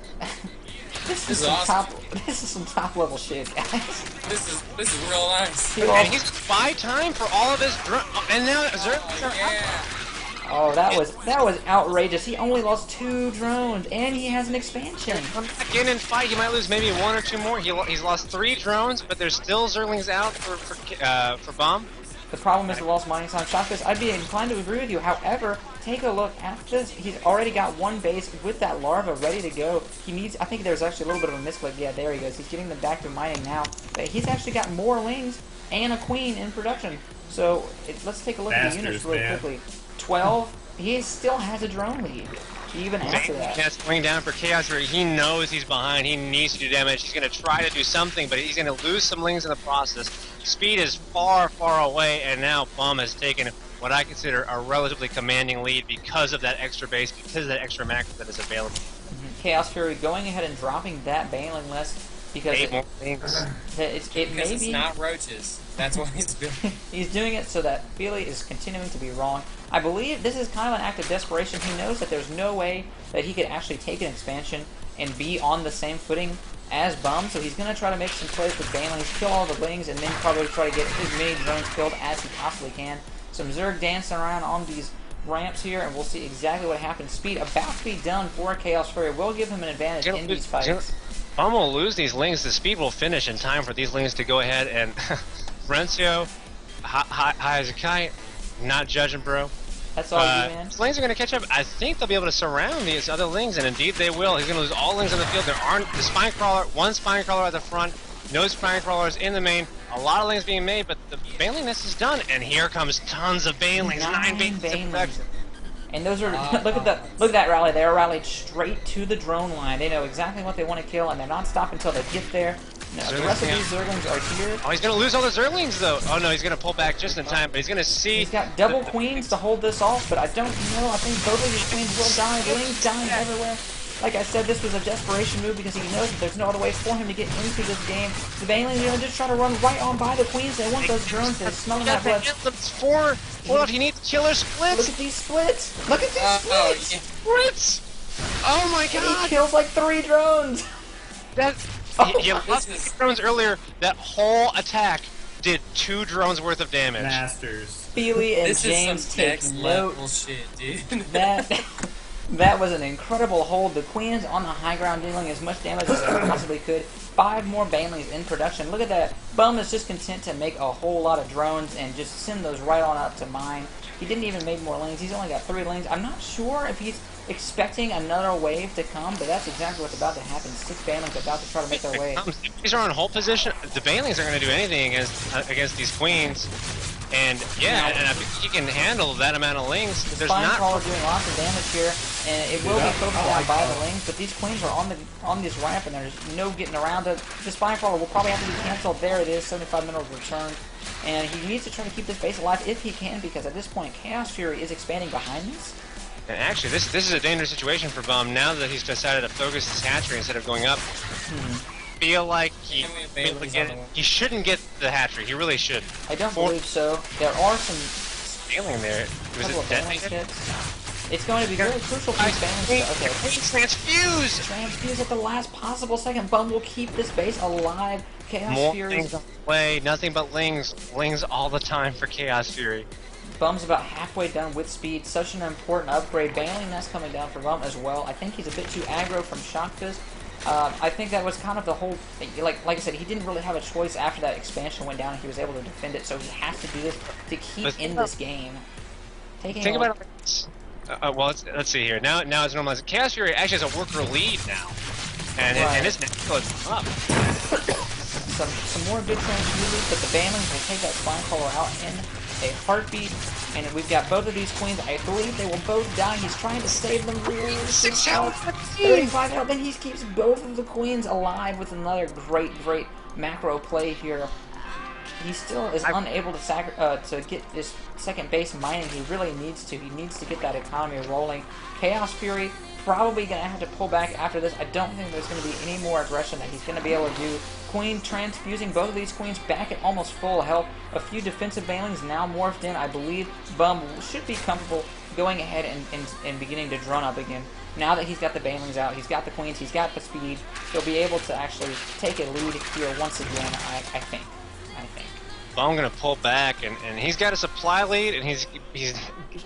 Speaker 1: This is
Speaker 4: awesome.
Speaker 1: some top level shit, guys.
Speaker 4: This is real nice.
Speaker 2: And he's buy time for all of his and now
Speaker 4: yeah.
Speaker 1: Oh, that was outrageous. He only lost 2 drones, and he has an expansion.
Speaker 2: Come back in and fight. He might lose maybe 1 or 2 more. He's lost 3 drones, but there's still Zerlings out for Bomb.
Speaker 1: The problem is the lost mining time. Shotgus, I'd be inclined to agree with you. However, take a look at this. He's already got 1 base with that larva ready to go. He needs, I think there's actually a little bit of a misclick. Yeah, there he goes. He's getting them back to mining now. But he's actually got more lings and a queen in production. So let's take a look at the units really quickly. 12. He still has a drone lead. Even after that.
Speaker 2: That's going down for Chaos where he knows he's behind. He needs to do damage. He's going to try to do something, but he's going to lose some lings in the process. Speed is far, far away, and now Bum has taken what I consider a relatively commanding lead because of that extra base, because of that extra macro that is available.
Speaker 1: Chaos Fury going ahead and dropping that Baneling list because
Speaker 4: it's not roaches. That's what he's doing.
Speaker 1: He's doing it so that Feely is continuing to be wrong. I believe this is kind of an act of desperation. He knows that there's no way that he could actually take an expansion and be on the same footing as Bum, so he's going to try to make some plays with Banelings, kill all the Lings, and then probably try to get as many drones killed as he possibly can. Some Zerg dancing around on these ramps here, and we'll see exactly what happens. Speed about to be done for Chaos Fury. Will give him an advantage in these fights.
Speaker 2: Bum will lose these Lings. The speed will finish in time for these Lings to go ahead and... Rencio, high as a kite, not judging, bro.
Speaker 1: That's all you, man.
Speaker 2: These Lings are going to catch up. I think they'll be able to surround these other Lings, and indeed they will. He's going to lose all Lings on the field. There aren't the Spine Crawler, 1 Spine Crawler at the front, no Spine Crawlers in the main. A lot of Lings being made, but the Baneling nest is done, and here comes tons of Banelings. 9 Banelings.
Speaker 1: And those are look at that rally. They are rallied straight to the drone line. They know exactly what they want to kill, and they're not stopping until they get there. No, the rest of these Zerglings are here.
Speaker 2: Oh, he's going to lose all the Zerglings, though. Oh, no, he's going to pull back just in time, but he's going to see...
Speaker 1: He's got double queens to hold this off, but I don't know. I think both of these queens will die. Lings dying everywhere. Like I said, this was a desperation move because he knows that there's no other way for him to get into this game. The Banelings are going to just try to run right on by the queens. They want those drones. They're smelling that blood.
Speaker 2: Four. He needs killer splits.
Speaker 1: Look at these splits. Look at these splits.
Speaker 2: Splits. Oh, my God.
Speaker 1: And he kills like 3 drones.
Speaker 2: That's... He lost 2 drones earlier. That whole attack did 2 drones worth of damage.
Speaker 3: Masters.
Speaker 1: Feely and James take note.
Speaker 4: Shit, dude.
Speaker 1: That was an incredible hold. The Queens on the high ground dealing as much damage as they possibly could. 5 more Banelings in production. Look at that. Bum is just content to make a whole lot of drones and just send those right on up to mine. He didn't even make more Lings. He's only got 3 Lings. I'm not sure if he's expecting another wave to come, but that's exactly what's about to happen. 6 Banelings about to try to make their way.
Speaker 2: If these are on hold position, the Banelings are going to do anything against these Queens. And yeah, and I think he can handle that amount of Lings.
Speaker 1: The Spine Crawler doing lots of damage here, and it will be focused down by the Lings, but these Queens are on this ramp, and there's no getting around it. The Spine Crawler will probably have to be canceled. There it is, 75 minerals returned. And he needs to try to keep this base alive if he can, because at this point, Chaos Fury is expanding behind this.
Speaker 2: And actually, this is a dangerous situation for Bum now that he's decided to focus his hatchery instead of going up. Feel like he shouldn't get the hatchery. He really should.
Speaker 1: I don't believe so. There are some
Speaker 2: failing there. Was it detonated?
Speaker 1: It's going to be very crucial for these bands. Okay.
Speaker 2: Transfuse!
Speaker 1: Transfuse at the last possible second. Bum will keep this base alive. Chaos
Speaker 2: More
Speaker 1: Fury.
Speaker 2: things on the way. Nothing but lings. Lings all the time for Chaos Fury.
Speaker 1: Bum's about halfway done with speed. Such an important upgrade. Baneling Nest coming down for Bum as well. I think he's a bit too aggro from Shock Fist. I think that was kind of the whole thing. Like I said, he didn't really have a choice after that expansion went down. He was able to defend it, so he has to do this to keep in this game.
Speaker 2: Think about it. Well, let's see here. Now it's normalized. Chaos Fury actually has a worker lead now, and his net goes up.
Speaker 1: Some more good transfuses, but the Banelings will take that Spine Crawler out in a heartbeat. And we've got both of these queens. I believe they will both die. He's trying to save them.
Speaker 2: 6 health.
Speaker 1: 35 health. Then he keeps both of the queens alive with another great macro play here. He still is unable to get this second base mining. He really needs to. He needs to get that economy rolling. Chaos Fury probably going to have to pull back after this. I don't think there's going to be any more aggression that he's going to be able to do. Queen transfusing both of these queens back at almost full health. A few defensive banelings now morphed in. I believe Bum should be comfortable going ahead and beginning to drone up again. Now that he's got the banelings out, he's got the queens, he's got the speed, he'll be able to actually take a lead here once again, I think.
Speaker 2: Bum gonna pull back, and he's got a supply lead, and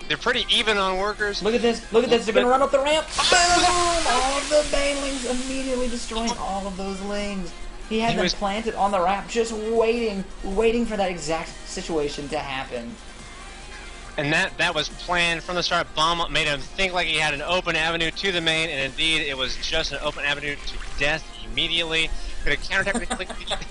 Speaker 2: they're pretty even on workers.
Speaker 1: Look at this! They're gonna run up the ramp. Boom! All of the banelings immediately destroying all of those lings. He had them planted on the ramp, just waiting for that exact situation to happen.
Speaker 2: And that was planned from the start. Bum made him think like he had an open avenue to the main, and indeed it was just an open avenue to death immediately. Gonna counterattack.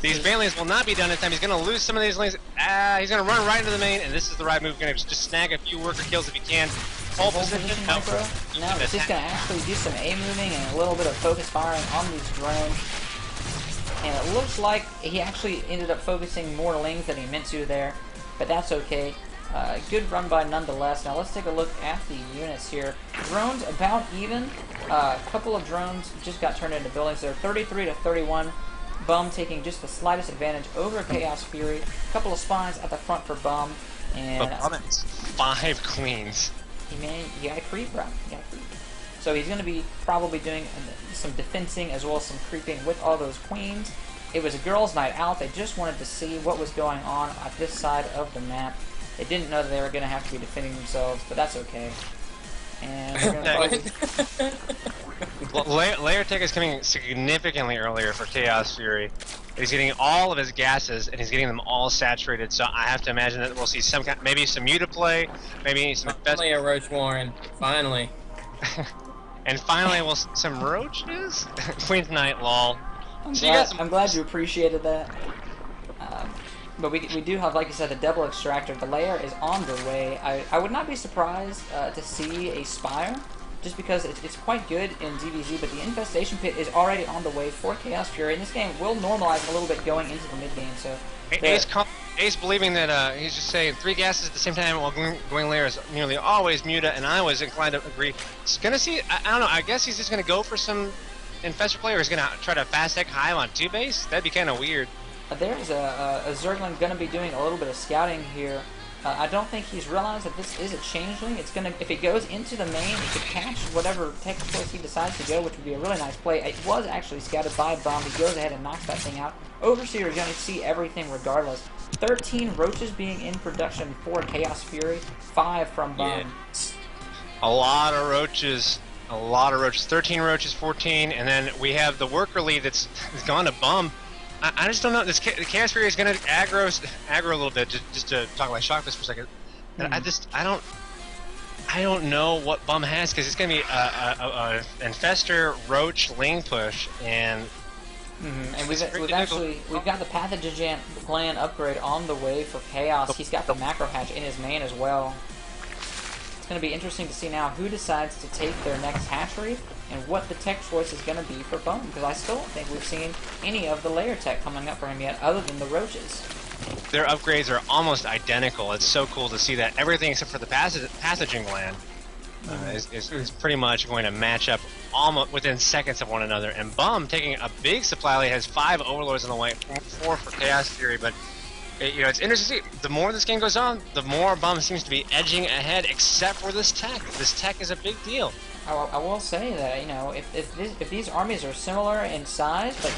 Speaker 2: These banelings will not be done in time. He's going to lose some of these lanes. He's going to run right into the main, and this is the right move. Going to just snag a few worker kills if he can. Hold position.
Speaker 1: Micro. Now he's just going to actually do some A moving and a little bit of focus firing on these drones. And it looks like he actually ended up focusing more lings than he meant to there, but that's okay. Good run by nonetheless. Now let's take a look at the units here. Drones about even. A couple of drones just got turned into buildings. They're 33 to 31. Bum taking just the slightest advantage over Chaos Fury. A couple of spines at the front for Bum. And
Speaker 2: Bum has 5 queens.
Speaker 1: You gotta creep, bro. So he's gonna be probably doing some defensing as well as some creeping with all those queens. It was a girls' night out. They just wanted to see what was going on at this side of the map. They didn't know that they were gonna have to be defending themselves, but that's okay. And we're gonna
Speaker 2: Layer Tech is coming significantly earlier for Chaos Fury. He's getting all of his gases, and he's getting them all saturated, so I have to imagine that we'll see maybe some Mutaplay, maybe some...
Speaker 4: Finally a Roach Warren. Finally.
Speaker 2: And finally we'll see some roaches? Queen's Night, lol.
Speaker 1: I'm glad you appreciated that. But we do have, like you said, the double extractor. The layer is on the way. I would not be surprised to see a Spire, just because it's quite good in DBZ, but the Infestation Pit is already on the way for Chaos Fury, and this game will normalize a little bit going into the mid-game, so...
Speaker 2: Ace believing that he's just saying 3 gases at the same time while going layer is nearly always Muta, and I was inclined to agree. He's gonna see, I don't know, I guess he's just gonna go for some Infestor player, he's gonna try to fast tech Hive on 2 base? That'd be kind of weird.
Speaker 1: There's a Zerglin going to be doing a little bit of scouting here. I don't think he's realized that this is a changeling. It's gonna, if it goes into the main, it could catch whatever tech choice he decides to go, which would be a really nice play. It was actually scouted by Bum. He goes ahead and knocks that thing out. Overseer is going to see everything regardless. 13 roaches being in production for Chaos Fury, 5 from Bum.
Speaker 2: Yeah. A lot of roaches. 13 roaches, 14, and then we have the worker lead that's gone to Bum. I just don't know. This Chaos Fury is going to aggro a little bit. Just to talk about Shock Fist for a second. I don't know what Bum has, because it's going to be a Infestor Roach Ling push, and
Speaker 1: and we've got the Pathogen Plan upgrade on the way for Chaos. He's got the Macro Hatch in his main as well. It's going to be interesting to see now who decides to take their next hatchery and what the tech choice is going to be for Bum, because I still don't think we've seen any of the layer tech coming up for him yet, other than the roaches.
Speaker 2: their upgrades are almost identical. It's so cool to see that everything except for the passaging gland is pretty much going to match up almost within seconds of one another. And Bum, taking a big supply lead, has 5 overlords in the way, 4 for Chaos Fury, but it's interesting to see. The more this game goes on, the more Bum seems to be edging ahead, except for this tech. This tech is a big deal.
Speaker 1: I will say that, if these armies are similar in size, but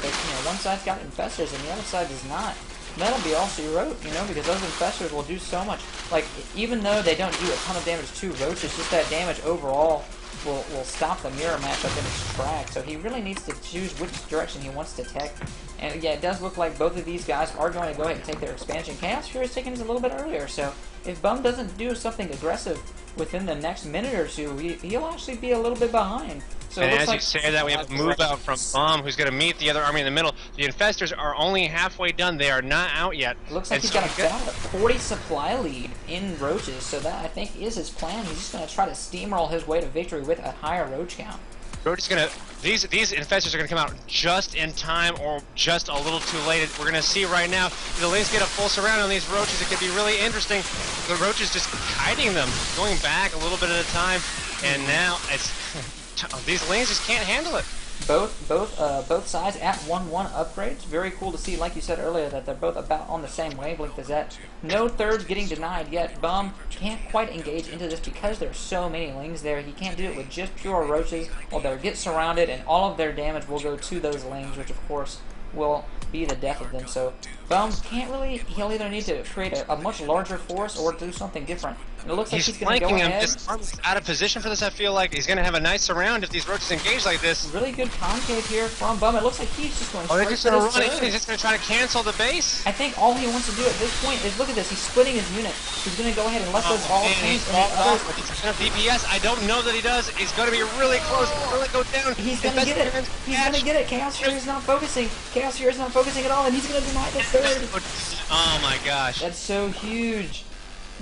Speaker 1: one side's got infestors and the other side does not, that'll be all she wrote, because those infestors will do so much. Like, even though they don't do a ton of damage to roaches, just that damage overall will stop the mirror matchup in its track. So he really needs to choose which direction he wants to tech. And yeah, it does look like both of these guys are going to go ahead and take their expansion. Chaos Fury is taking his a little bit earlier, so if Bum doesn't do something aggressive within the next minute or two, he'll actually be a little bit behind. So
Speaker 2: and
Speaker 1: it looks
Speaker 2: as
Speaker 1: like
Speaker 2: you say that, we have a move out from Bum, who's going to meet the other army in the middle. The infestors are only halfway done. They are not out yet.
Speaker 1: It looks like he's got about a 40 supply lead in roaches, so that, I think, is his plan. He's just going to try to steamroll his way to victory with a higher roach count.
Speaker 2: Roach is going to... These infestors are going to come out just in time or just a little too late. We're going to see right now, if the Lings get a full surround on these roaches, it could be really interesting. The roaches just kiting them, going back a little bit at a time, and now it's... these Lings just can't handle it.
Speaker 1: Both sides at 1-1 upgrades. Very cool to see, like you said earlier, that they're both about on the same wavelength as that. No thirds getting denied yet. Bum can't quite engage into this because there's so many Lings there. He can't do it with just pure roaches, or they'll get surrounded and all of their damage will go to those Lings, which of course will be the death of them. So Bum can't really, he'll either need to create a much larger force or do something different. And it looks like he's going to go ahead.
Speaker 2: This army's out of position for this, I feel like. He's going to have a nice surround if these roaches engage like this.
Speaker 1: Really good concave here from Bum. It looks like he's just going
Speaker 2: they're
Speaker 1: straight
Speaker 2: just
Speaker 1: for
Speaker 2: going
Speaker 1: this
Speaker 2: to run in.
Speaker 1: third.
Speaker 2: He's just going to try to cancel the base.
Speaker 1: I think all he wants to do at this point is, look at this, he's splitting his unit. He's going to go ahead and let those all tanks and the others.
Speaker 2: He's going to DPS. I don't know that he does. He's going to be really close. Really go down.
Speaker 1: He's going to get it. He's going to get it. Chaos Fury is not focusing. Chaos Fury is not focusing at all, and he's going to deny the third.
Speaker 2: Oh my gosh.
Speaker 1: That's so huge.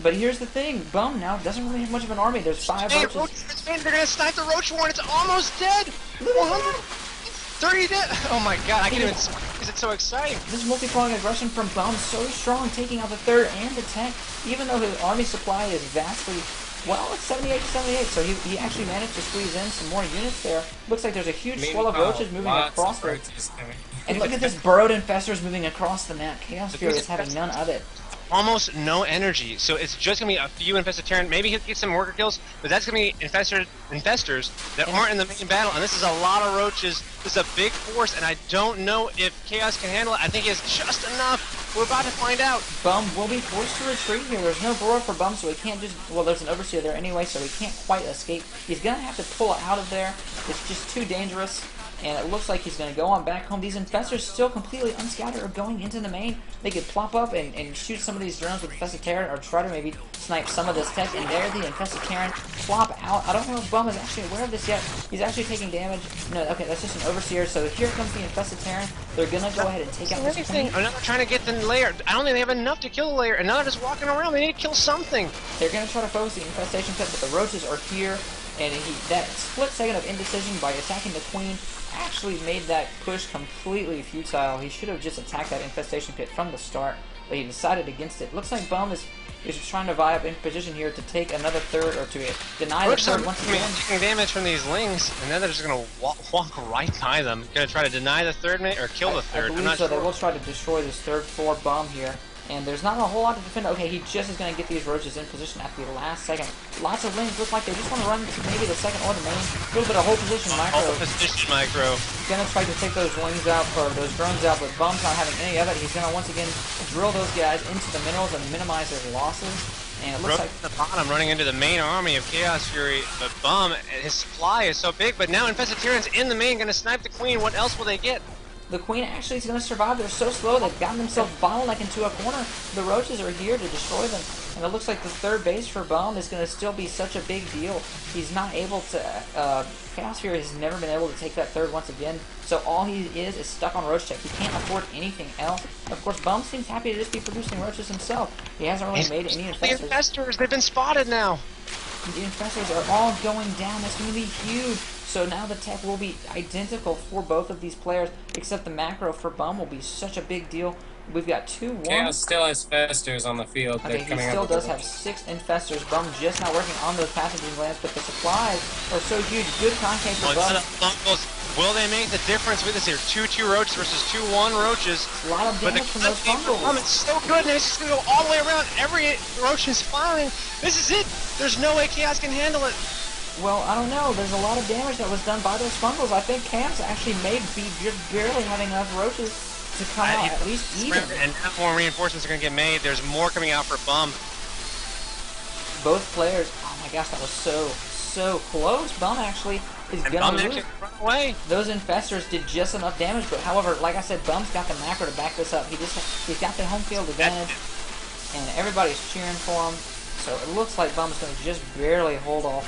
Speaker 1: But here's the thing, Bum now doesn't really have much of an army. There's 5 roaches.
Speaker 2: They're going to snipe the Roach Warren. It's almost dead. 130 dead. Oh my god, I can't even speak because it's so exciting.
Speaker 1: This multi-pronged aggression from Bum is so strong, taking out the third and the tank, even though his army supply is vastly, well, it's 78 to 78, so he actually managed to squeeze in some more units there. Looks like there's a huge swell of roaches moving across there. And look at this burrowed infestors moving across the map. Chaos Fury is having none of it.
Speaker 2: Almost no energy, so it's just going to be a few infested Terran. Maybe he'll get some worker kills, but that's going to be infestors that aren't in the main battle, and this is a lot of roaches. This is a big force, and I don't know if Chaos can handle it. I think he has just enough. We're about to find out.
Speaker 1: Bum will be forced to retreat here. There's no burrow for Bum, so he can't just... Well, there's an Overseer there anyway, so he can't quite escape. He's going to have to pull out of there. It's just too dangerous. And it looks like he's going to go on back home. These infestors still completely unscattered are going into the main. They could plop up and shoot some of these drones with infested Terran or try to maybe snipe some of this tech. And there the infested Terran flop out. I don't know if Bum is actually aware of this yet. He's actually taking damage. No, okay, that's just an Overseer. So here comes the infested Terran. They're going to go ahead and take out this queen.
Speaker 2: Another trying to get the layer. I don't think they have enough to kill the layer. And now they're just walking around. They need to kill something.
Speaker 1: They're going to try to focus the infestation pit, but the roaches are here. And that split second of indecision by attacking the queen actually made that push completely futile. He should have just attacked that infestation pit from the start, but he decided against it. Looks like Bum is trying to vie up in position here to take another third or to deny the third once again.
Speaker 2: Taking damage from these Lings, and then they're just going to walk right by them. Going to try to deny the third or kill the third.
Speaker 1: I believe so. They will try to destroy this third for Bum here. And there's not a whole lot to defend. Okay, he just is going to get these roaches in position at the last second. Lots of Lings look like they just want to run to maybe the second or the main. A little bit of hold position micro.
Speaker 2: Hold position micro.
Speaker 1: He's going to try to take those Lings out, or those drones out, but Bum's not having any of it. He's going to once again drill those guys into the minerals and minimize their losses. And it looks like
Speaker 2: the bottom running into the main army of Chaos Fury, but Bum, his supply is so big, but now infested Tyrants in the main going to snipe the queen. What else will they get?
Speaker 1: The queen actually is going to survive. They're so slow, they've gotten themselves bottlenecked into a corner. The roaches are here to destroy them. And it looks like the third base for Bum is going to still be such a big deal. He's not able to... Chaos Fury has never been able to take that third once again. So all he is stuck on roach tech. He can't afford anything else. Of course, Bum seems happy to just be producing roaches himself. He hasn't really made any infestors.
Speaker 2: The infestors, they've been spotted now.
Speaker 1: The infestors are all going down. That's going to be huge. So now the tech will be identical for both of these players, except the macro for Bum will be such a big deal. We've got 2-1.
Speaker 4: Chaos still has festers on the field.
Speaker 1: Okay,
Speaker 4: They're
Speaker 1: he
Speaker 4: coming
Speaker 1: still
Speaker 4: up with
Speaker 1: does have 6 infestors. Bum just not working on those pathogen glands, but the supplies are so huge. Good concave for Bum.
Speaker 2: Will they make the difference with this here? 2-2 roaches versus 2-1 roaches.
Speaker 1: A lot of damage from those fungals.
Speaker 2: It's so good, and it's just going to go all the way around. Every roach is fine. This is it. There's no way Chaos can handle it.
Speaker 1: Well, I don't know. There's a lot of damage that was done by those fungals. I think Cam's actually may be just barely having enough roaches to come out at least even.
Speaker 2: And now more reinforcements are going to get made. There's more coming out for Bum.
Speaker 1: Both players, oh my gosh, that was so close. Bum actually is going to lose.
Speaker 2: Run away.
Speaker 1: Those infestors did just enough damage, but however, like I said, Bum's got the macro to back this up. He's got the home field advantage, and everybody's cheering for him. So it looks like Bum's going to just barely hold off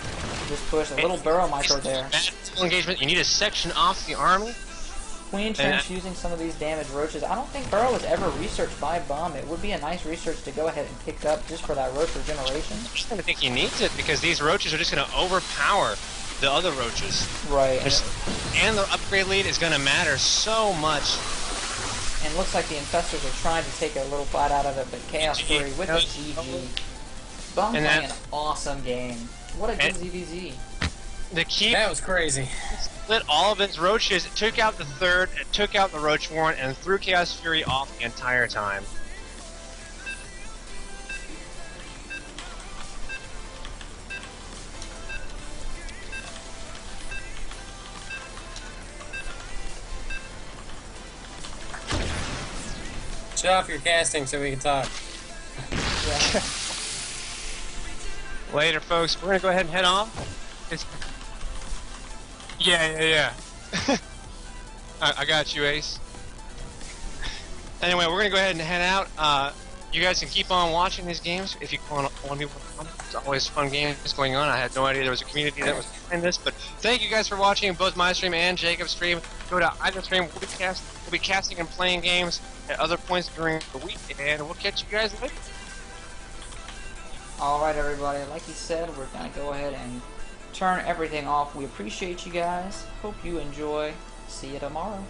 Speaker 1: this push. A little burrow micro there.
Speaker 2: Engagement. You need a section off the army.
Speaker 1: Queen Trench using some of these damaged roaches. I don't think Burrow was ever researched by Bum. It would be a nice research to go ahead and pick up just for that roach regeneration.
Speaker 2: I just don't think he needs it because these roaches are just going to overpower the other roaches.
Speaker 1: Right.
Speaker 2: And the upgrade lead is going to matter so much.
Speaker 1: And it looks like the infestors are trying to take a little bite out of it, but Chaos Fury with the GG. Bum playing an awesome game. What a good ZVZ.
Speaker 4: That was crazy.
Speaker 2: Split all of its roaches, it took out the third, it took out the roach warren, and threw Chaos Fury off the entire time.
Speaker 4: Shut off your casting so we can talk.
Speaker 2: Later, folks. We're gonna go ahead and head on. Yeah. I got you, Ace. Anyway, we're gonna go ahead and head out. You guys can keep on watching these games if you want to be. It's always fun games going on. I had no idea there was a community that was behind this, but thank you guys for watching both my stream and Jacob's stream. Go to either stream. We'll be casting and playing games at other points during the week, and we'll catch you guys later.
Speaker 1: Alright, everybody. Like you said, we're going to go ahead and turn everything off. We appreciate you guys. Hope you enjoy. See you tomorrow.